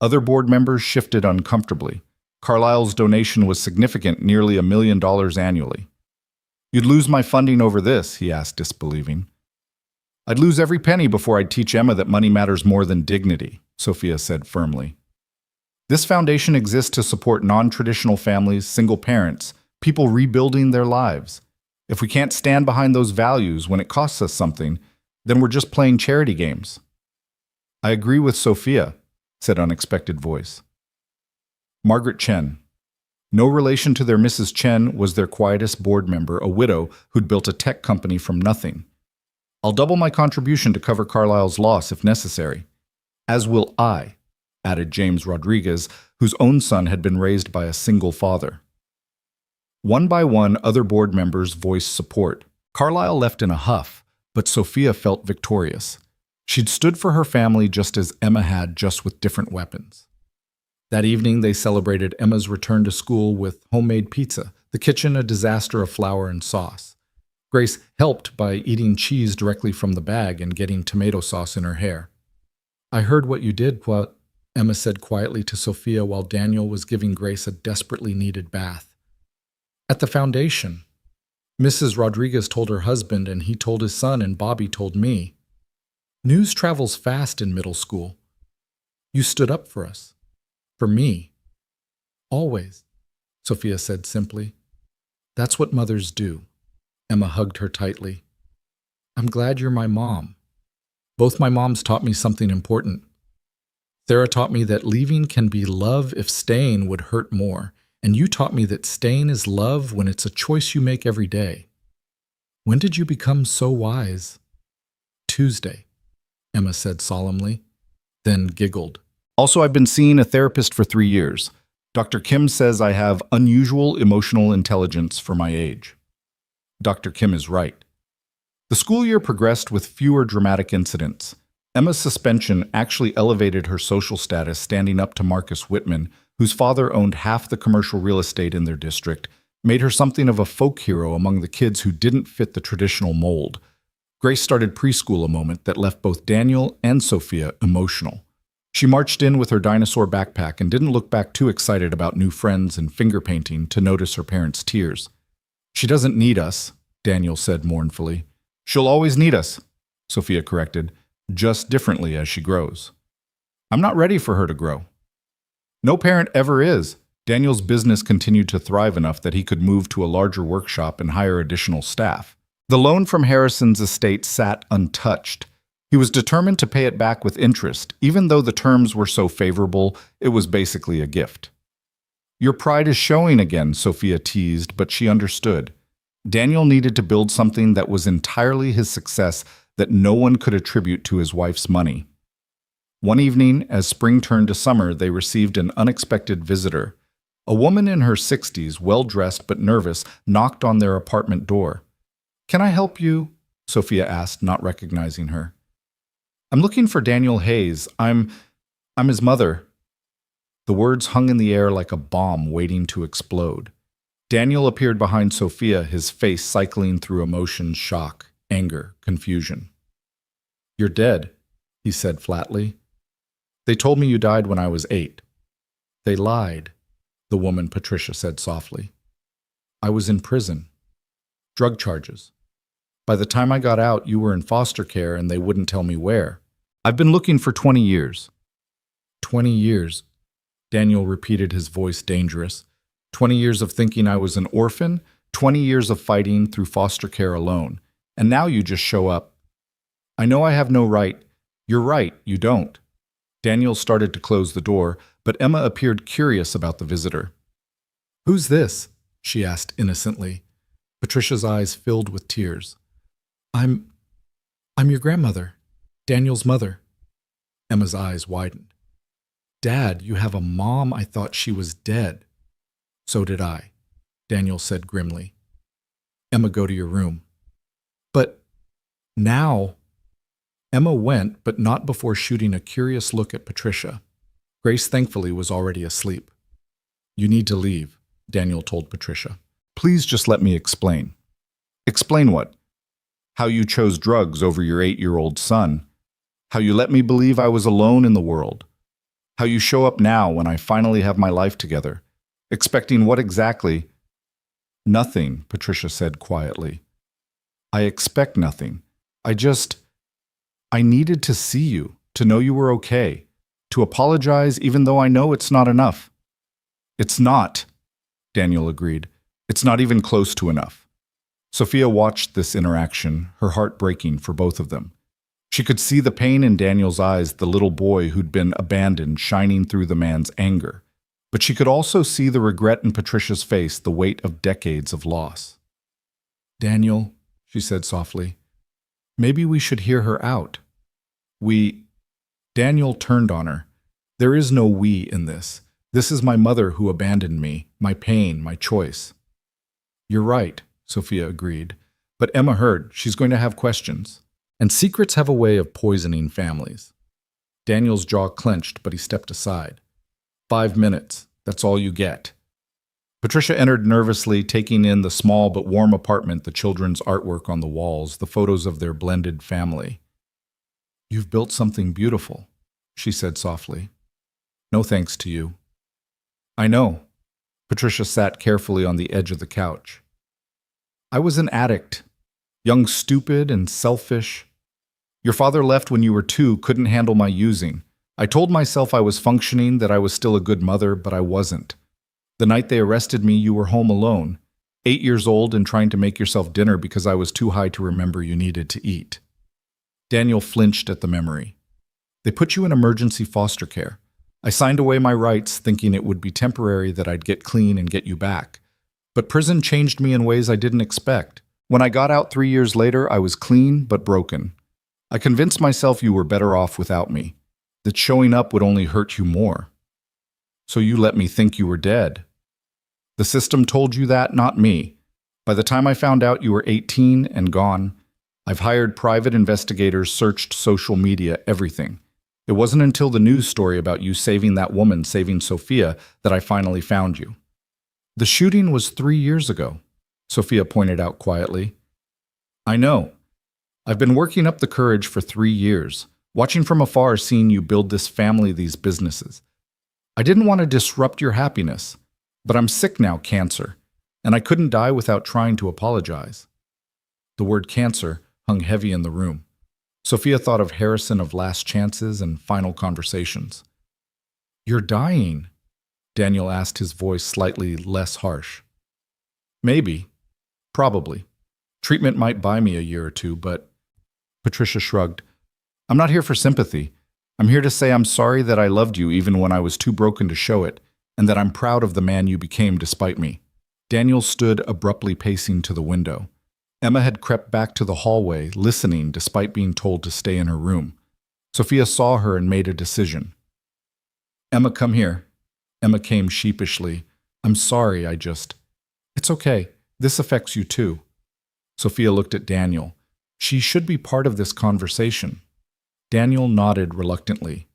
Other board members shifted uncomfortably. Carlyle's donation was significant, nearly $1 million annually. You'd lose my funding over this, he asked, disbelieving. I'd lose every penny before I'd teach Emma that money matters more than dignity, Sophia said firmly. This foundation exists to support non-traditional families, single parents, people rebuilding their lives. If we can't stand behind those values when it costs us something, then we're just playing charity games. I agree with Sophia, said unexpected voice. Margaret Chen. No relation to their Mrs. Chen, was their quietest board member, a widow who'd built a tech company from nothing. I'll double my contribution to cover Carlyle's loss if necessary. As will I, added James Rodriguez, whose own son had been raised by a single father. One by one, other board members voiced support. Carlyle left in a huff, but Sophia felt victorious. She'd stood for her family just as Emma had, just with different weapons. That evening, they celebrated Emma's return to school with homemade pizza, the kitchen a disaster of flour and sauce. Grace helped by eating cheese directly from the bag and getting tomato sauce in her hair. I heard what you did, Emma said quietly to Sophia while Daniel was giving Grace a desperately needed bath. At the foundation, Mrs. Rodriguez told her husband, and he told his son, and Bobby told me. News travels fast in middle school. You stood up for us. For me. Always, Sophia said simply. That's what mothers do. Emma hugged her tightly. I'm glad you're my mom. Both my moms taught me something important. Sarah taught me that leaving can be love if staying would hurt more, and you taught me that staying is love when it's a choice you make every day. When did you become so wise? Tuesday, Emma said solemnly, then giggled. Also, I've been seeing a therapist for 3 years. Dr. Kim says I have unusual emotional intelligence for my age. Dr. Kim is right. The school year progressed with fewer dramatic incidents. Emma's suspension actually elevated her social status, standing up to Marcus Whitman, whose father owned half the commercial real estate in their district, made her something of a folk hero among the kids who didn't fit the traditional mold. Grace started preschool, a moment that left both Daniel and Sophia emotional. She marched in with her dinosaur backpack and didn't look back too excited about new friends and finger painting to notice her parents' tears. She doesn't need us, Daniel said mournfully. She'll always need us, Sophia corrected, just differently as she grows. I'm not ready for her to grow. No parent ever is. Daniel's business continued to thrive enough that he could move to a larger workshop and hire additional staff. The loan from Harrison's estate sat untouched. He was determined to pay it back with interest. Even though the terms were so favorable, it was basically a gift. Your pride is showing again, Sophia teased, but she understood. Daniel needed to build something that was entirely his success, that no one could attribute to his wife's money. One evening, as spring turned to summer, they received an unexpected visitor. A woman in her 60s, well-dressed but nervous, knocked on their apartment door. Can I help you? Sophia asked, not recognizing her. I'm looking for Daniel Hayes. I'm his mother. The words hung in the air like a bomb waiting to explode. Daniel appeared behind Sophia, his face cycling through emotions: shock, anger, confusion. You're dead, he said flatly. They told me you died when I was 8. They lied, the woman Patricia said softly. I was in prison. Drug charges. By the time I got out, you were in foster care and they wouldn't tell me where. I've been looking for 20 years. 20 years, Daniel repeated, his voice dangerous. 20 years of thinking I was an orphan, 20 years of fighting through foster care alone. And now you just show up. I know I have no right. You're right, you don't. Daniel started to close the door, but Emma appeared curious about the visitor. Who's this? She asked innocently. Patricia's eyes filled with tears. I'm your grandmother, Daniel's mother. Emma's eyes widened. Dad, you have a mom? I thought she was dead. So did I, Daniel said grimly. Emma, go to your room. But now... Emma went, but not before shooting a curious look at Patricia. Grace, thankfully, was already asleep. You need to leave, Daniel told Patricia. Please just let me explain. Explain what? How you chose drugs over your 8-year-old son. How you let me believe I was alone in the world. How you show up now when I finally have my life together. Expecting what exactly? Nothing, Patricia said quietly. I expect nothing. I needed to see you, to know you were okay, to apologize even though I know it's not enough. It's not, Daniel agreed. It's not even close to enough. Sophia watched this interaction, her heart breaking for both of them. She could see the pain in Daniel's eyes, the little boy who'd been abandoned shining through the man's anger. But she could also see the regret in Patricia's face, the weight of decades of loss. Daniel, she said softly, maybe we should hear her out. Daniel turned on her. There is no we in this. This is my mother who abandoned me, my pain, my choice. You're right, Sophia agreed. But Emma heard. She's going to have questions. And secrets have a way of poisoning families. Daniel's jaw clenched, but he stepped aside. 5 minutes. That's all you get. Patricia entered nervously, taking in the small but warm apartment, the children's artwork on the walls, the photos of their blended family. You've built something beautiful, she said softly. No thanks to you. I know. Patricia sat carefully on the edge of the couch. I was an addict, young, stupid, and selfish. Your father left when you were 2, couldn't handle my using. I told myself I was functioning, that I was still a good mother, but I wasn't. The night they arrested me, you were home alone, 8 years old and trying to make yourself dinner because I was too high to remember you needed to eat. Daniel flinched at the memory. They put you in emergency foster care. I signed away my rights, thinking it would be temporary, that I'd get clean and get you back. But prison changed me in ways I didn't expect. When I got out 3 years later, I was clean but broken. I convinced myself you were better off without me, that showing up would only hurt you more. So you let me think you were dead. The system told you that, not me. By the time I found out you were 18 and gone, I've hired private investigators, searched social media, everything. It wasn't until the news story about you saving that woman, saving Sophia, that I finally found you. The shooting was 3 years ago, Sophia pointed out quietly. I know. I've been working up the courage for 3 years, watching from afar, seeing you build this family, these businesses. I didn't want to disrupt your happiness, but I'm sick now, cancer, and I couldn't die without trying to apologize. The word cancer hung heavy in the room. Sophia thought of Harrison, of Last Chances and Final Conversations. You're dying, Daniel asked, his voice slightly less harsh. Maybe. Probably. Treatment might buy me a year or 2, but... Patricia shrugged. I'm not here for sympathy. I'm here to say I'm sorry that I loved you even when I was too broken to show it, and that I'm proud of the man you became despite me. Daniel stood abruptly, pacing to the window. Emma had crept back to the hallway, listening despite being told to stay in her room. Sophia saw her and made a decision. Emma, come here. Emma came sheepishly. I'm sorry, It's okay. This affects you too. Sophia looked at Daniel. She should be part of this conversation. Daniel nodded reluctantly.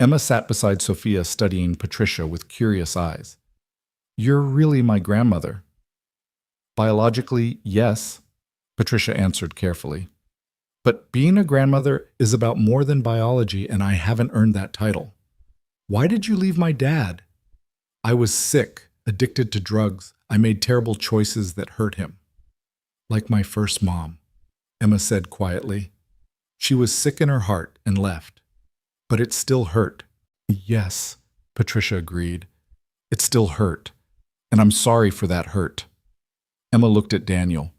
Emma sat beside Sophia, studying Patricia with curious eyes. You're really my grandmother. Biologically, yes, Patricia answered carefully. But being a grandmother is about more than biology, and I haven't earned that title. Why did you leave my dad? I was sick, addicted to drugs. I made terrible choices that hurt him. Like my first mom, Emma said quietly. She was sick in her heart and left. But it still hurt. Yes, Patricia agreed. It still hurt. And I'm sorry for that hurt. Emma looked at Daniel.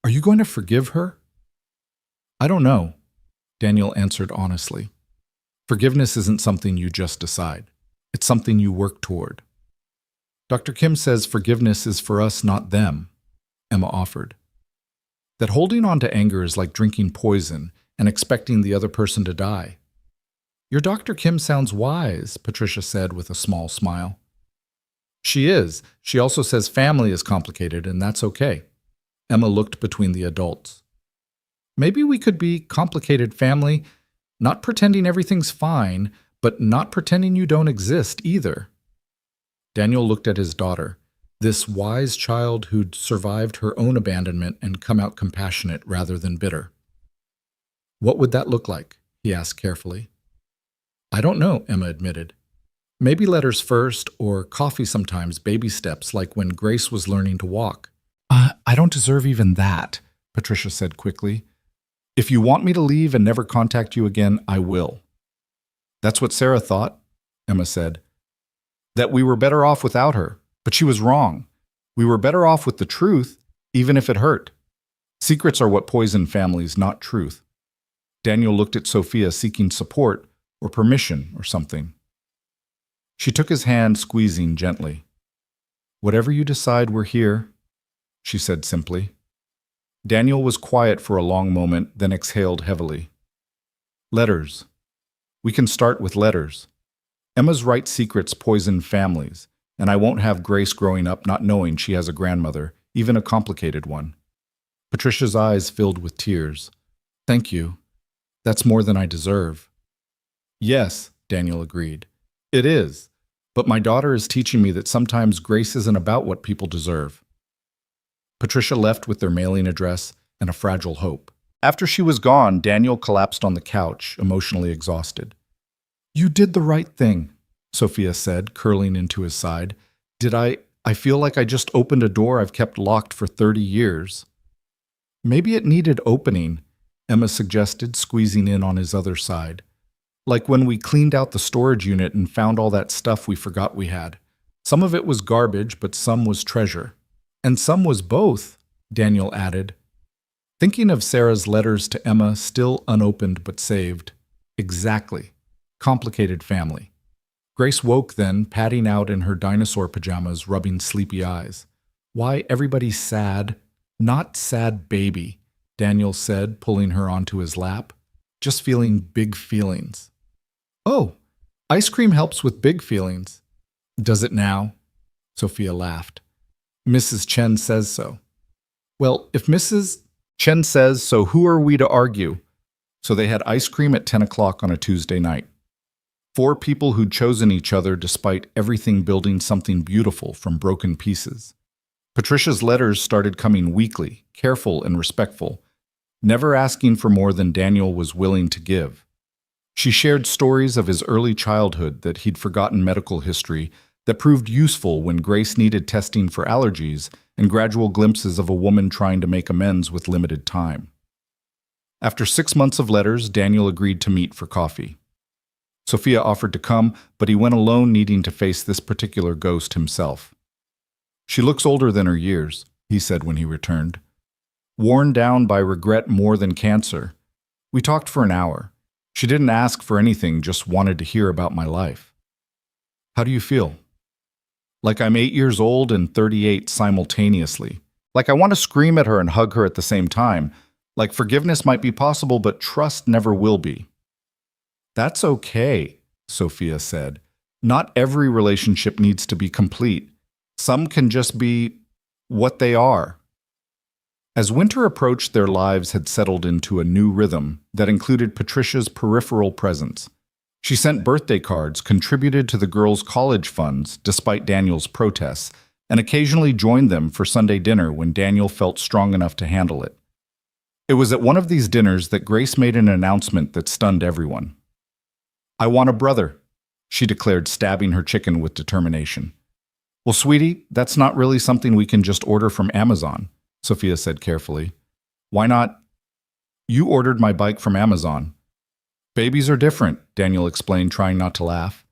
Are you going to forgive her? I don't know, Daniel answered honestly. Forgiveness isn't something you just decide. It's something you work toward. Dr. Kim says forgiveness is for us, not them, Emma offered. That holding on to anger is like drinking poison and expecting the other person to die. Your Dr. Kim sounds wise, Patricia said with a small smile. She is. She also says family is complicated, and that's okay. Emma looked between the adults. Maybe we could be complicated family, not pretending everything's fine, but not pretending you don't exist either. Daniel looked at his daughter, this wise child who'd survived her own abandonment and come out compassionate rather than bitter. What would that look like? He asked carefully. I don't know, Emma admitted. Maybe letters first, or coffee sometimes, baby steps like when Grace was learning to walk. I don't deserve even that, Patricia said quickly. If you want me to leave and never contact you again, I will. That's what Sarah thought, Emma said. That we were better off without her, but she was wrong. We were better off with the truth, even if it hurt. Secrets are what poison families, not truth. Daniel looked at Sophia seeking support or permission or something. She took his hand, squeezing gently. Whatever you decide, we're here, she said simply. Daniel was quiet for a long moment, then exhaled heavily. Letters. We can start with letters. Emma's right secrets poison families, and I won't have Grace growing up not knowing she has a grandmother, even a complicated one. Patricia's eyes filled with tears. Thank you. That's more than I deserve. Yes, Daniel agreed. It is. But my daughter is teaching me that sometimes grace isn't about what people deserve. Patricia left with their mailing address and a fragile hope. After she was gone, Daniel collapsed on the couch, emotionally exhausted. You did the right thing, Sophia said, curling into his side. Did I feel like I just opened a door I've kept locked for 30 years. Maybe it needed opening, Emma suggested, squeezing in on his other side. Like when we cleaned out the storage unit and found all that stuff we forgot we had. Some of it was garbage, but some was treasure. And some was both, Daniel added. Thinking of Sarah's letters to Emma, still unopened but saved. Exactly. Complicated family. Grace woke then, padding out in her dinosaur pajamas, rubbing sleepy eyes. Why everybody's sad? Not sad baby, Daniel said, pulling her onto his lap. Just feeling big feelings. Oh, ice cream helps with big feelings. Does it now? Sophia laughed. Mrs. Chen says so. Well, if Mrs. Chen says so, who are we to argue? So they had ice cream at 10 o'clock on a Tuesday night. 4 people who'd chosen each other despite everything building something beautiful from broken pieces. Patricia's letters started coming weekly, careful and respectful, never asking for more than Daniel was willing to give. She shared stories of his early childhood, that he'd forgotten medical history, that proved useful when Grace needed testing for allergies, and gradual glimpses of a woman trying to make amends with limited time. After 6 months of letters, Daniel agreed to meet for coffee. Sophia offered to come, but he went alone, needing to face this particular ghost himself. She looks older than her years, he said when he returned. Worn down by regret more than cancer. We talked for an hour. She didn't ask for anything, just wanted to hear about my life. How do you feel? Like I'm 8 years old and 38 simultaneously. Like I want to scream at her and hug her at the same time. Like forgiveness might be possible, but trust never will be. That's okay, Sophia said. Not every relationship needs to be complete. Some can just be what they are. As winter approached, their lives had settled into a new rhythm that included Patricia's peripheral presence. She sent birthday cards, contributed to the girls' college funds despite Daniel's protests, and occasionally joined them for Sunday dinner when Daniel felt strong enough to handle it. It was at one of these dinners that Grace made an announcement that stunned everyone. I want a brother, she declared, stabbing her chicken with determination. Well, sweetie, that's not really something we can just order from Amazon, Sophia said carefully. Why not? You ordered my bike from Amazon. Babies are different, Daniel explained, trying not to laugh.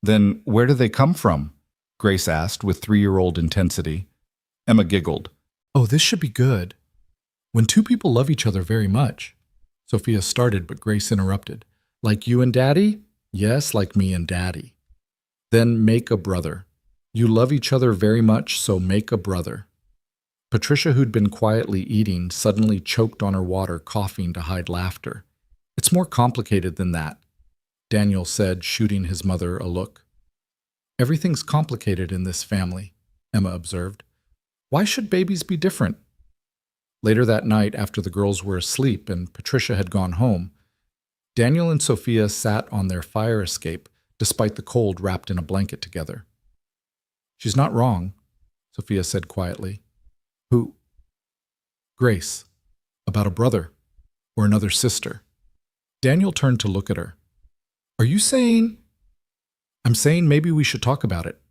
Then where do they come from? Grace asked with 3-year-old intensity. Emma giggled. Oh, this should be good. When 2 people love each other very much. Sophia started, but Grace interrupted. Like you and Daddy? Yes, like me and Daddy. Then make a brother. You love each other very much, so make a brother. Patricia, who'd been quietly eating, suddenly choked on her water, coughing to hide laughter. It's more complicated than that, Daniel said, shooting his mother a look. Everything's complicated in this family, Emma observed. Why should babies be different? Later that night, after the girls were asleep and Patricia had gone home, Daniel and Sophia sat on their fire escape, despite the cold, wrapped in a blanket together. She's not wrong, Sophia said quietly. Who? Grace. About a brother. Or another sister. Daniel turned to look at her. Are you saying? I'm saying maybe we should talk about it.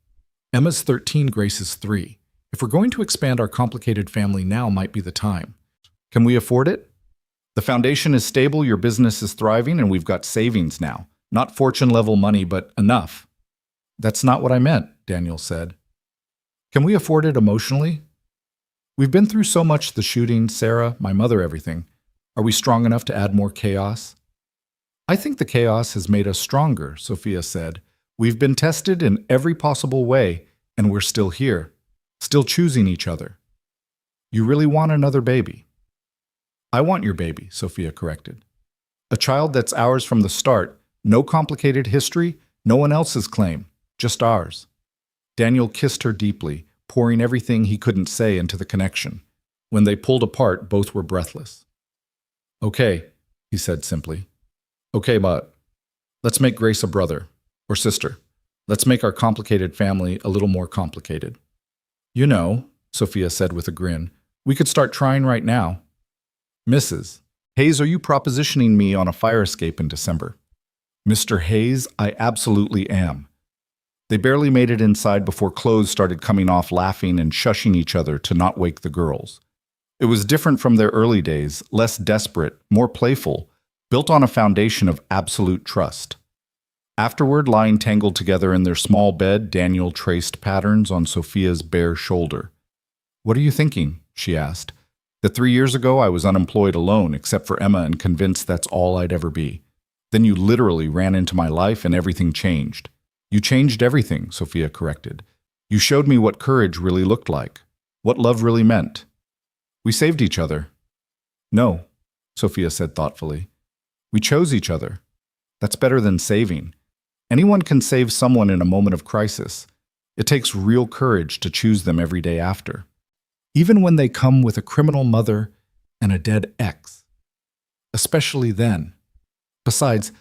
Emma's 13, Grace is 3. If we're going to expand our complicated family, now might be the time. Can we afford it? The foundation is stable, your business is thriving, and we've got savings now. Not fortune-level money, but enough. That's not what I meant, Daniel said. Can we afford it emotionally? We've been through so much, the shooting, Sarah, my mother, everything. Are we strong enough to add more chaos? I think the chaos has made us stronger, Sophia said. We've been tested in every possible way, and we're still here, still choosing each other. You really want another baby? I want your baby, Sophia corrected. A child that's ours from the start, no complicated history, no one else's claim, just ours. Daniel kissed her deeply, pouring everything he couldn't say into the connection. When they pulled apart, both were breathless. Okay, he said simply. Okay, but let's make Grace a brother or sister. Let's make our complicated family a little more complicated. You know, Sophia said with a grin, we could start trying right now. Mrs. Hayes, are you propositioning me on a fire escape in December? Mr. Hayes, I absolutely am. They barely made it inside before clothes started coming off, laughing and shushing each other to not wake the girls. It was different from their early days, less desperate, more playful, built on a foundation of absolute trust. Afterward, lying tangled together in their small bed, Daniel traced patterns on Sophia's bare shoulder. What are you thinking? She asked. That 3 years ago I was unemployed alone except for Emma and convinced that's all I'd ever be. Then you literally ran into my life and everything changed. You changed everything, Sophia corrected. You showed me what courage really looked like, what love really meant. We saved each other. No, Sophia said thoughtfully. We chose each other. That's better than saving. Anyone can save someone in a moment of crisis. It takes real courage to choose them every day after, even when they come with a criminal mother and a dead ex. Especially then. Besides,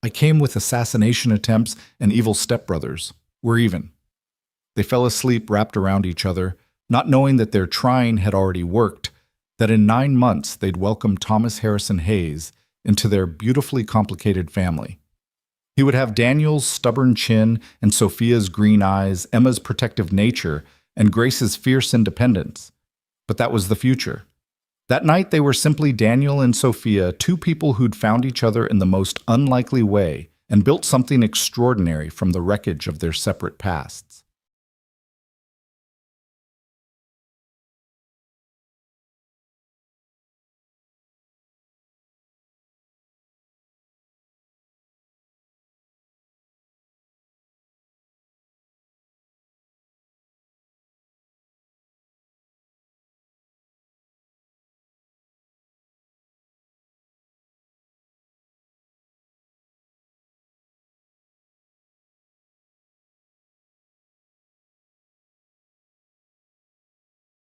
I came with assassination attempts and evil stepbrothers. We're even. They fell asleep wrapped around each other, not knowing that their trying had already worked, that in 9 months they'd welcome Thomas Harrison Hayes into their beautifully complicated family. He would have Daniel's stubborn chin and Sophia's green eyes, Emma's protective nature, and Grace's fierce independence. But that was the future. That night they were simply Daniel and Sophia, two people who'd found each other in the most unlikely way and built something extraordinary from the wreckage of their separate pasts.